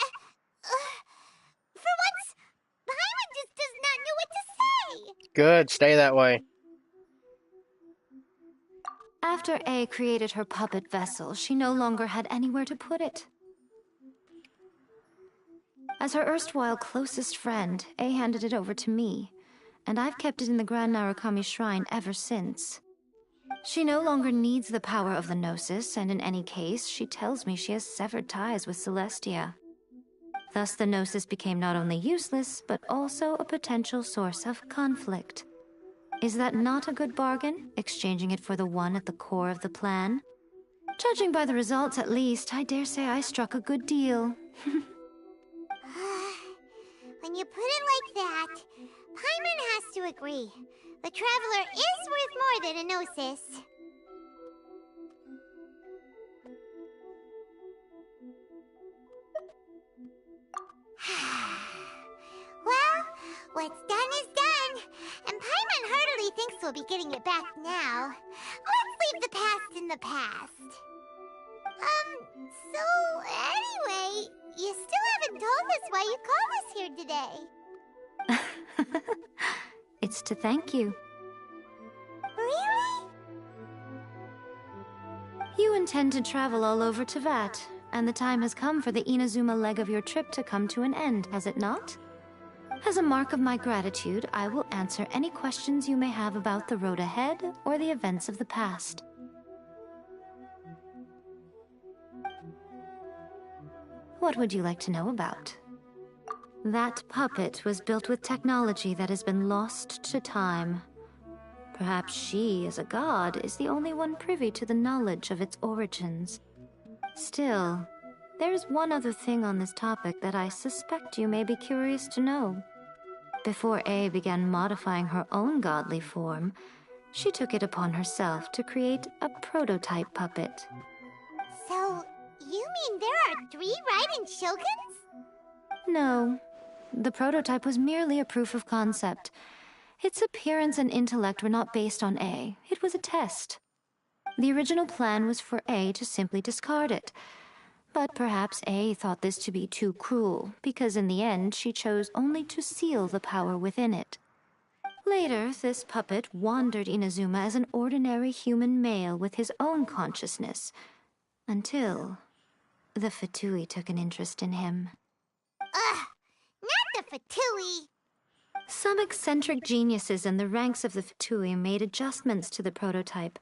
for once, Paimon just does not know what to say. Good, stay that way. After A created her puppet vessel, she no longer had anywhere to put it. As her erstwhile closest friend, A handed it over to me, and I've kept it in the Grand Narukami Shrine ever since. She no longer needs the power of the Gnosis, and in any case, she tells me she has severed ties with Celestia. Thus, the Gnosis became not only useless, but also a potential source of conflict. Is that not a good bargain, exchanging it for the one at the core of the plan? Judging by the results, at least, I dare say I struck a good deal. When you put it like that, Paimon has to agree. The Traveler is worth more than a Gnosis. Well, what's done is done. And Paimon hardly thinks we'll be getting it back now. Let's leave the past in the past. So anyway, you still haven't told us why you called us here today. It's to thank you. Really? You intend to travel all over Teyvat, and the time has come for the Inazuma leg of your trip to come to an end, has it not? As a mark of my gratitude, I will answer any questions you may have about the road ahead or the events of the past. What would you like to know about? That puppet was built with technology that has been lost to time. Perhaps she, as a god, is the only one privy to the knowledge of its origins. Still, there is one other thing on this topic that I suspect you may be curious to know. Before A began modifying her own godly form, she took it upon herself to create a prototype puppet. So, you mean there are 3 Raiden Shoguns? No. The prototype was merely a proof of concept. Its appearance and intellect were not based on A. It was a test. The original plan was for A to simply discard it. But perhaps A thought this to be too cruel, because in the end she chose only to seal the power within it. Later, this puppet wandered Inazuma as an ordinary human male with his own consciousness, until the Fatui took an interest in him. Ugh! Not the Fatui! Some eccentric geniuses in the ranks of the Fatui made adjustments to the prototype,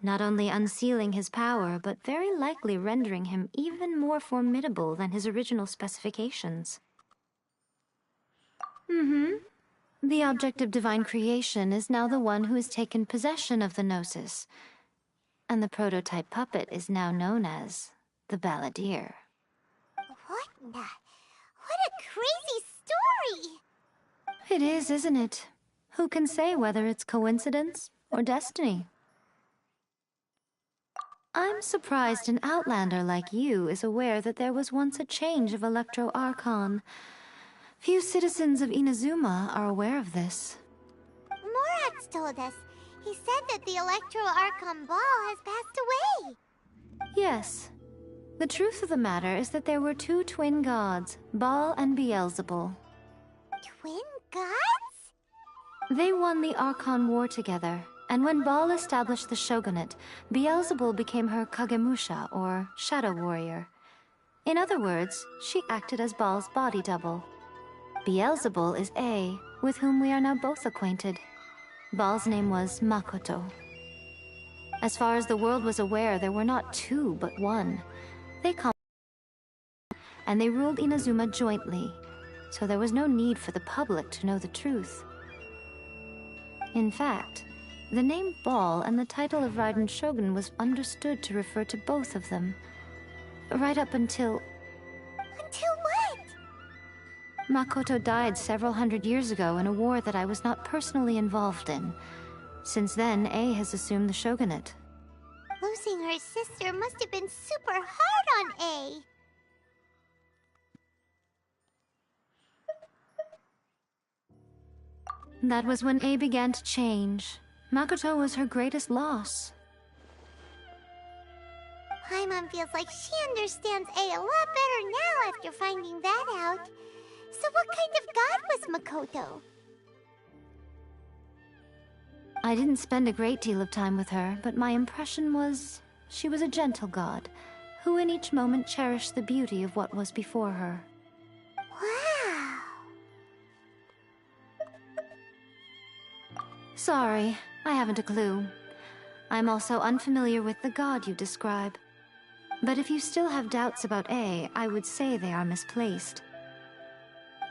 not only unsealing his power, but very likely rendering him even more formidable than his original specifications. The object of divine creation is now the one who has taken possession of the Gnosis, and the prototype puppet is now known as the Balladeer. What a crazy story! It is, isn't it? Who can say whether it's coincidence or destiny? I'm surprised an outlander like you is aware that there was once a change of Electro Archon. Few citizens of Inazuma are aware of this. Morat's told us. He said that the Electro Archon Ball has passed away. Yes. The truth of the matter is that there were 2 twin gods, Baal and Beelzebul. Twin gods? They won the Archon War together, and when Baal established the shogunate, Beelzebul became her Kagemusha, or shadow warrior. In other words, she acted as Baal's body double. Beelzebul is A, with whom we are now both acquainted. Baal's name was Makoto. As far as the world was aware, there were not 2, but 1. And they ruled Inazuma jointly, so there was no need for the public to know the truth. In fact, the name Baal and the title of Raiden Shogun was understood to refer to both of them. Right up until... Until what? Makoto died several hundred years ago in a war that I was not personally involved in. Since then, A has assumed the shogunate. Losing her sister must have been super hard on A. That was when A began to change. Makoto was her greatest loss. Paimon feels like she understands A lot better now after finding that out. So what kind of god was Makoto? I didn't spend a great deal of time with her, but my impression was she was a gentle god, who in each moment cherished the beauty of what was before her. Wow! Sorry, I haven't a clue. I'm also unfamiliar with the god you describe. But if you still have doubts about A, I would say they are misplaced.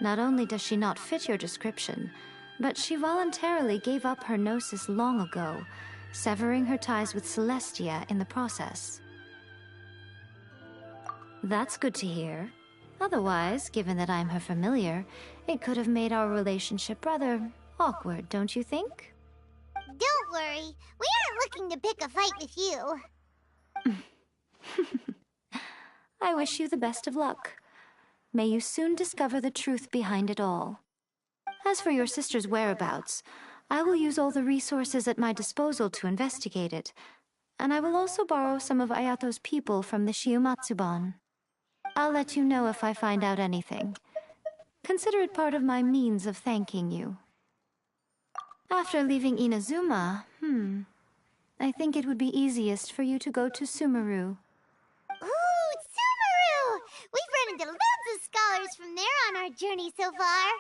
Not only does she not fit your description, but she voluntarily gave up her gnosis long ago, severing her ties with Celestia in the process. That's good to hear. Otherwise, given that I'm her familiar, it could have made our relationship rather awkward, don't you think? Don't worry, we aren't looking to pick a fight with you. I wish you the best of luck. May you soon discover the truth behind it all. As for your sister's whereabouts, I will use all the resources at my disposal to investigate it, and I will also borrow some of Ayato's people from the Shiumatsuban. I'll let you know if I find out anything. Consider it part of my means of thanking you. After leaving Inazuma, I think it would be easiest for you to go to Sumeru. Ooh, Sumeru! We've run into loads of scholars from there on our journey so far.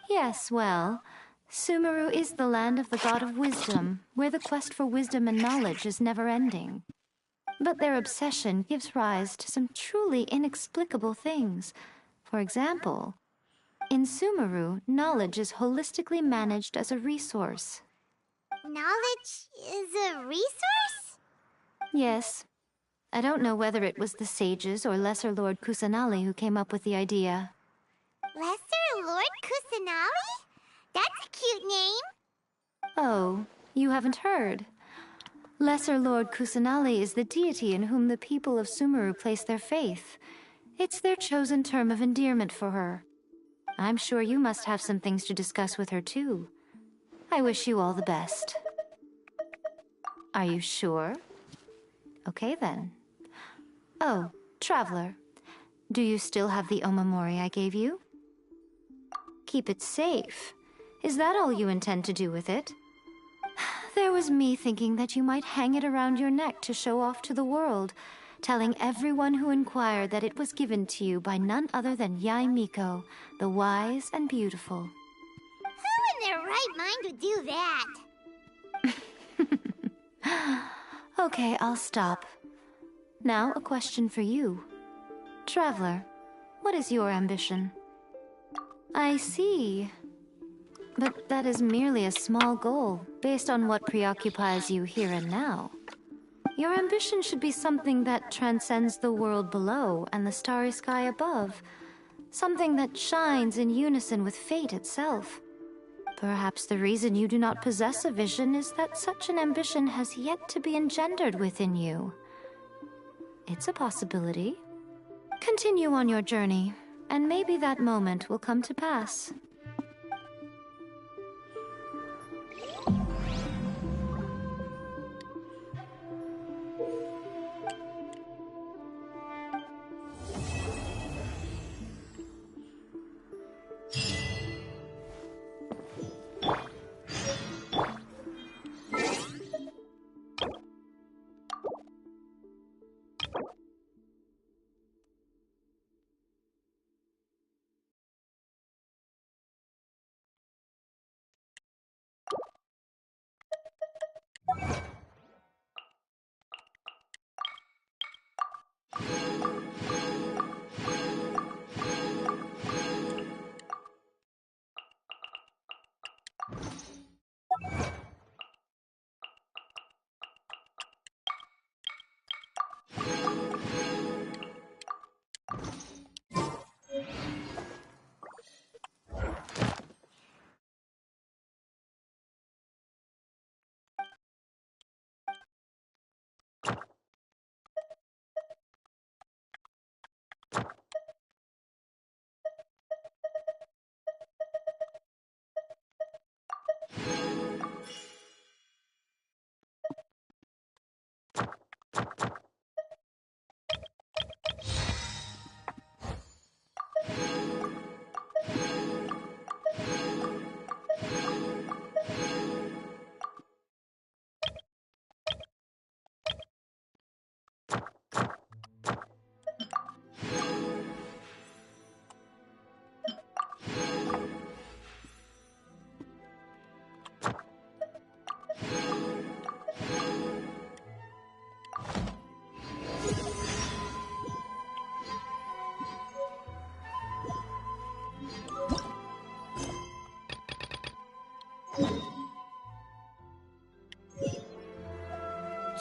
Yes, well, Sumeru is the land of the god of wisdom, where the quest for wisdom and knowledge is never-ending. But their obsession gives rise to some truly inexplicable things. For example, in Sumeru, knowledge is holistically managed as a resource. Knowledge is a resource? Yes. I don't know whether it was the sages or Lesser Lord Kusanali who came up with the idea. Lesser Lord Kusanali? That's a cute name. Oh, you haven't heard. Lesser Lord Kusanali is the deity in whom the people of Sumeru place their faith. It's their chosen term of endearment for her. I'm sure you must have some things to discuss with her too. I wish you all the best. Are you sure? Okay then. Oh, Traveler, do you still have the omamori I gave you? Keep it safe. Is that all you intend to do with it? There was me thinking that you might hang it around your neck to show off to the world, telling everyone who inquired that it was given to you by none other than Yae Miko, the wise and beautiful. Who in their right mind would do that? Okay, I'll stop. Now a question for you. Traveler, what is your ambition? I see. But that is merely a small goal, based on what preoccupies you here and now. Your ambition should be something that transcends the world below and the starry sky above. Something that shines in unison with fate itself. Perhaps the reason you do not possess a vision is that such an ambition has yet to be engendered within you. It's a possibility. Continue on your journey, and maybe that moment will come to pass.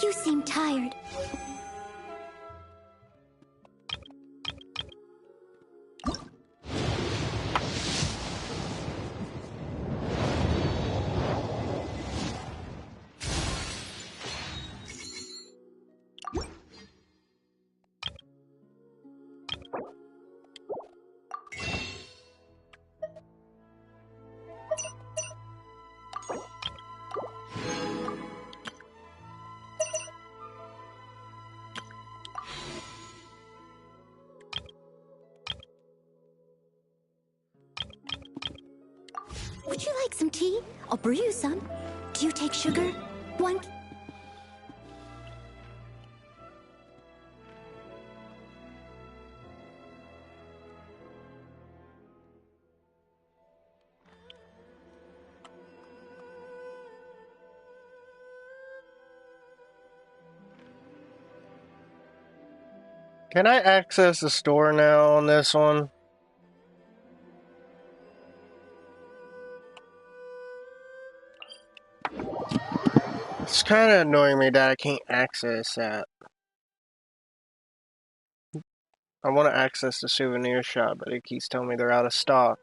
You seem tired. Would you like some tea? I'll brew you some. Do you take sugar? One... Can I access the store now on this one? It's kind of annoying me that I can't access that. I want to access the souvenir shop, but it keeps telling me they're out of stock.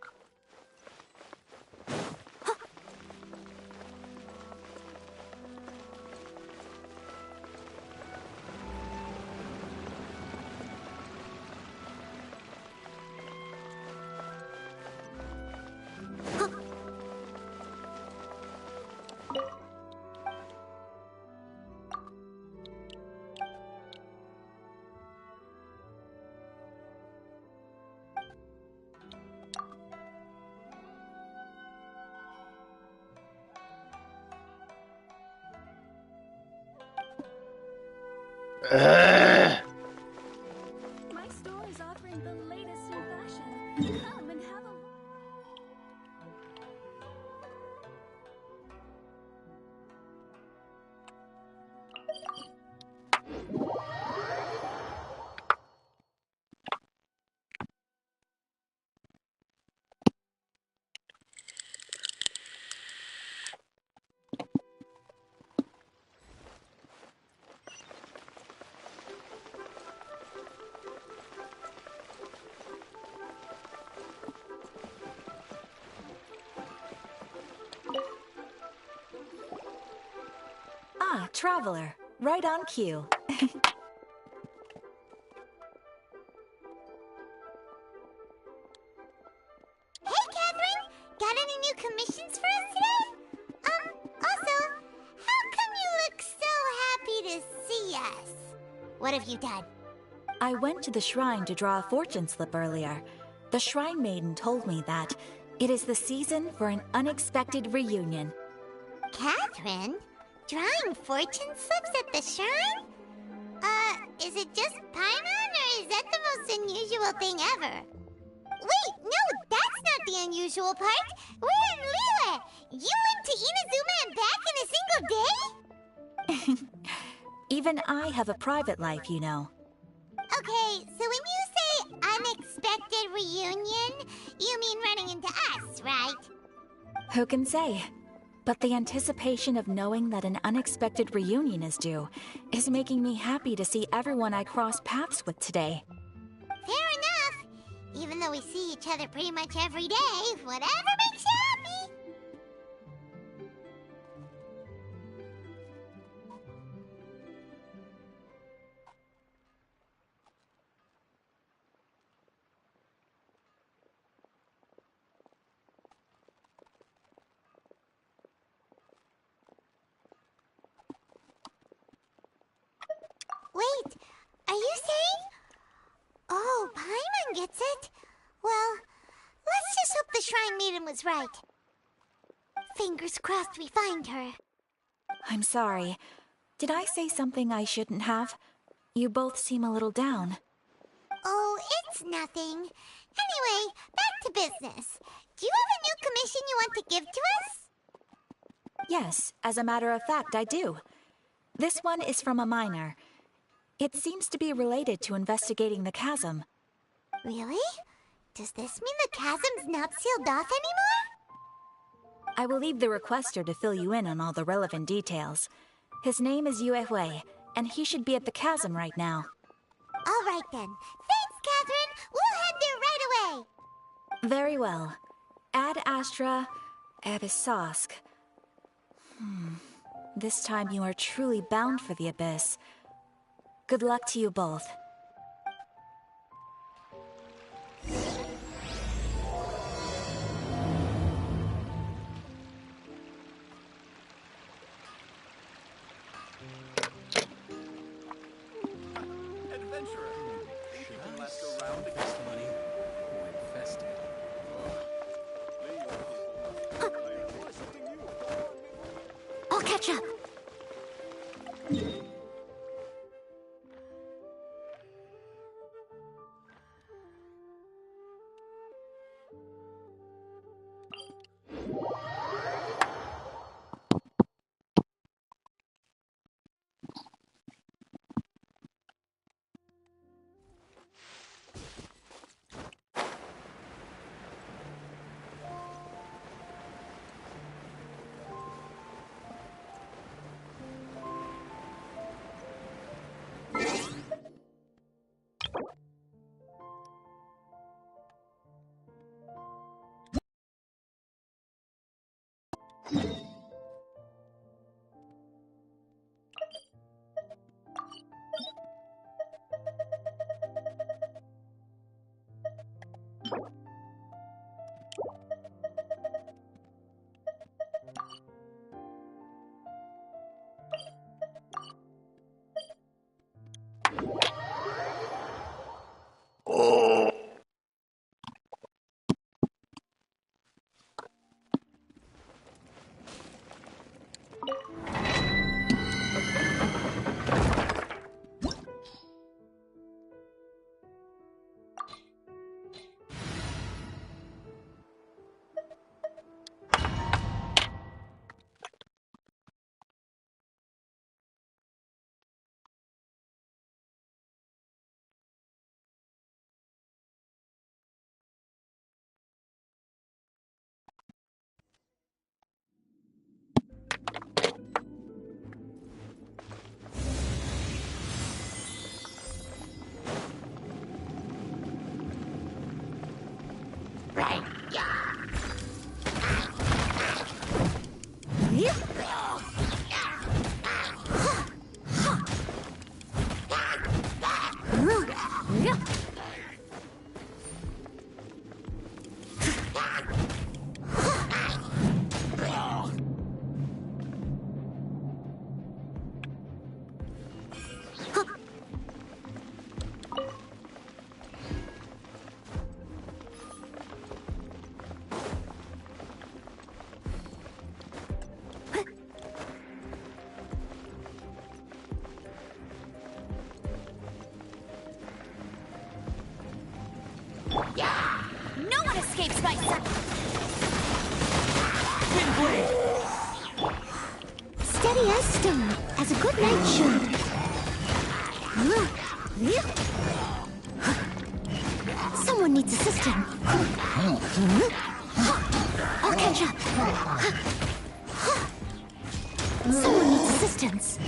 My store is offering the latest in fashion. Come and have a Ah, traveler. Right on cue. Hey, Catherine! Got any new commissions for us today? Also, how come you look so happy to see us? What have you done? I went to the shrine to draw a fortune slip earlier. The shrine maiden told me that it is the season for an unexpected reunion. Catherine? Drawing fortune slips at the shrine? Is it just Paimon, or is that the most unusual thing ever? Wait, no, that's not the unusual part. We're in Liyue. You went to Inazuma and back in a single day? Even I have a private life, you know. Okay, so when you say unexpected reunion, you mean running into us, right? Who can say? But the anticipation of knowing that an unexpected reunion is due is making me happy to see everyone I cross paths with today. Fair enough. Even though we see each other pretty much every day, whatever makes you happy. Wait, are you saying? Oh, Paimon gets it. Well, let's just hope the Shrine Maiden was right. Fingers crossed we find her. I'm sorry. Did I say something I shouldn't have? You both seem a little down. Oh, it's nothing. Anyway, back to business. Do you have a new commission you want to give to us? Yes, as a matter of fact, I do. This one is from a miner. It seems to be related to investigating the chasm. Really? Does this mean the chasm's not sealed off anymore? I will leave the requester to fill you in on all the relevant details. His name is Yue Hui, and he should be at the chasm right now. All right then. Thanks, Catherine. We'll head there right away. Very well. Ad Astra Abyssosk. This time you are truly bound for the Abyss. Good luck to you both. I'll catch up. Steady as stone, as a good knight should. Someone needs assistance. I'll catch up. Someone needs assistance.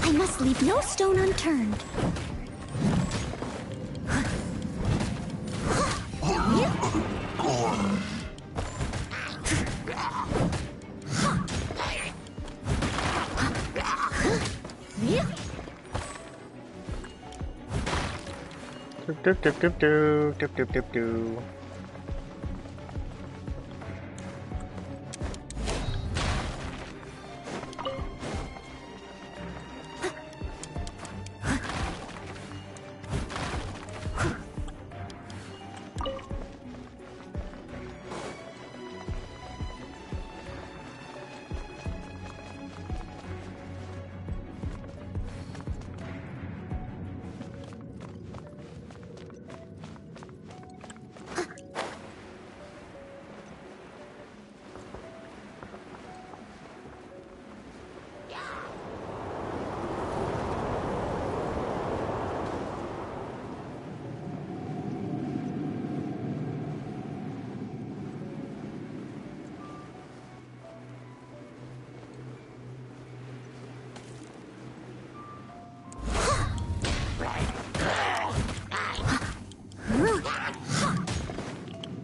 I must leave no stone unturned. Doop doop doop doop doop doop doop doop.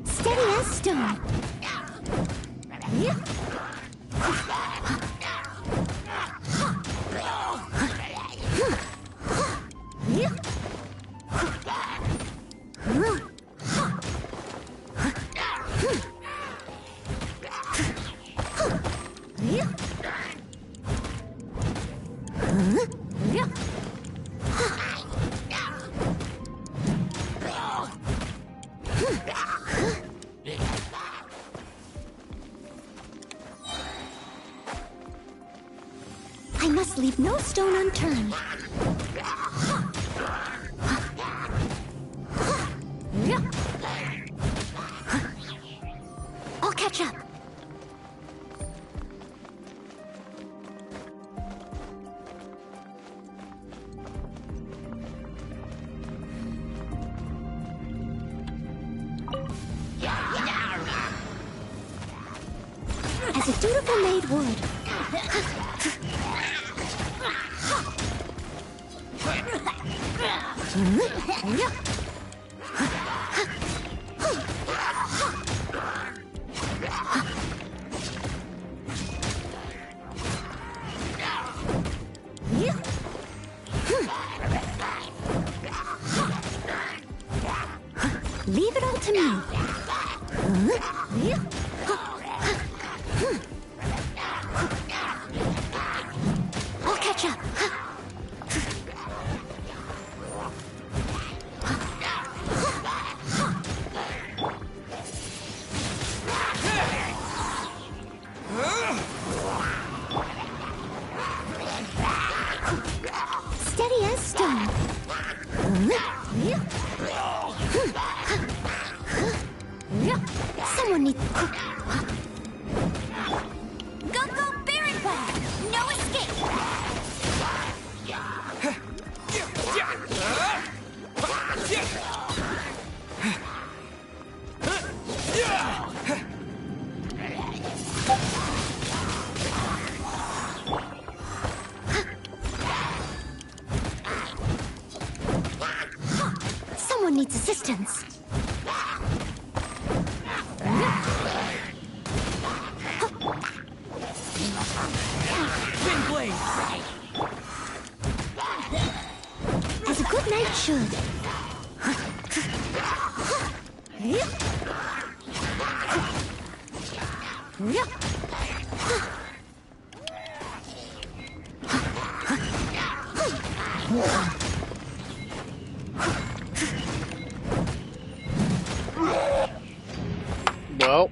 Steady as stone. I must leave no stone unturned. I'll catch up. As a dutiful maid would. Leave it all to me. I'll catch up. Steady as stone. Someone needs... Go, Baron Ball! No escape! Someone needs assistance. Wind blade! As a good knight should. Well,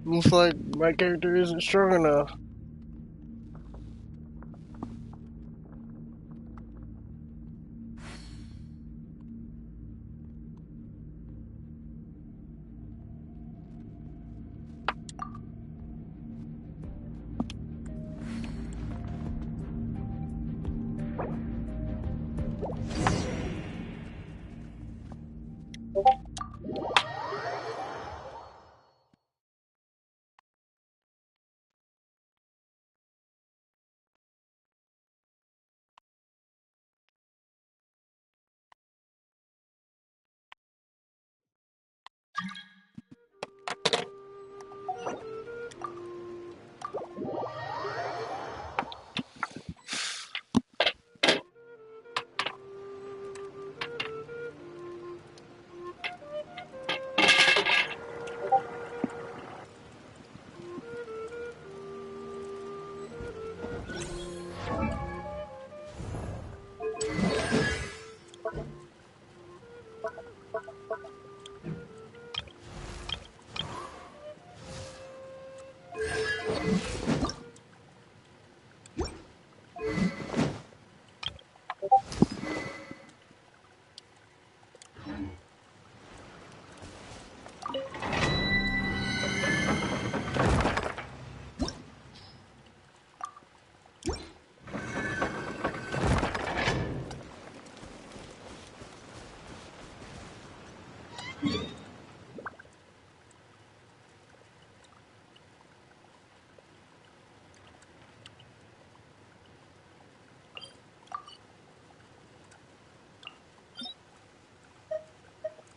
looks like my character isn't strong enough.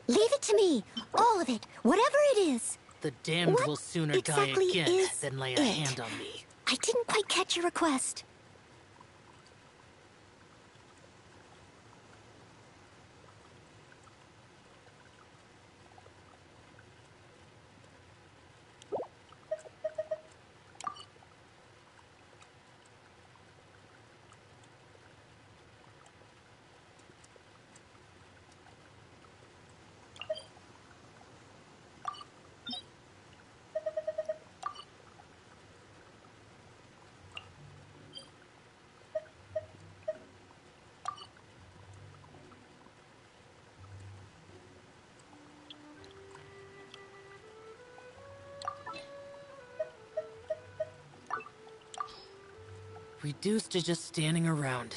Leave it to me. All of it. Whatever it is. The damned What will sooner exactly die again is than lay a it? hand on me. I didn't quite catch your request. Reduced to just standing around.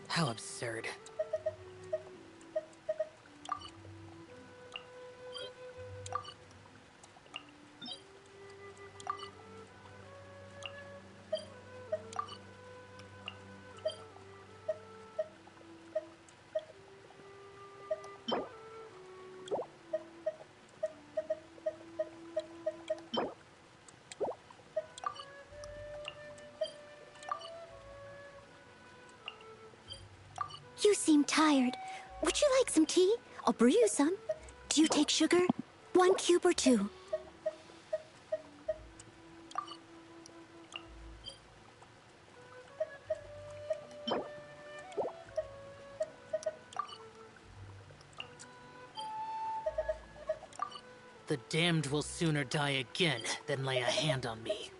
How absurd. You seem tired. Would you like some tea? I'll brew you some. Do you take sugar? 1 cube or 2? The damned will sooner die again than lay a hand on me.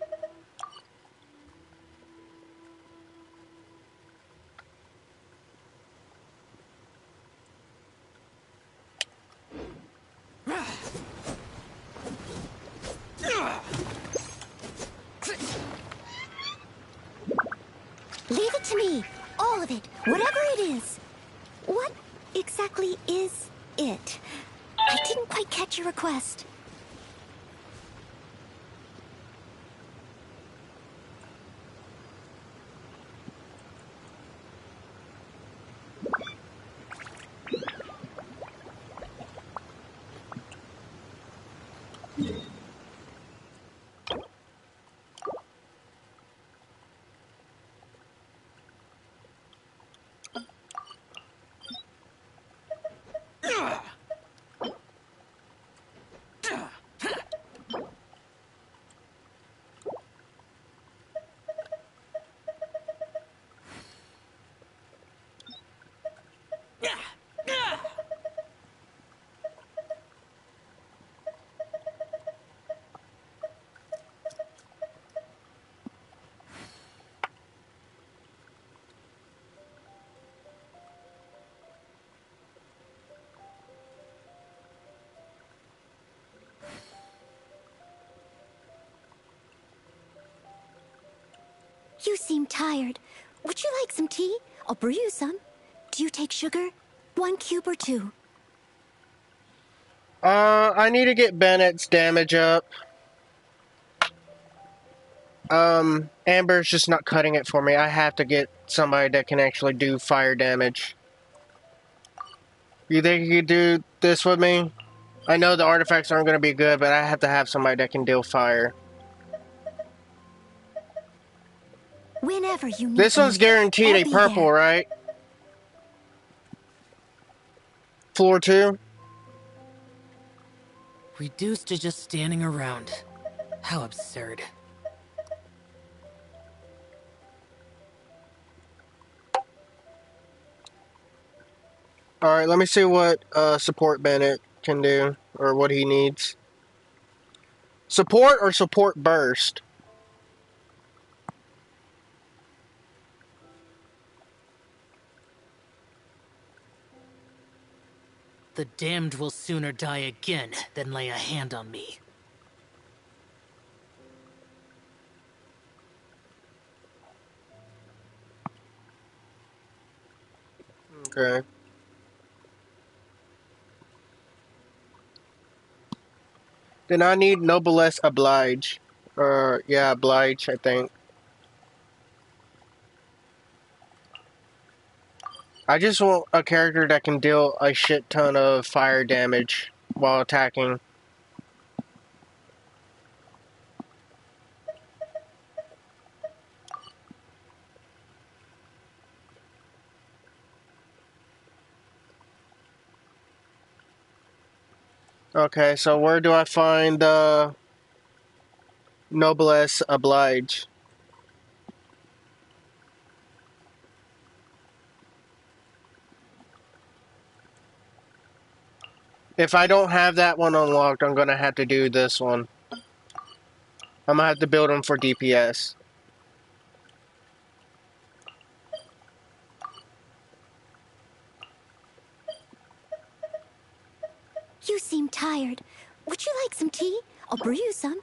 Leave it to me. All of it. Whatever it is. What exactly is it? I didn't quite catch your request. You seem tired. Would you like some tea? I'll brew you some. Do you take sugar? 1 cube or 2? I need to get Bennett's damage up. Amber's just not cutting it for me. I have to get somebody that can actually do fire damage. You think you could do this with me? I know the artifacts aren't going to be good, but I have to have somebody that can deal fire. Whenever you need This one's me, guaranteed I'll a be purple, there. right? Floor 2? Reduced to just standing around. How absurd. Alright, let me see what support Bennett can do, or what he needs. Support or support burst? The damned will sooner die again than lay a hand on me. Okay. Then I need Noblesse Oblige. Yeah, Oblige, I think. I just want a character that can deal a shit ton of fire damage while attacking. Okay, so where do I find Noblesse Oblige? If I don't have that one unlocked, I'm gonna have to do this one. I'm gonna have to build them for DPS. You seem tired. Would you like some tea? I'll brew you some.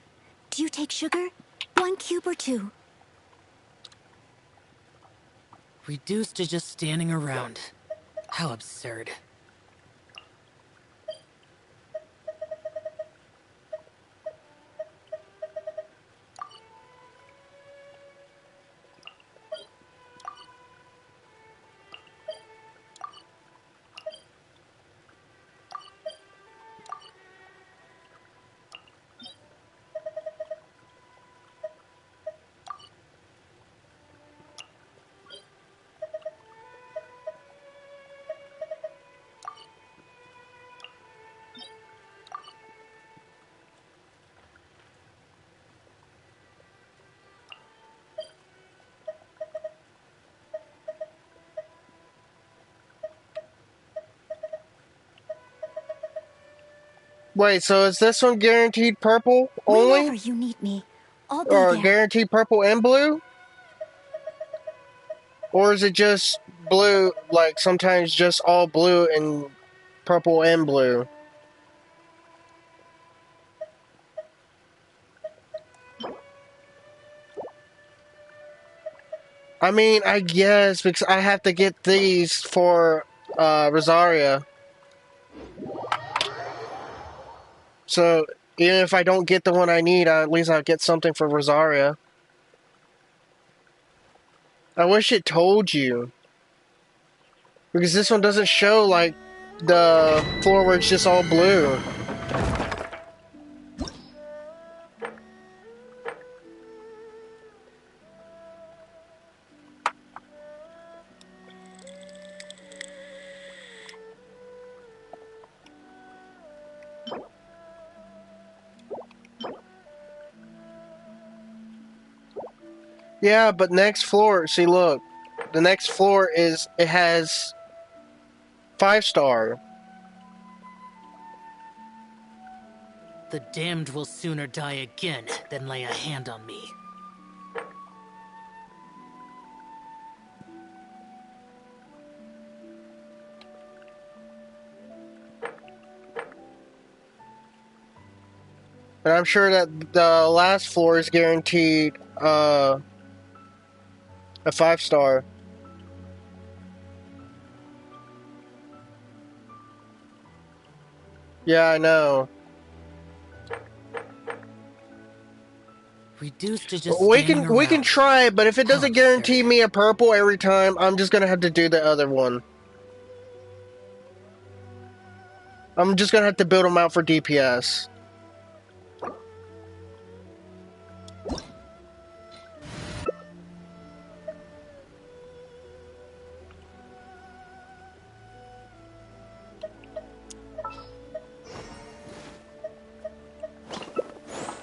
Do you take sugar? 1 cube or 2? Reduced to just standing around. How absurd. Wait, so is this one guaranteed purple only? Whenever you need me, I'll be Or there. guaranteed purple and blue? Or is it just blue, like sometimes just all blue and purple and blue? I mean, I guess, because I have to get these for Rosaria. So, even if I don't get the one I need, at least I'll get something for Rosaria. I wish it told you. Because this one doesn't show, like, the floor where it's just all blue. Yeah, but next floor, see look. The next floor is, it has 5-star. The damned will sooner die again than lay a hand on me. And I'm sure that the last floor is guaranteed a 5-star. Yeah, I know. Reduced to just We standing can around. try, but if it How doesn't guarantee me a purple every time, I'm just gonna have to do the other one. I'm just gonna have to build them out for DPS.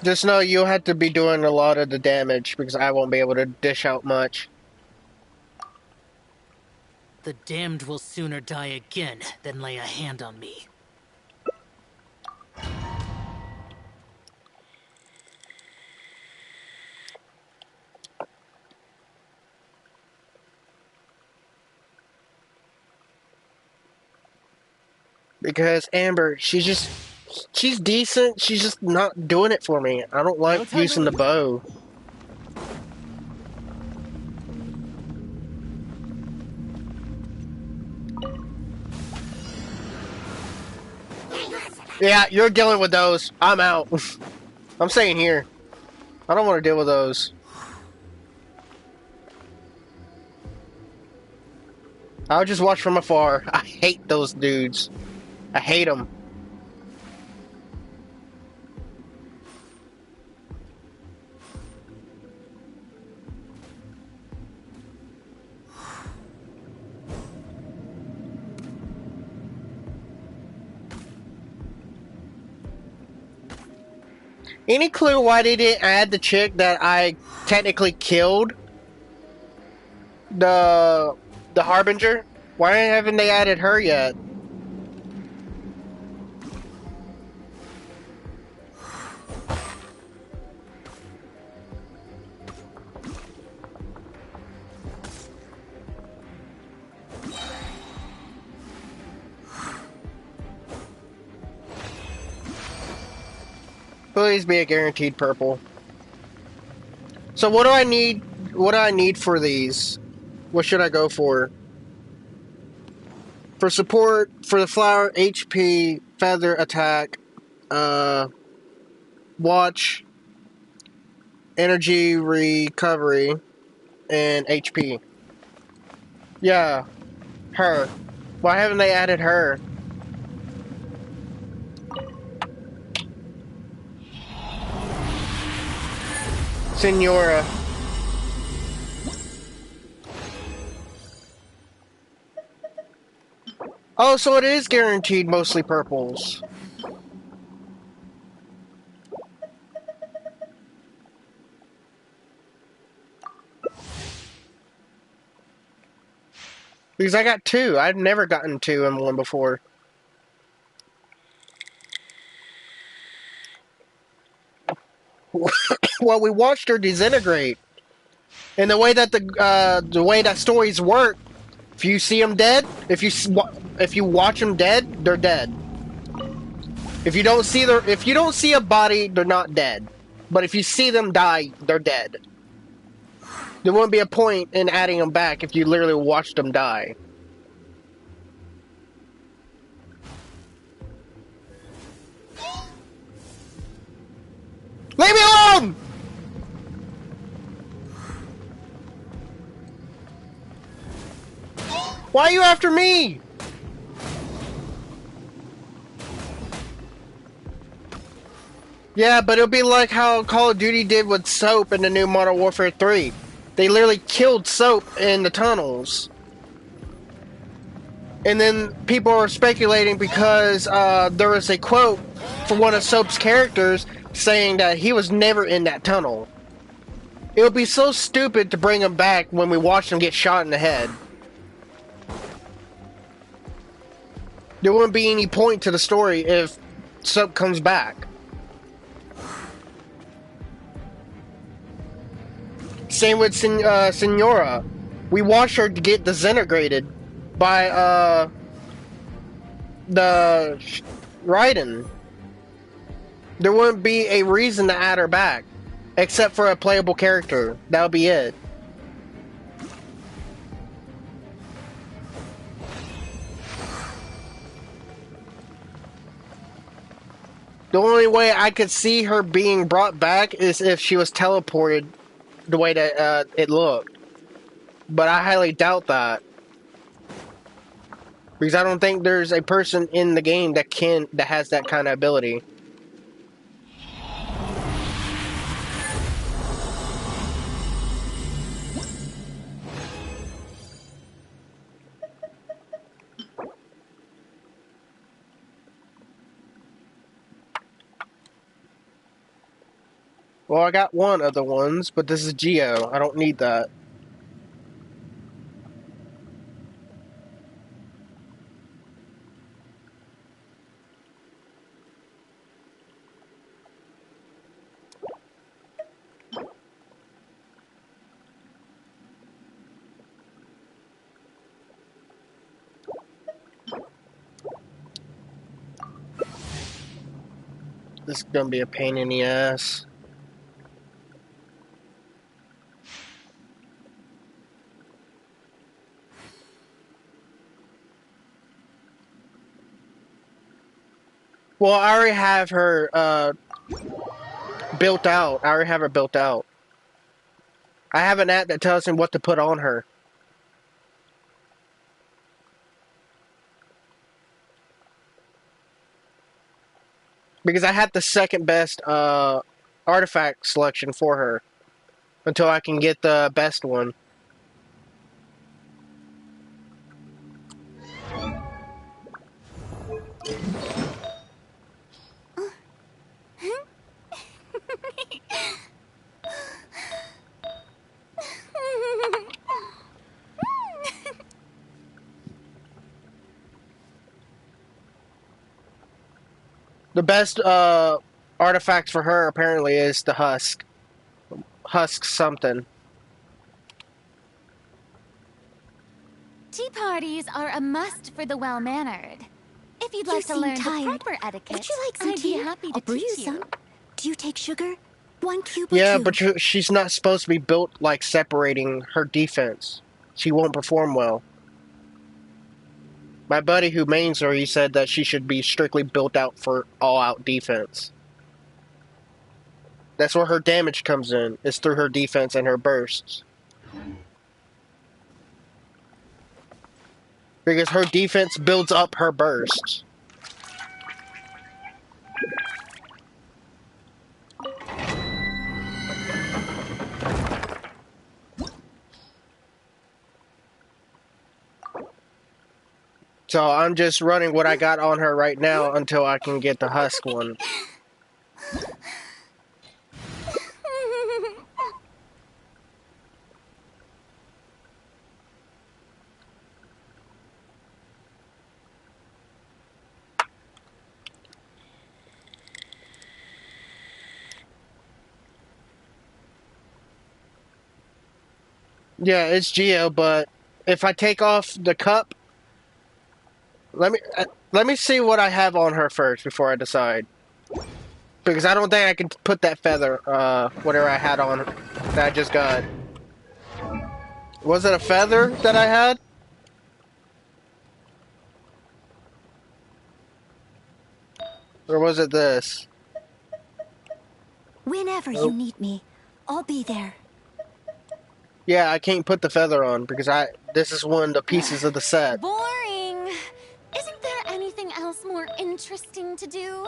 Just know you'll have to be doing a lot of the damage because I won't be able to dish out much. The damned will sooner die again than lay a hand on me. Because Amber, she's decent, she's just not doing it for me. I don't like using the bow. Yeah, you're dealing with those. I'm out. I'm staying here. I don't want to deal with those. I'll just watch from afar. I hate those dudes. I hate them. Any clue why they didn't add the chick that I technically killed? The Harbinger? Why haven't they added her yet? Please be a guaranteed purple. So what do I need? What do I need for these? What should I go for? For support, for the flower, HP, feather, attack, watch, energy, recovery, and HP. Yeah, her. Why haven't they added her? Senora. Oh, so it is guaranteed mostly purples. Because I got two. I've never gotten two in one before. Well, we watched her disintegrate. And the way that the way that stories work, if you see them dead, if you watch them dead, they're dead. If you don't see a body, they're not dead. But if you see them die, they're dead. There wouldn't be a point in adding them back if you literally watched them die. Leave me alone! Why are you after me? Yeah, but it'll be like how Call of Duty did with Soap in the new Modern Warfare 3. They literally killed Soap in the tunnels. And then people are speculating because there was a quote from one of Soap's characters saying that he was never in that tunnel. It would be so stupid to bring him back when we watched him get shot in the head. There wouldn't be any point to the story if Soap comes back. Same with Senora. We watched her get disintegrated by the Raiden. There wouldn't be a reason to add her back, except for a playable character. That would be it. The only way I could see her being brought back is if she was teleported the way that it looked. But I highly doubt that. Because I don't think there's a person in the game that has that kind of ability. Well, I got one of the ones, but this is Geo. I don't need that. This is gonna be a pain in the ass. Well, I already have her built out. I already have her built out. I have an app that tells him what to put on her. Because I had the second best artifact selection for her. Until I can get the best one. The best artifact for her apparently is the husk. Husk something. Tea parties are a must for the well-mannered. If you'd like to learn the proper etiquette, Would you like some I'd tea? be happy to I'll brew teach you you. some. Do you take sugar? 1 cube or Yeah, 2? but she's not supposed to be built like separating her defense. She won't perform well. My buddy who mains her, he said that she should be strictly built out for all-out defense. That's where her damage comes in, is through her defense and her bursts. Because her defense builds up her bursts. So I'm just running what I got on her right now until I can get the husk one. Yeah, it's Geo, but if I take off the cup, let me see what I have on her first before I decide. Because I don't think I can put that feather, whatever I had on that I just got. Was it a feather that I had? Or was it this? Whenever you need me, I'll be there. Yeah, I can't put the feather on because this is one of the pieces of the set. Boring. Isn't there anything else more interesting to do?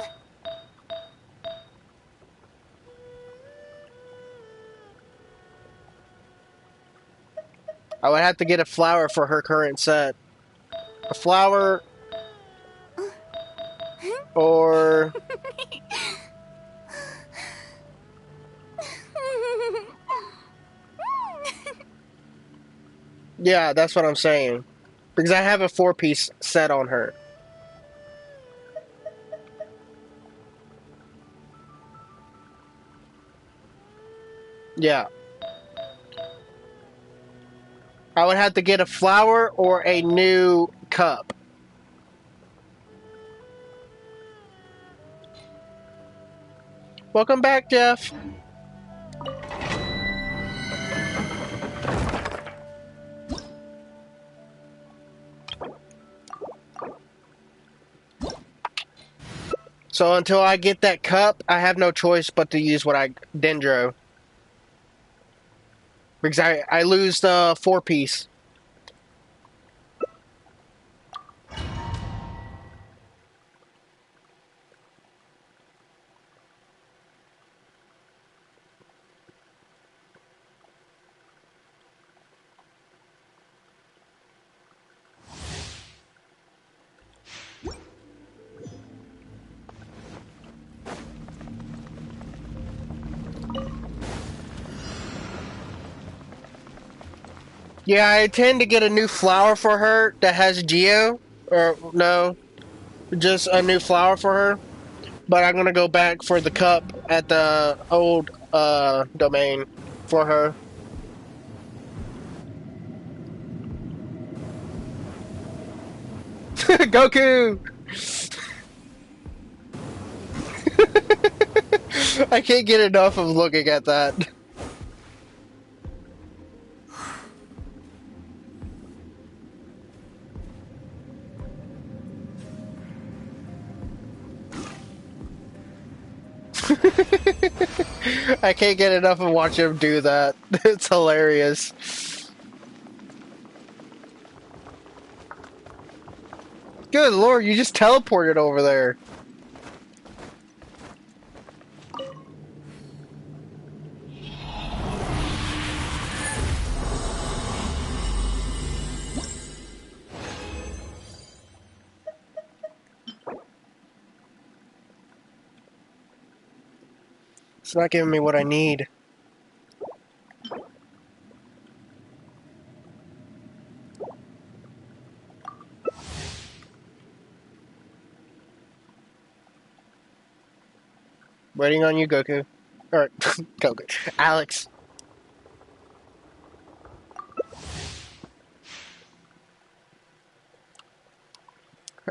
I would have to get a flower for her current set. A flower or yeah, that's what I'm saying. Because I have a 4-piece set on her. Yeah. I would have to get a flower or a new cup. Welcome back, Jeff. So until I get that cup, I have no choice but to use what I Dendro. Because I lose the 4-piece. Yeah, I intend to get a new flower for her that has Geo. Or, no, just a new flower for her. But I'm gonna go back for the cup at the old domain for her. Goku! I can't get enough of looking at that. I can't get enough of watching him do that. It's hilarious. Good lord, you just teleported over there. It's not giving me what I need. Waiting on you, Goku. Or, Goku. Alex.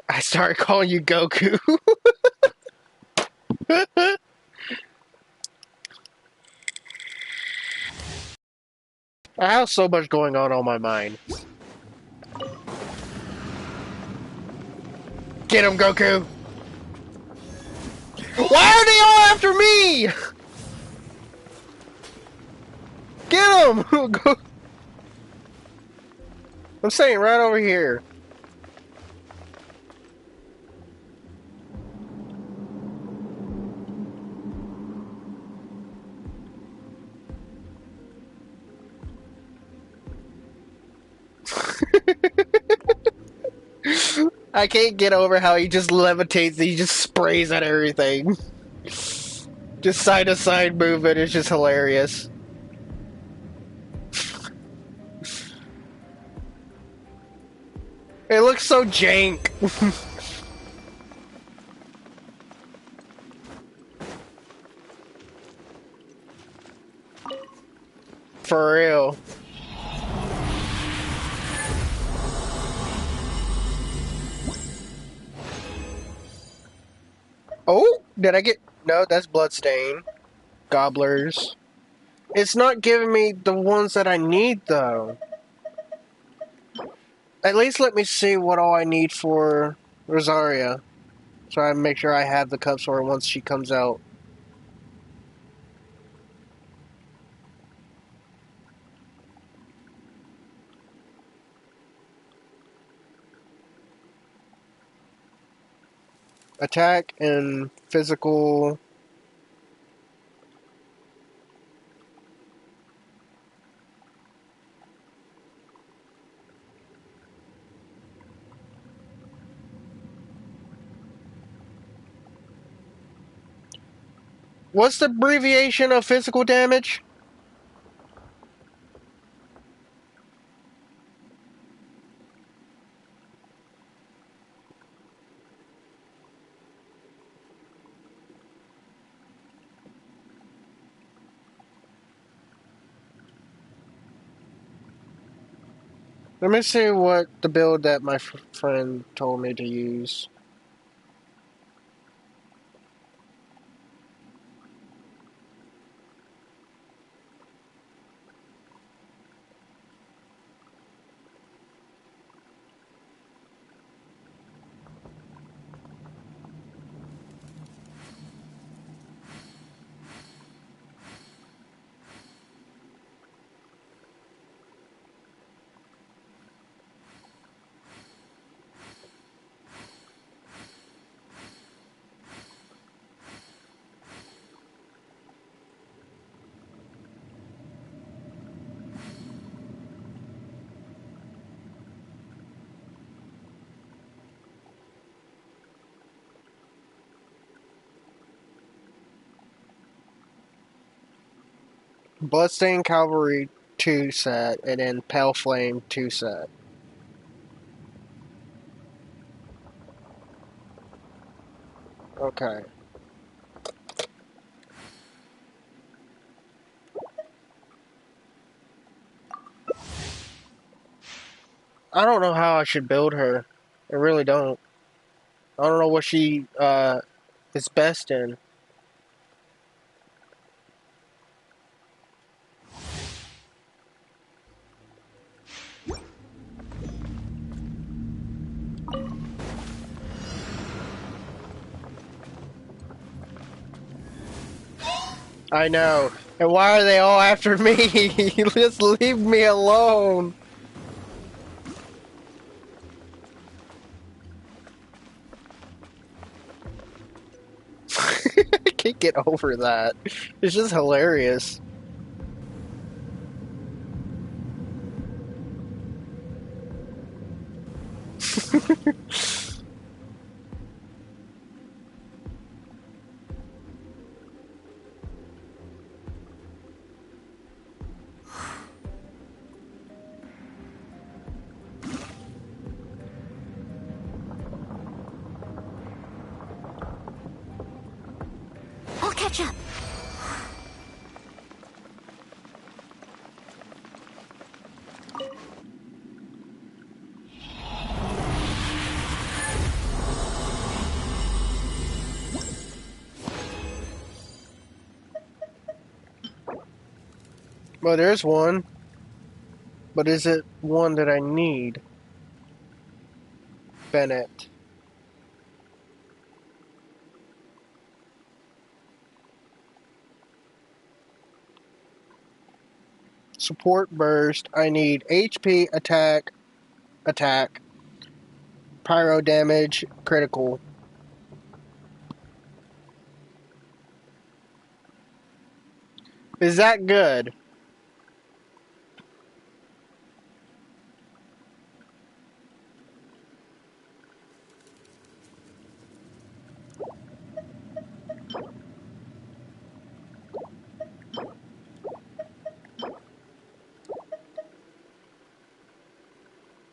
I started calling you Goku. I have so much going on my mind. Get him, Goku! Why are they all after me? Get him! I'm saying right over here. I can't get over how he just levitates, he just sprays at everything. Just side to side movement is just hilarious. It looks so jank. For real. Oh, did I get... No, that's Bloodstain. Gobblers. It's not giving me the ones that I need, though. At least let me see what all I need for Rosaria. So I make sure I have the cups for her once she comes out. Attack and physical... What's the abbreviation of physical damage? Let me see what the build that my friend told me to use. Bloodstained Cavalry 2 set, and then Pale Flame 2 set. Okay. I don't know how I should build her. I really don't. I don't know what she is best in. I know. And why are they all after me? Just leave me alone. I can't get over that. It's just hilarious. I'll catch up. Well, there's one. But is it one that I need? Bennett. Support burst. I need HP, attack, pyro damage, critical. Is that good?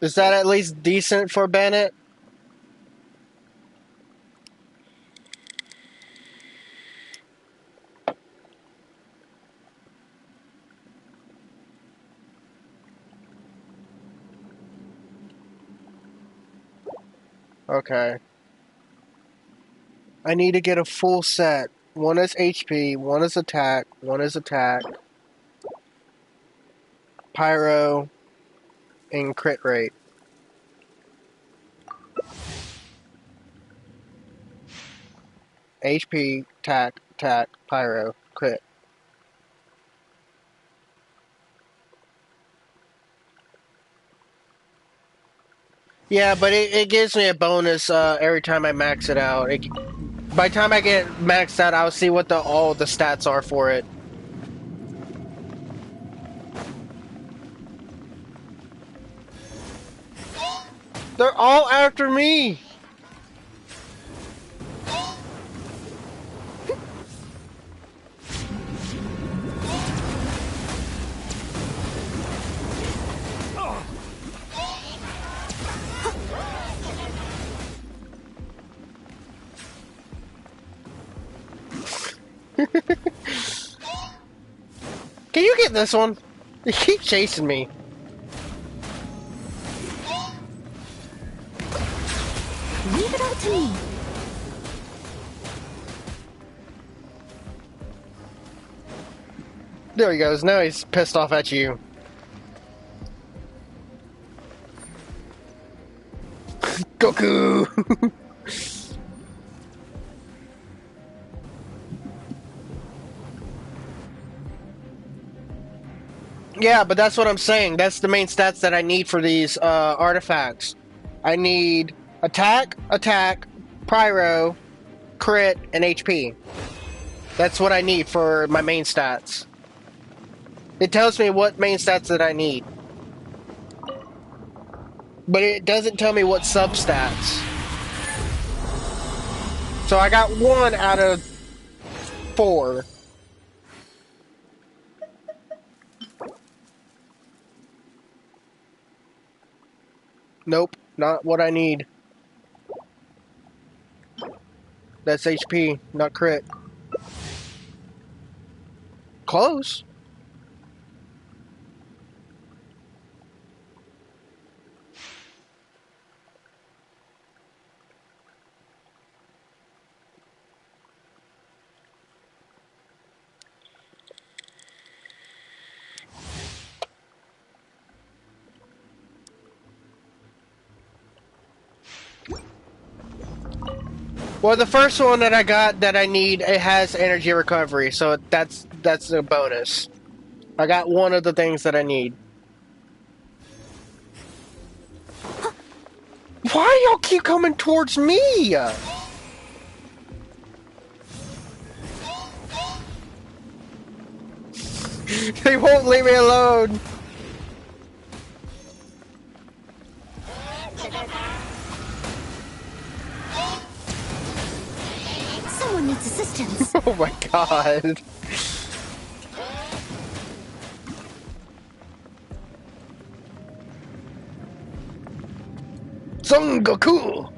Is that at least decent for Bennett? Okay. I need to get a full set. One is HP, one is attack, pyro, and crit rate. HP, attack, pyro, crit. Yeah, but it gives me a bonus every time I max it out. By the time I get maxed out, I'll see what all the stats are for it. They're all after me! Can you get this one? They keep chasing me. Leave it all to me. There he goes. Now he's pissed off at you. Goku! Yeah, but that's what I'm saying. That's the main stats that I need for these artifacts. I need attack, pyro, crit, and HP. That's what I need for my main stats. It tells me what main stats that I need. But it doesn't tell me what substats. So I got 1 out of 4. Nope, not what I need. That's HP, not crit. Close. Well, the first one that I got that I need, it has energy recovery, so that's a bonus. I got one of the things that I need. Why y'all keep coming towards me? They won't leave me alone. Someone needs assistance. Oh my god. Son Goku.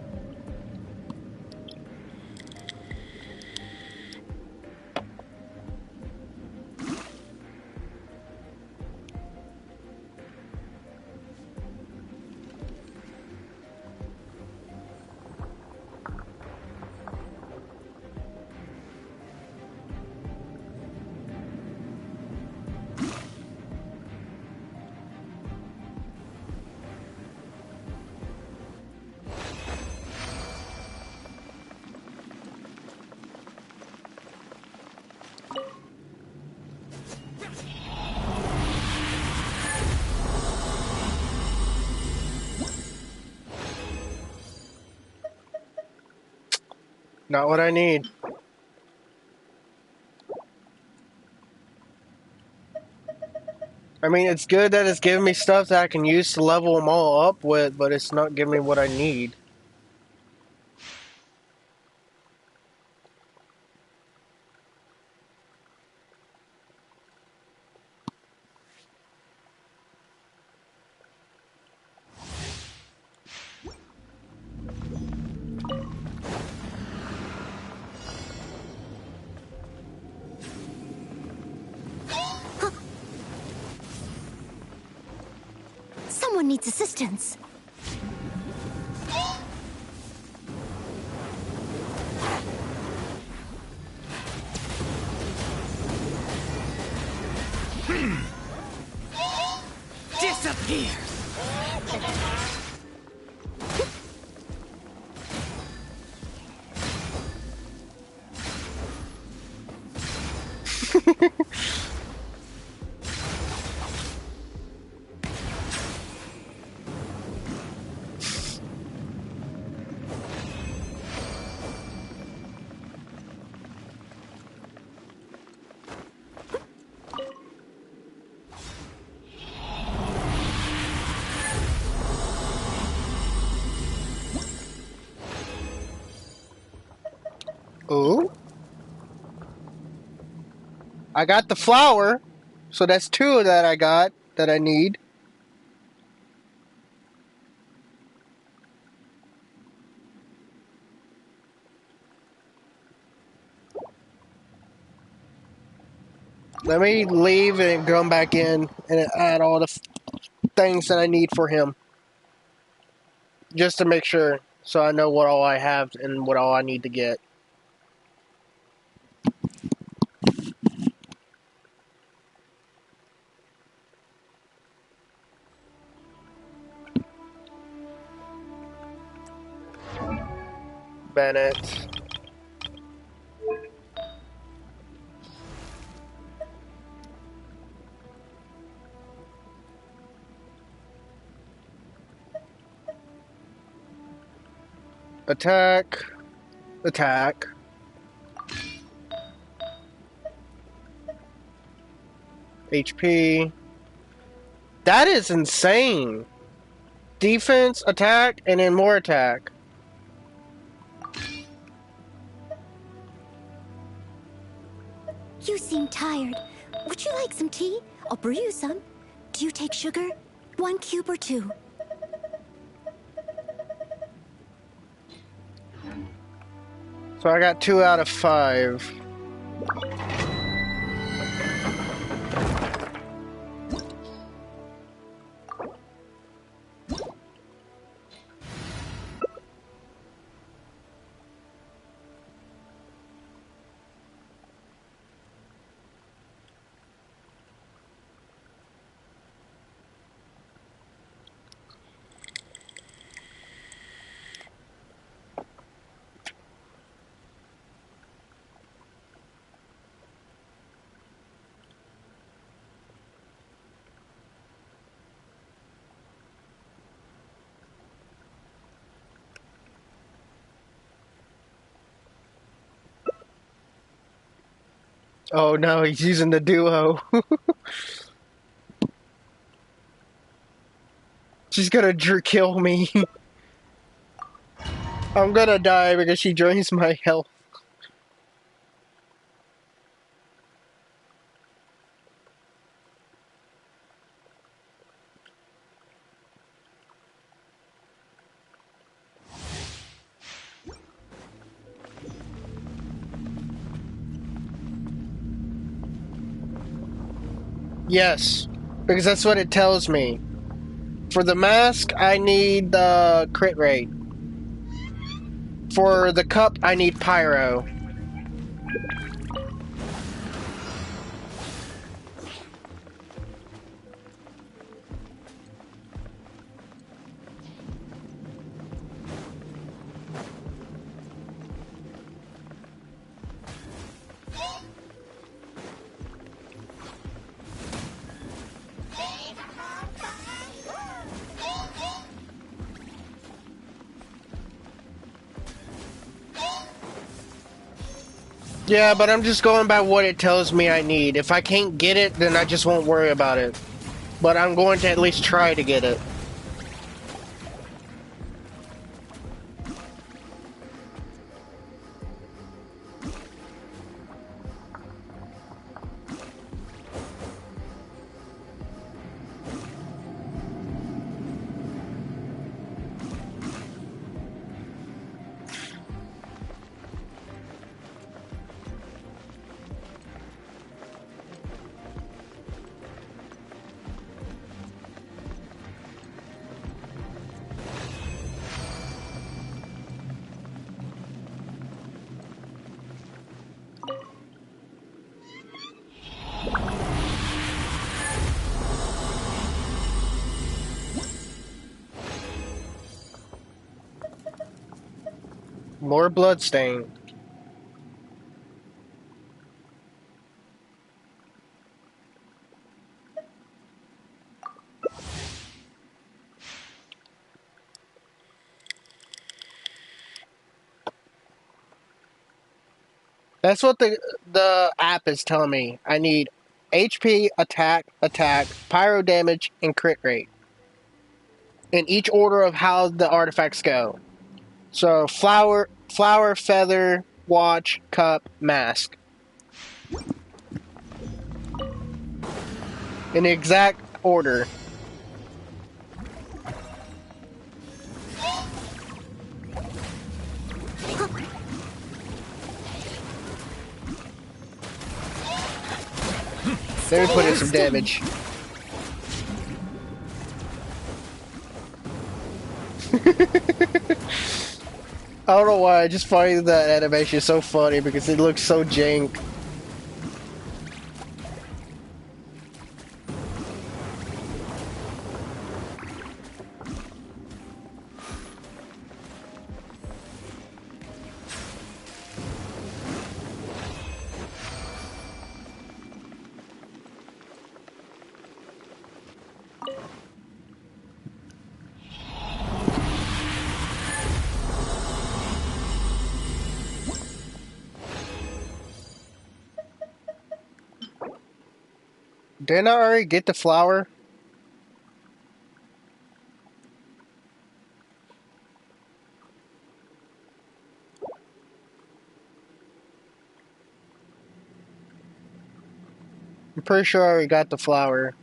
Not what I need. I mean, it's good that it's giving me stuff that I can use to level them all up with, but it's not giving me what I need. Someone needs assistance. Disappear! Ooh. I got the flower, so that's two that I got that I need. Let me leave and come back in and add all the things that I need for him. Just to make sure, so I know what all I have and what all I need to get. Bennett. Attack. Attack. HP. That is insane. Defense, attack, and then more attack. You seem tired. Would you like some tea? I'll brew you some. Do you take sugar? 1 cube or 2? So I got 2 out of 5. Oh no, he's using the duo. She's gonna kill me. I'm gonna die because she drains my health. Yes, because that's what it tells me. For the mask, I need the crit rate. For the cup, I need pyro. Yeah, but I'm just going by what it tells me I need. If I can't get it, then I just won't worry about it. But I'm going to at least try to get it. More bloodstain. That's what the app is telling me. I need HP, attack, pyro damage, and crit rate. In each order of how the artifacts go. So flower, feather, watch, cup, mask. In the exact order. Let me put in some damage. I don't know why, I just find that animation so funny because it looks so jank. Didn't I already get the flower? I'm pretty sure I already got the flower.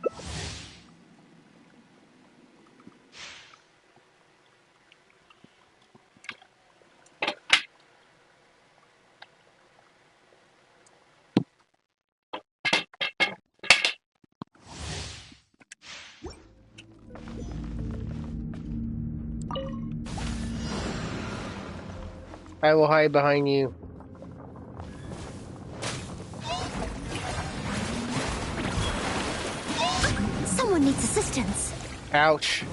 I will hide behind you. Someone needs assistance. Ouch.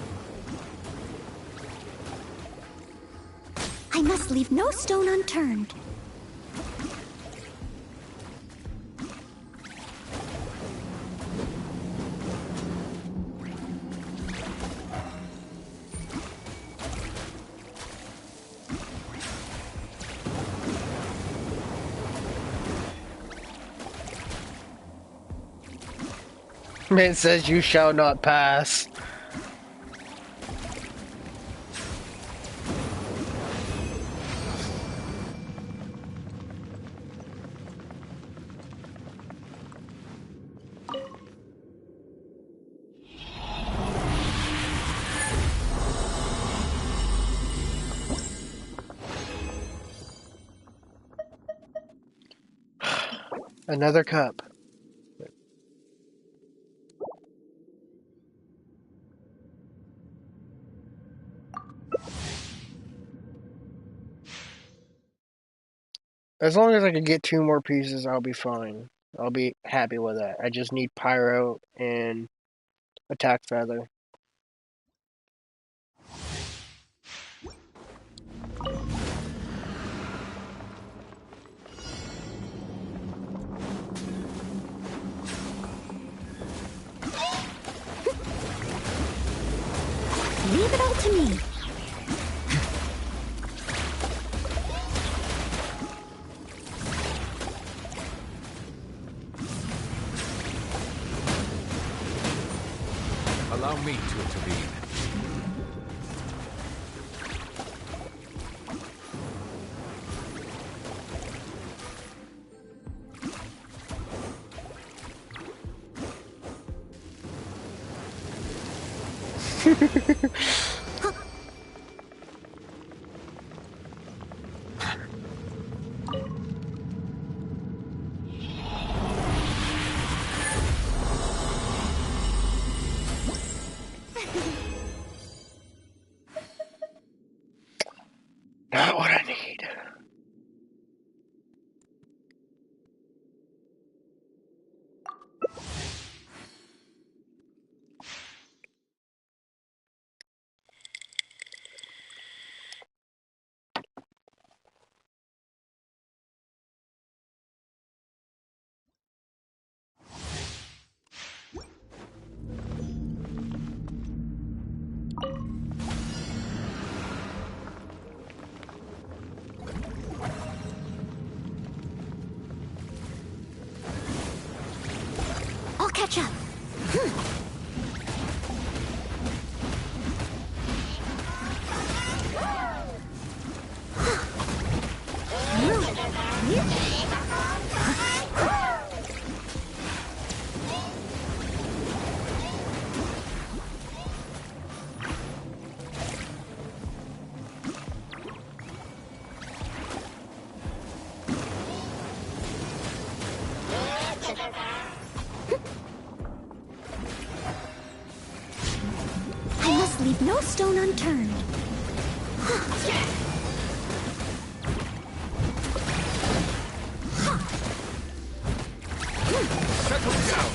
I must leave no stone unturned. Man says you shall not pass. Another cup. As long as I can get 2 more pieces, I'll be fine. I'll be happy with that. I just need Pyro and Attack Feather. Leave it all to me. Allow me to intervene. Not what I need. I'll catch up. I must leave no stone unturned. Settle down.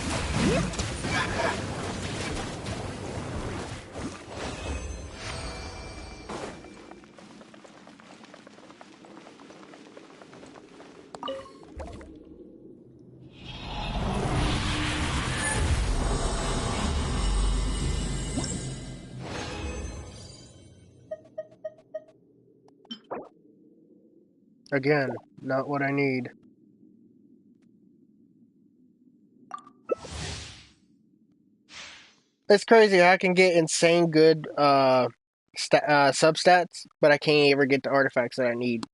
Again, not what I need. It's crazy. I can get insane good substats, but I can't ever get the artifacts that I need.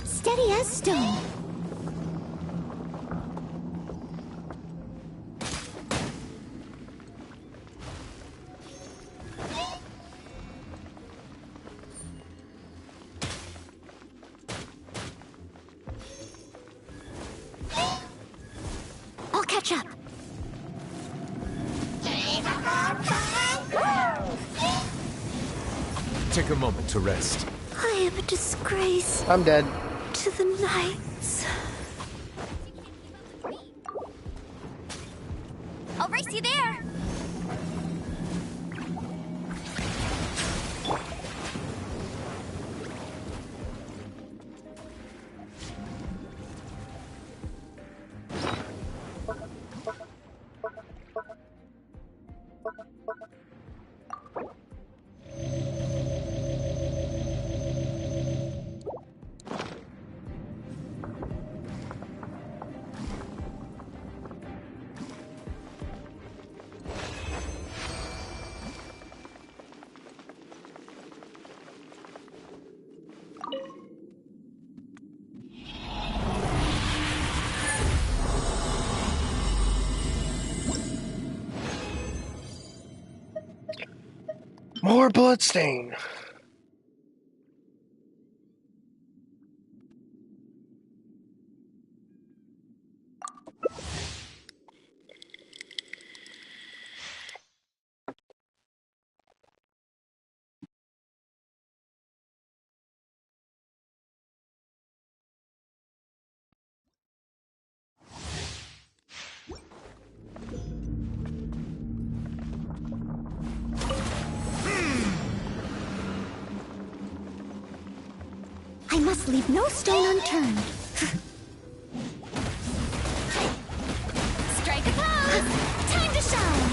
Steady as stone. take a moment to rest. I am a disgrace. I'm dead. To the knights. I'll race you there! More bloodstain. I must leave no stone unturned. Strike a pose! Time to shine!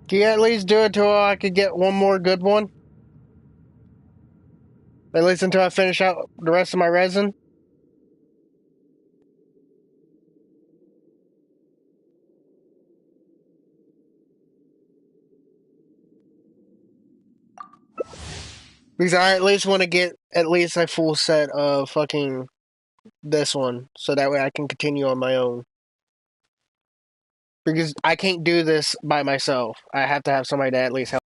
Can you at least do it till I could get one more good one? At least until I finish out the rest of my resin? Because I at least want to get at least a full set of fucking this one, so that way I can continue on my own. Because I can't do this by myself. I have to have somebody to at least help.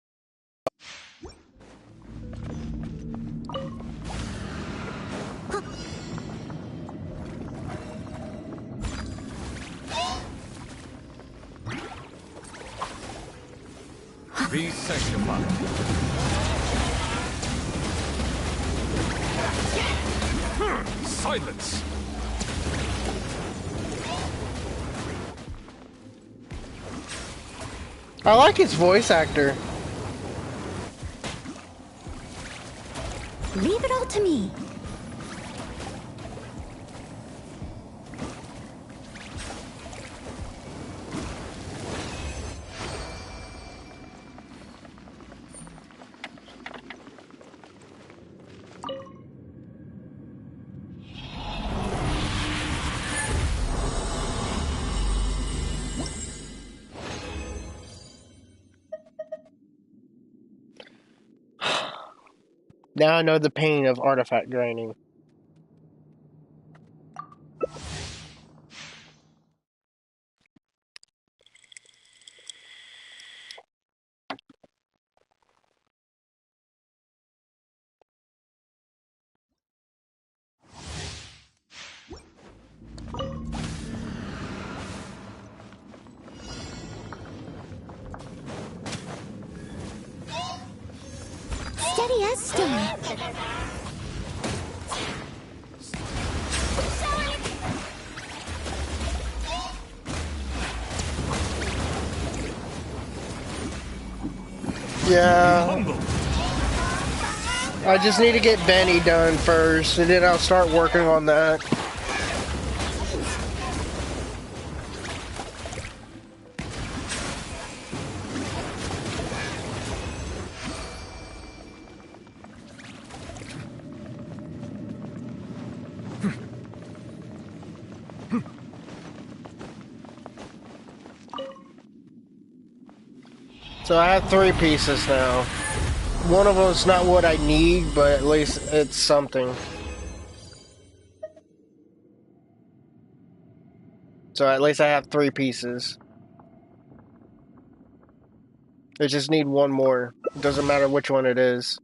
Be sanctified. Silence! I like his voice actor. Leave it all to me. Now I know the pain of artifact grinding. Steady as stone. Yeah. I just need to get Benny done first, and then I'll start working on that. So I have 3 pieces now. One of them's not what I need, but at least it's something. So at least I have 3 pieces. I just need one more. It doesn't matter which one it is.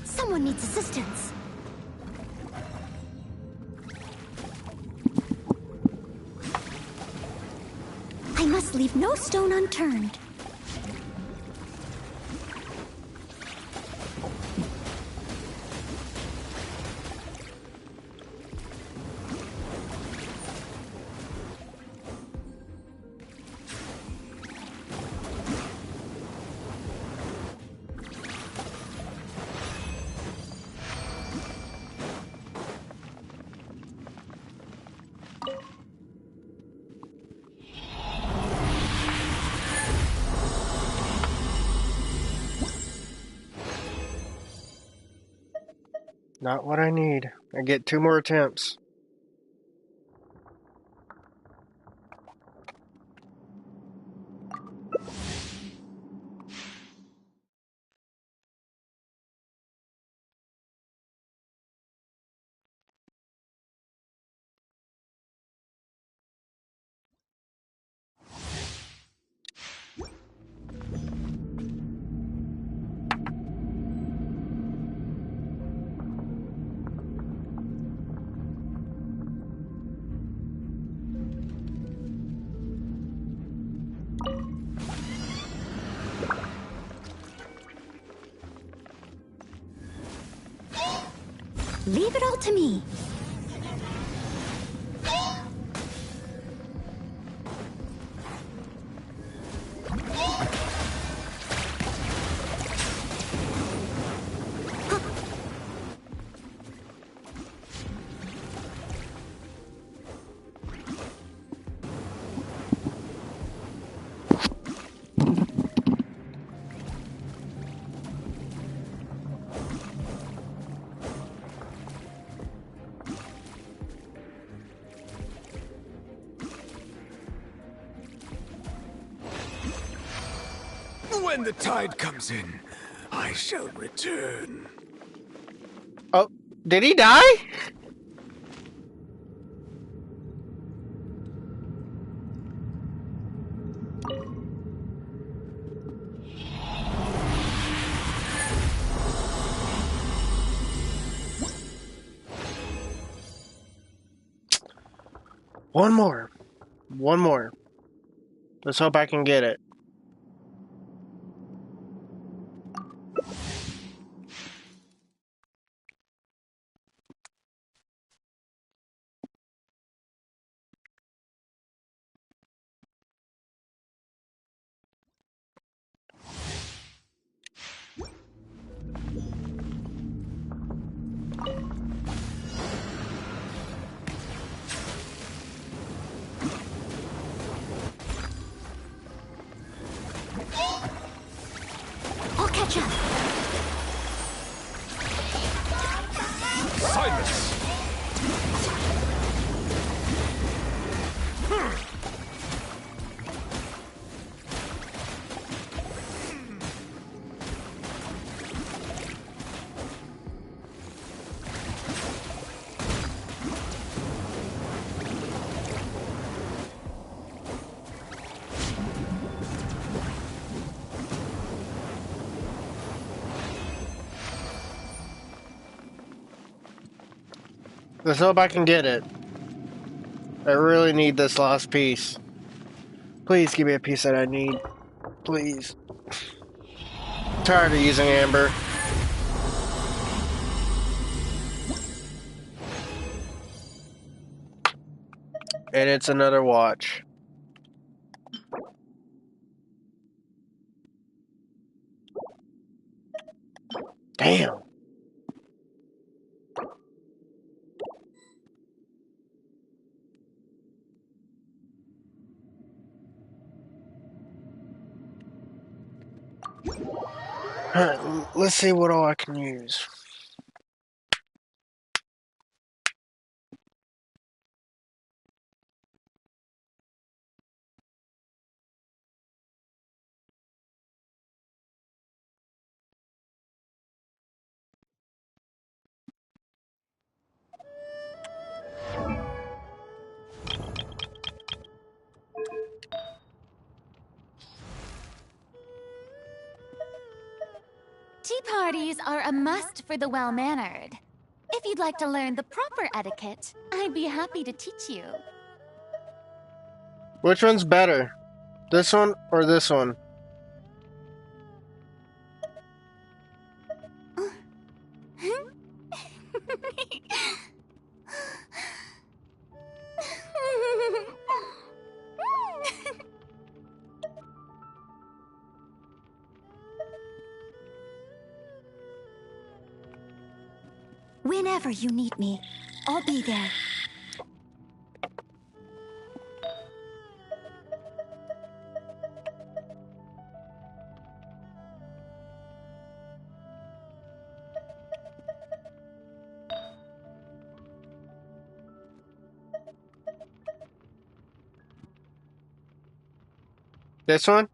Someone needs assistance. I must leave no stone unturned. Not what I need. I get 2 more attempts. Leave it all to me. When the tide comes in, I shall return. Oh, did he die? One more. One more. Let's hope I can get it. I'll catch up. Silence! Let's hope I can get it. I really need this last piece. Please give me a piece that I need. Please. Tired of using Amber. And it's another watch. Damn. Alright, let's see what all I can use. Tea parties are a must for the well-mannered. If you'd like to learn the proper etiquette, I'd be happy to teach you. Which one's better? This one or this one? Whenever you need me, I'll be there. This one?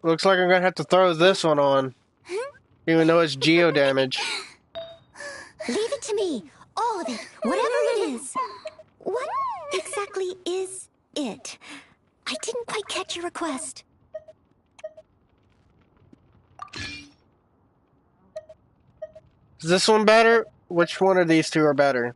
Looks like I'm gonna have to throw this one on. Even though it's geo damage. Leave it to me. All of it. Whatever it is. What exactly is it? I didn't quite catch your request. Is this one better? Which one of these two are better?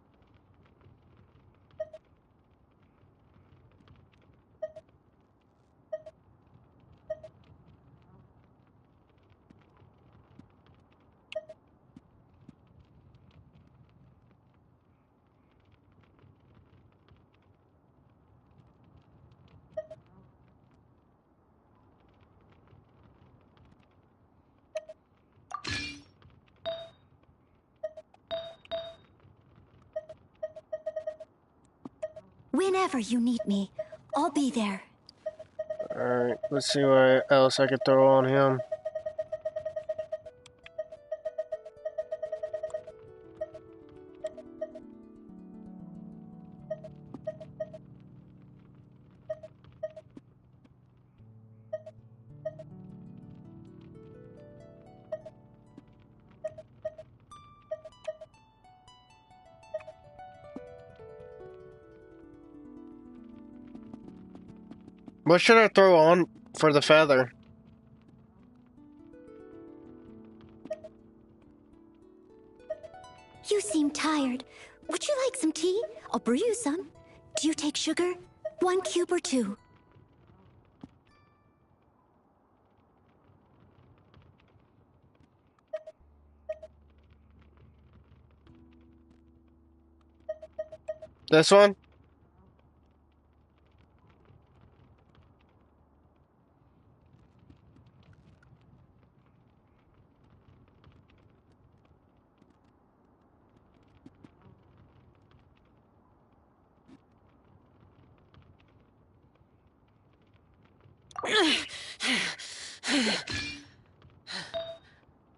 Whenever you need me, I'll be there. Alright, let's see what else I could throw on him. What should I throw on for the feather? You seem tired. Would you like some tea? I'll brew you some. Do you take sugar? 1 cube or 2? This one?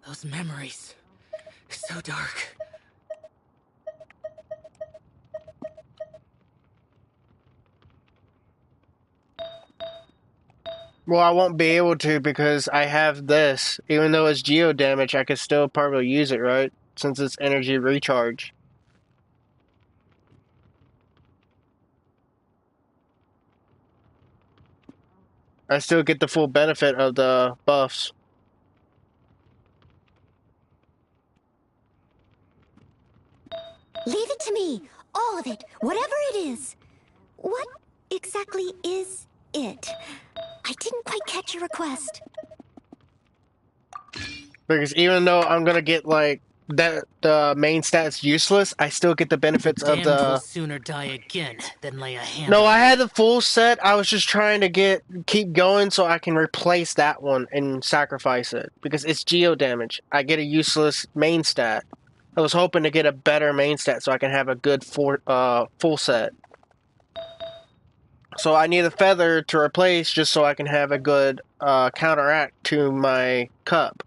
Those memories. So dark. Well, I won't be able to because I have this. Even though it's geo damage, I could still probably use it, right? Since it's energy recharge. I still get the full benefit of the buffs. Leave it to me. All of it. Whatever it is. What exactly is it? I didn't quite catch your request. Because even though I'm gonna get, like, the main stat's useless, I still get the benefits of Damned will the... sooner die again than lay a hand No, on I me. had the full set. I was just trying to keep going so I can replace that one and sacrifice it. Because it's geo damage. I get a useless main stat. I was hoping to get a better main stat so I can have a good full set. So I need a feather to replace just so I can have a good counteract to my cup.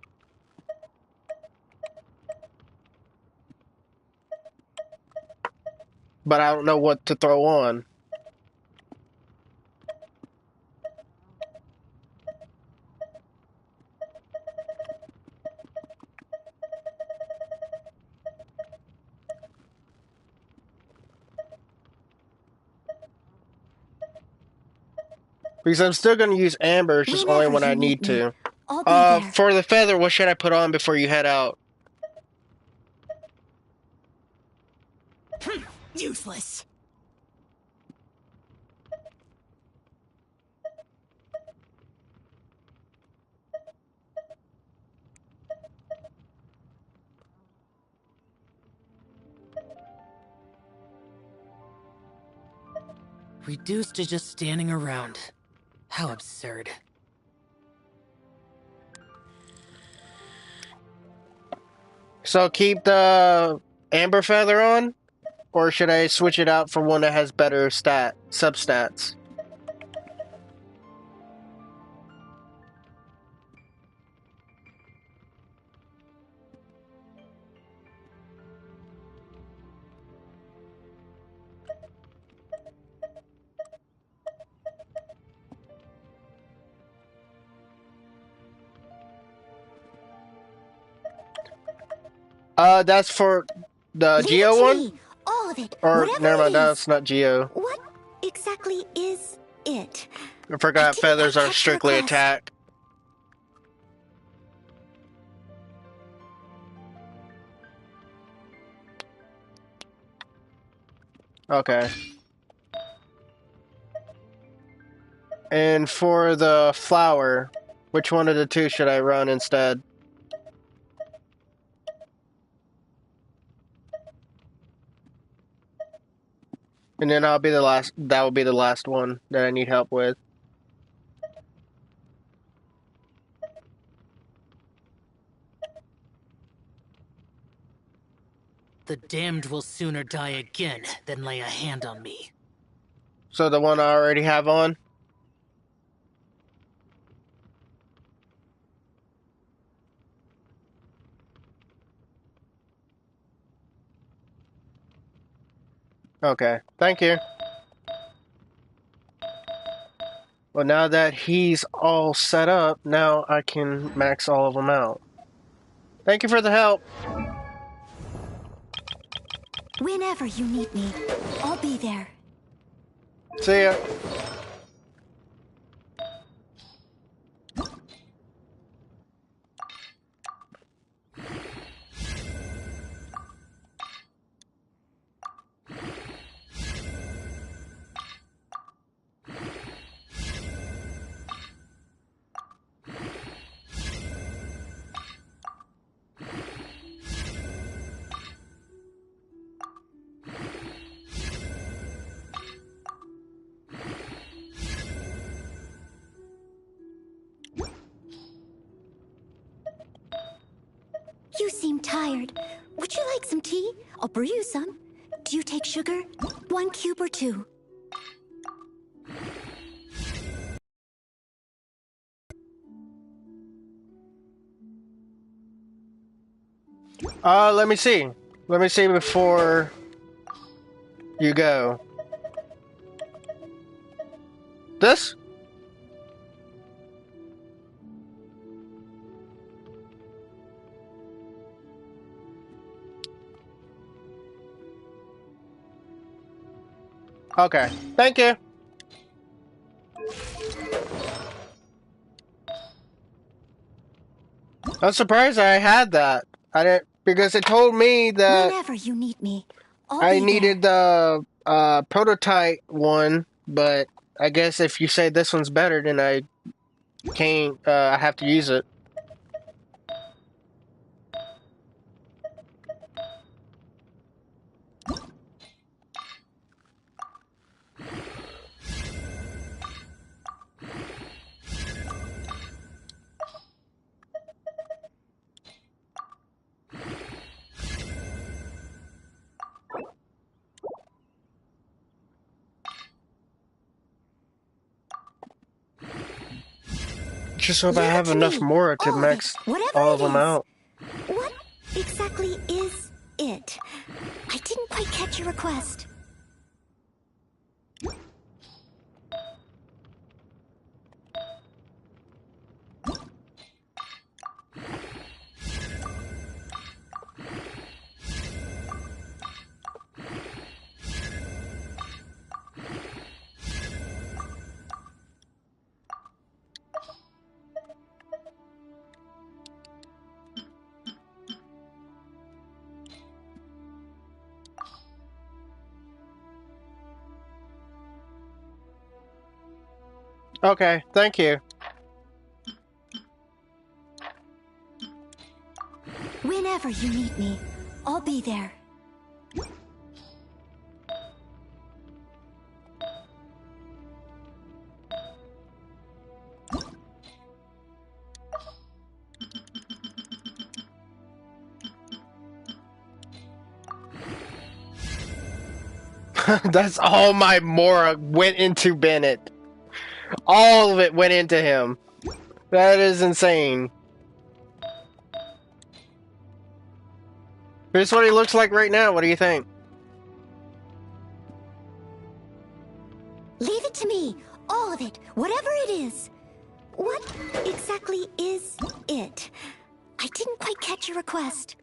But I don't know what to throw on. Because I'm still going to use amber, it's just only Whenever when I you need need me, to. I'll be there. For the feather, what should I put on before you head out? Useless. Reduced to just standing around. How absurd. So keep the amber feather on? Or should I switch it out for one that has better substats? That's for the Leave Geo it to one? me. All of it. Or, Whatever never it mind, is. that's not Geo. What exactly is it? I forgot feathers are catch your strictly class. attack. Okay. And for the flower, which one of the two should I run instead? And then I'll be the last. That will be the last one that I need help with. The damned will sooner die again than lay a hand on me. So the one I already have on? Okay, thank you. Well, now that he's all set up, now I can max all of them out. Thank you for the help. Whenever you need me, I'll be there. See ya. You seem tired. Would you like some tea? I'll brew you some. Do you take sugar? 1 cube or 2? Let me see. Let me see before you go. This? Okay, thank you. I'm surprised I had that. I didn't, because it told me that Whenever you need me, I'll I be needed the prototype one, but I guess if you say this one's better, then I can't. I have to use it. Just hope I have enough more to max all of them out. What exactly is it? I didn't quite catch your request. Okay, thank you. Whenever you need me, I'll be there. That's all my Mora went into Bennett. All of it went into him. That is insane. Here's what he looks like right now. What do you think? Leave it to me. All of it. Whatever it is. What exactly is it? I didn't quite catch your request.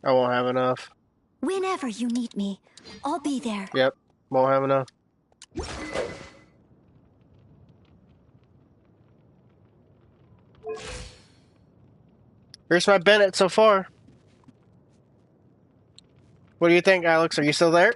I won't have enough. Whenever you need me, I'll be there. Yep, won't have enough. Here's my Bennett so far. What do you think, Alex? Are you still there?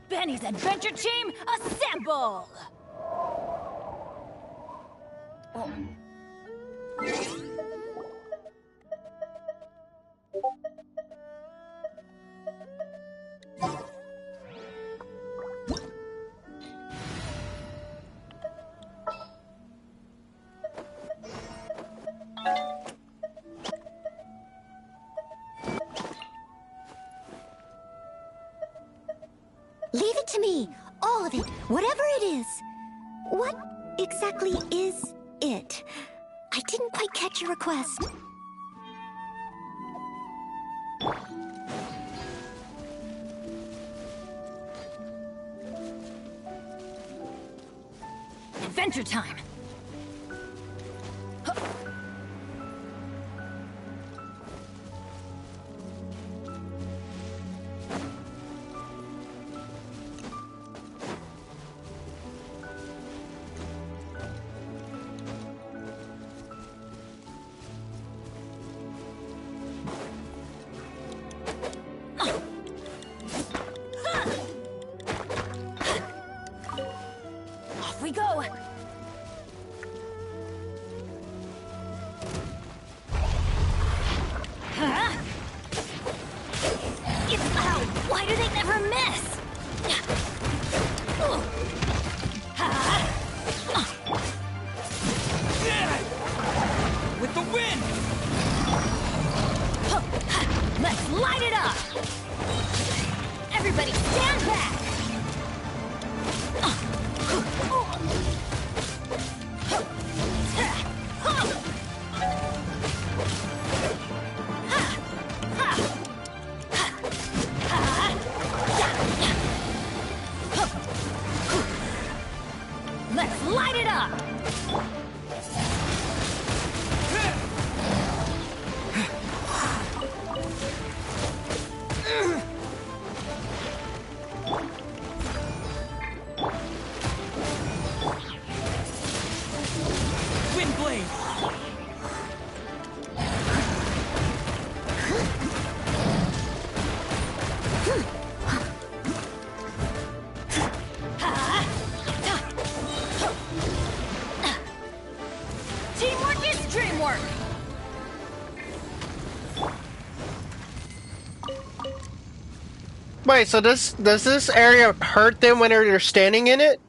Benny's adventure team, assemble! Oh. Leave it to me. All of it. Whatever it is. What exactly is it? I didn't quite catch your request. Adventure time! Off we go! Teamwork is dreamwork! Wait, so does this area hurt them when they're standing in it?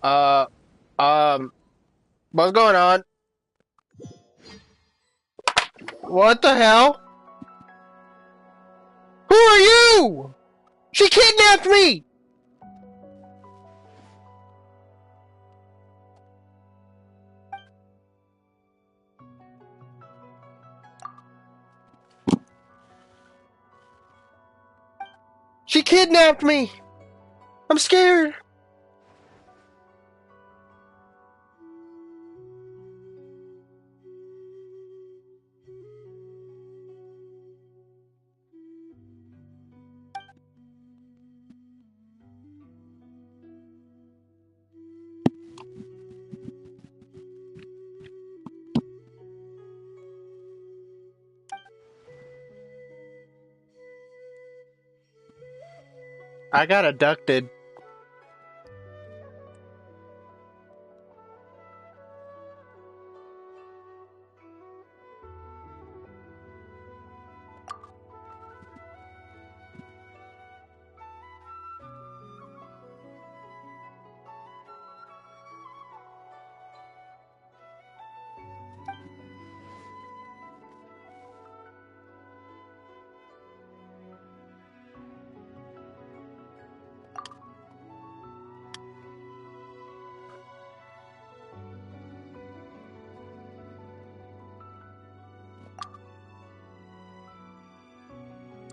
Uh, what's going on? What the hell? Who are you? She kidnapped me! She kidnapped me! I'm scared! I got abducted.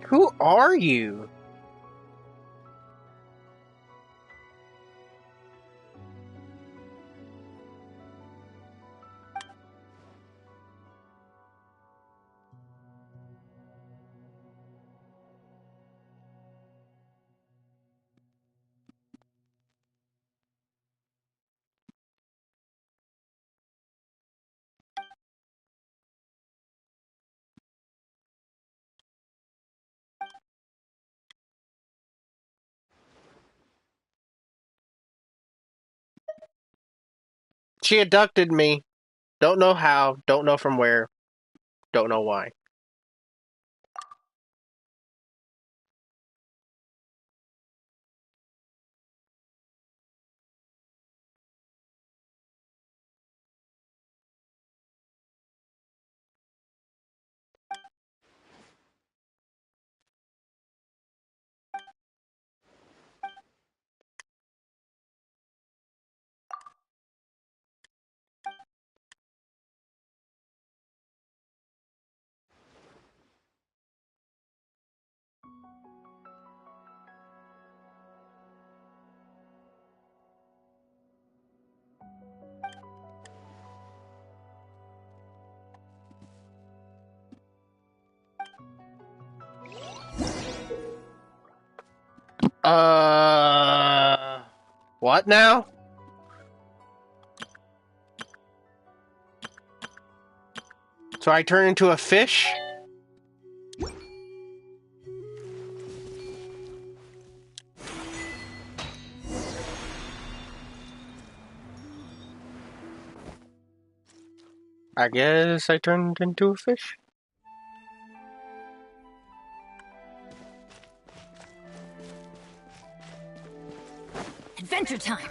Who are you? She abducted me. Don't know how, don't know from where, don't know why. What now? So I turn into a fish? I guess I turned into a fish. Adventure time!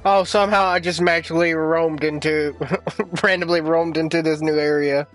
Oh, somehow I just magically roamed into, randomly roamed into this new area.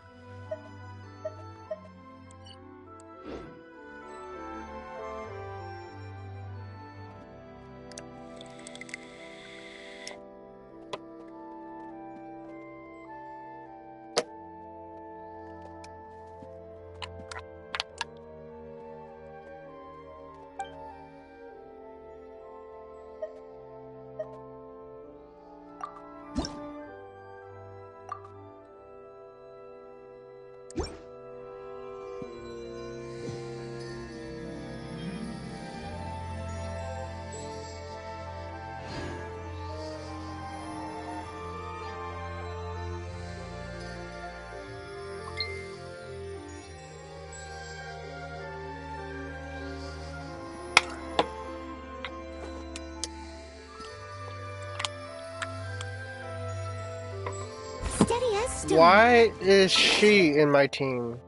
Steady as stone. Why is she in my team?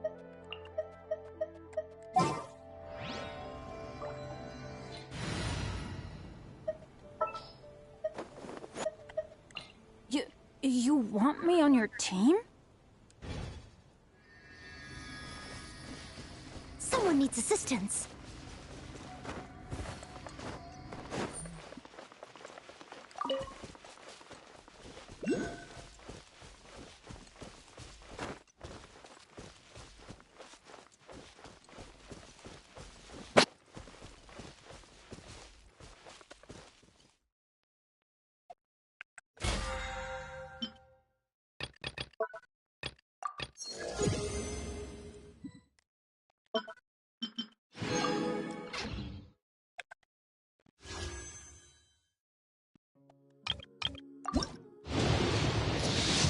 You want me on your team? Someone needs assistance.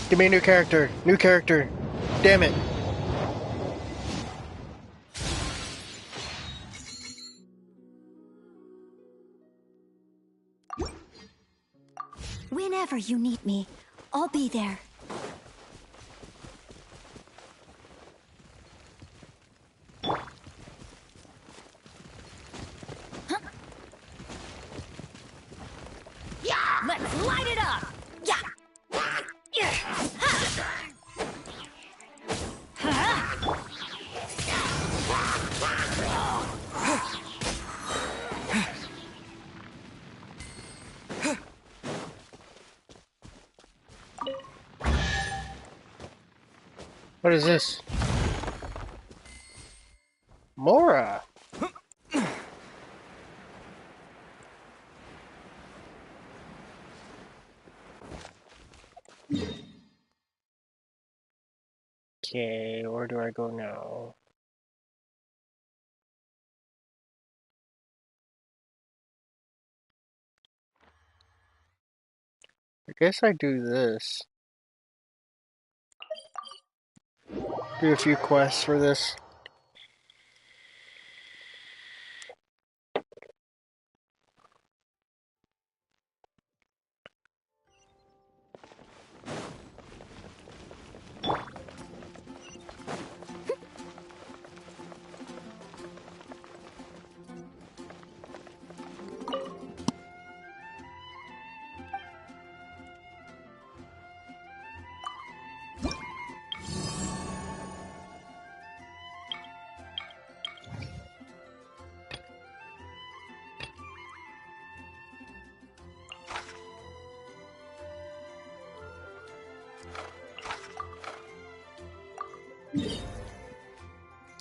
Give me a new character. New character. Damn it. Whenever you need me, I'll be there. Let's light it up! Yeah! What is this? Mora. Okay, where do I go now? I guess I do this. Do a few quests for this.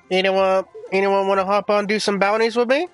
Anyone want to hop on do some bounties with me?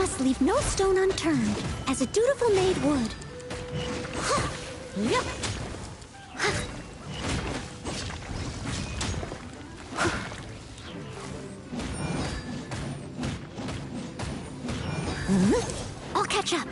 must leave no stone unturned, as a dutiful maid would. Yep. I'll catch up.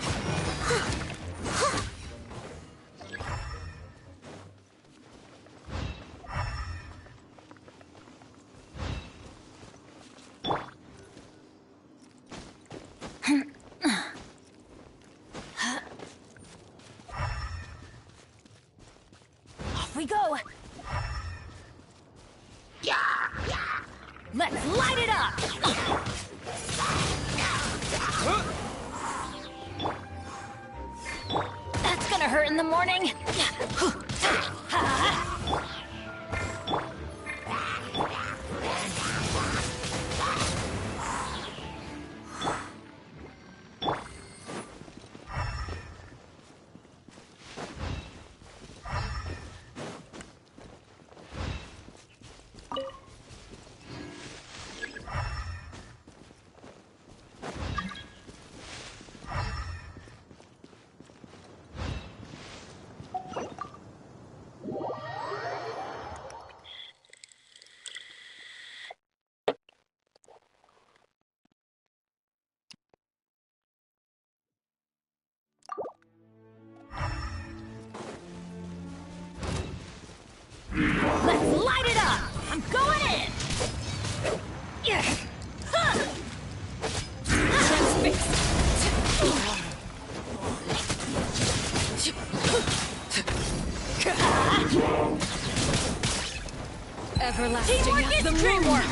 Off we go! Let's light it up! That's gonna hurt in the morning. Let's light it up! I'm going in! Everlasting Teamwork as is the dreamwork!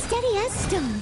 Steady as stone.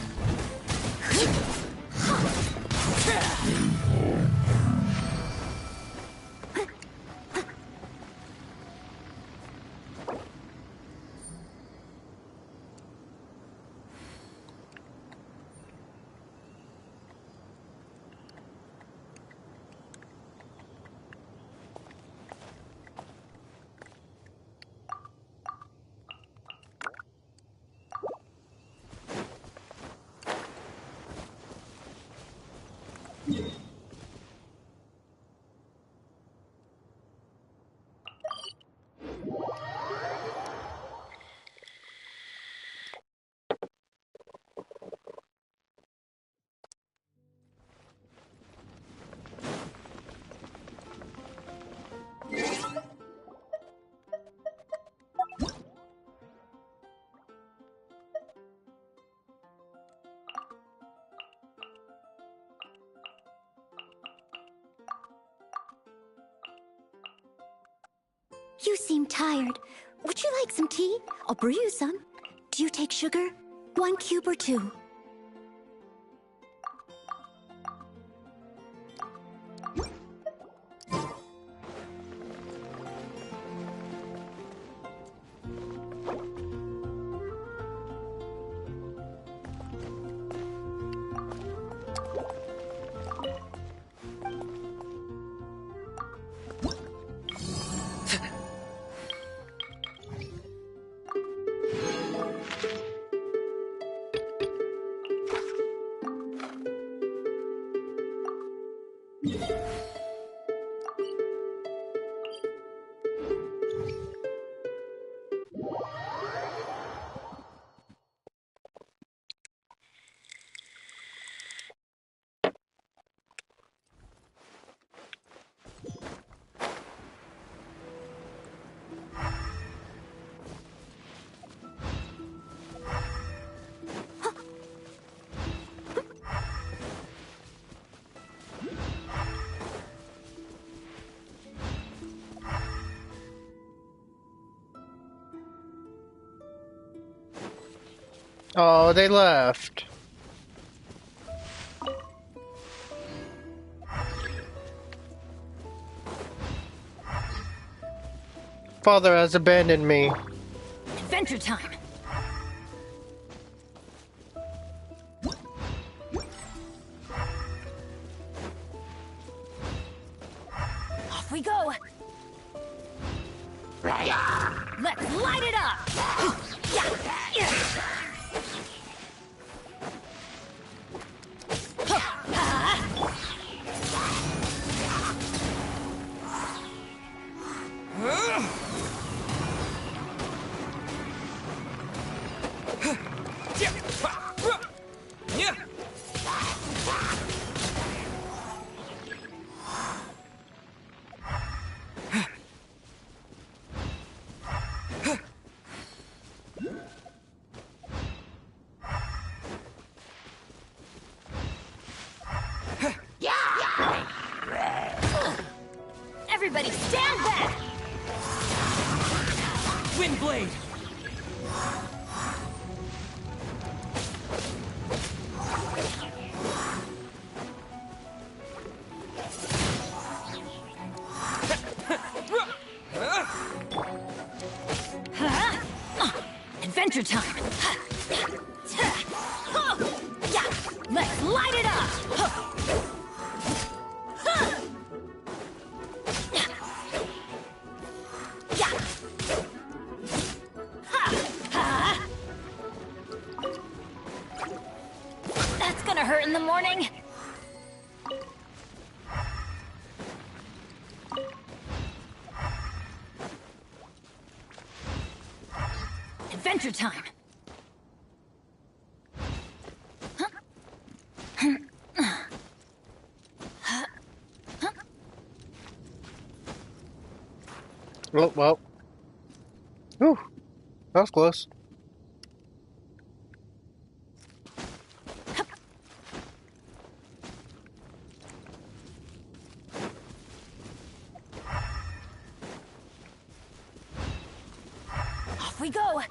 You seem tired. Would you like some tea? I'll brew you some. Do you take sugar? 1 cube or 2? Oh, they left. Father has abandoned me. Adventure time! blade! Adventure time! Let's light it up! That's gonna hurt in the morning! Adventure time! Oh, well. Whew. That was close. Off we go!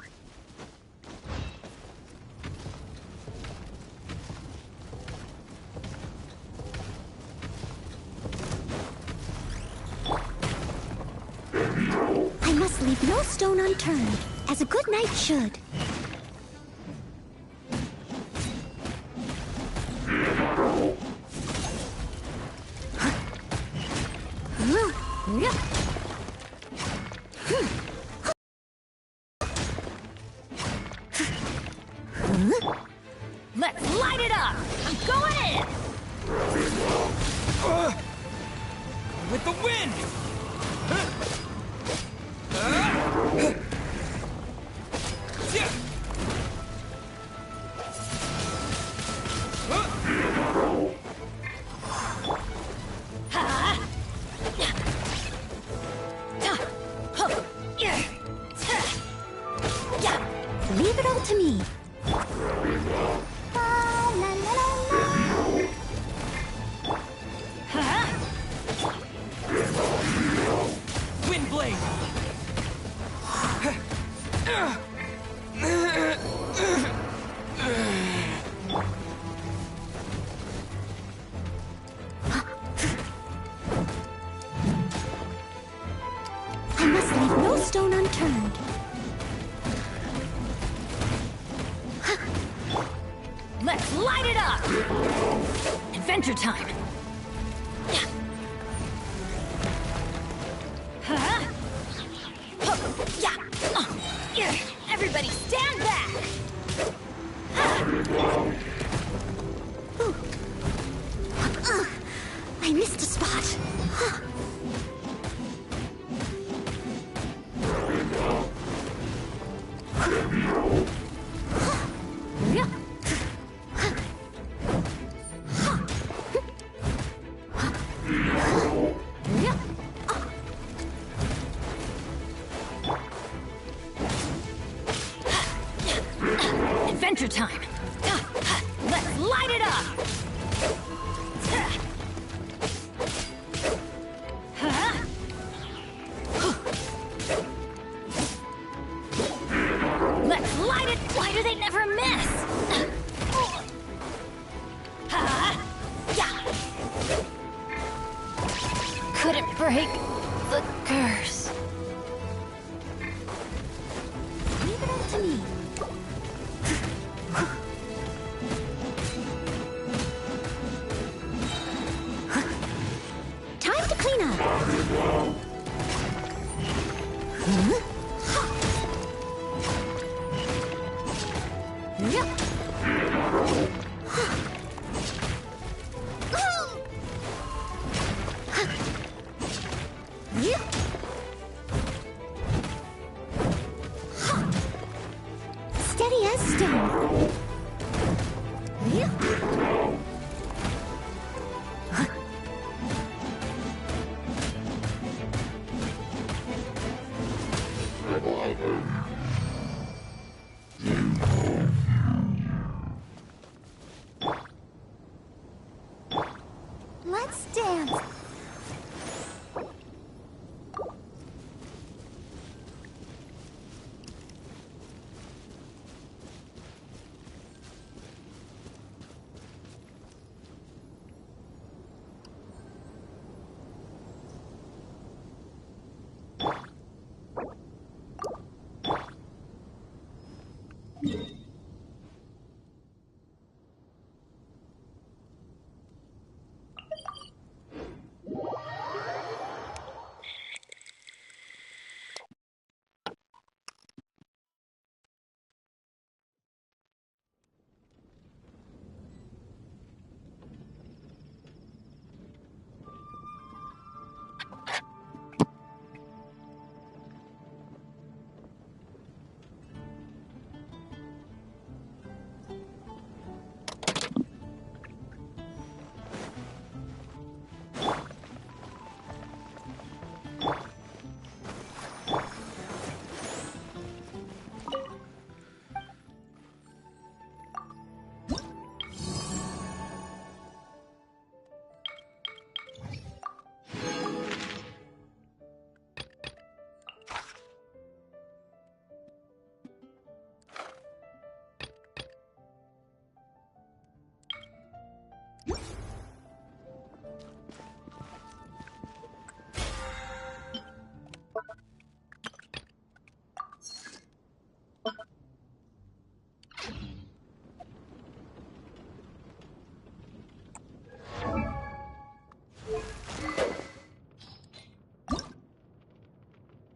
I must leave no stone unturned, as a good knight should. Let's light it up! I'm going in! With the wind! Leave it all to me. Wind blade! I must leave no stone unturned. Let's light it up! Adventure time! Everybody stand back! I missed a spot. Adventure time! Let's light it up! Let's light it! Why do they never miss? Couldn't break the curse. Leave it all to me. Time to clean up. Steady as stone. Let's dance.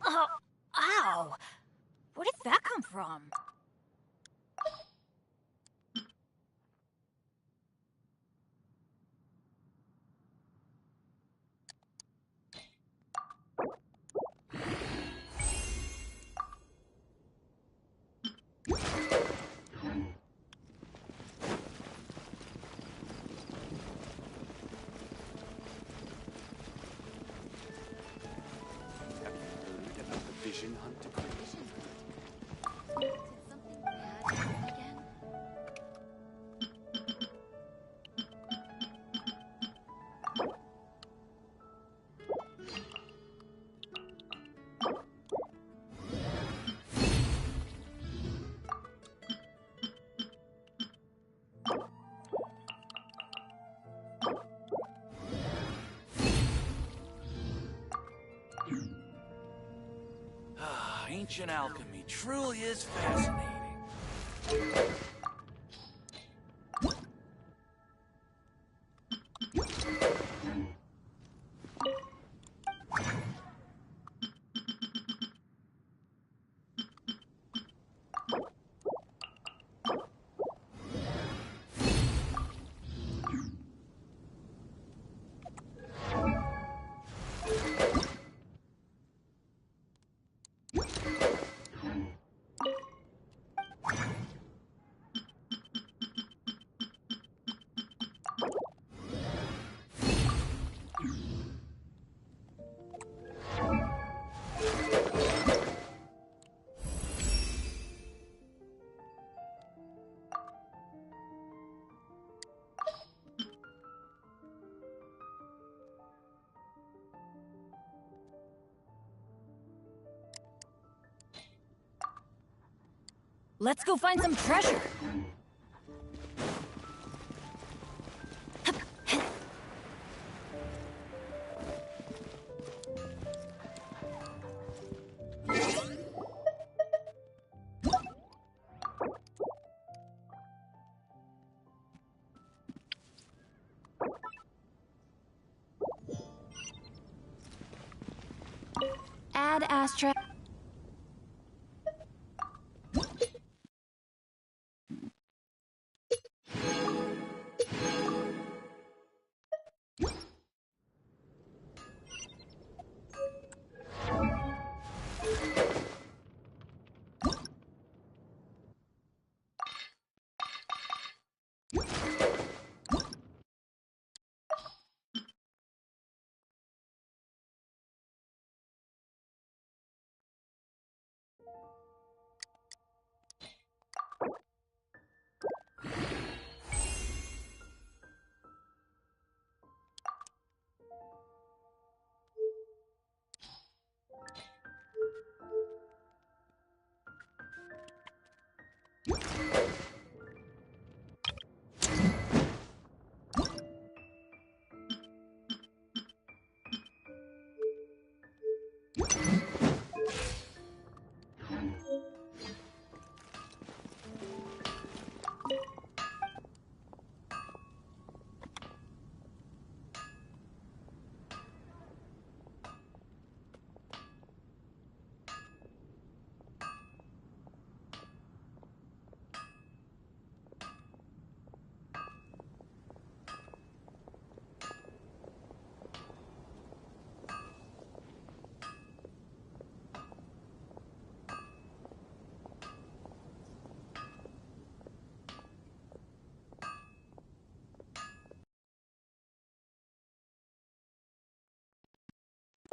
Oh, ow! Where did that come from? Vision hunt decree. Ancient alchemy truly is fascinating. Let's go find some treasure! Ad Astra.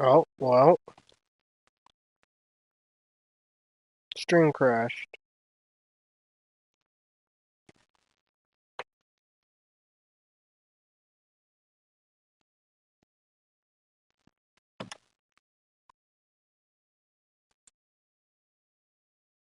Oh, well. Stream crashed.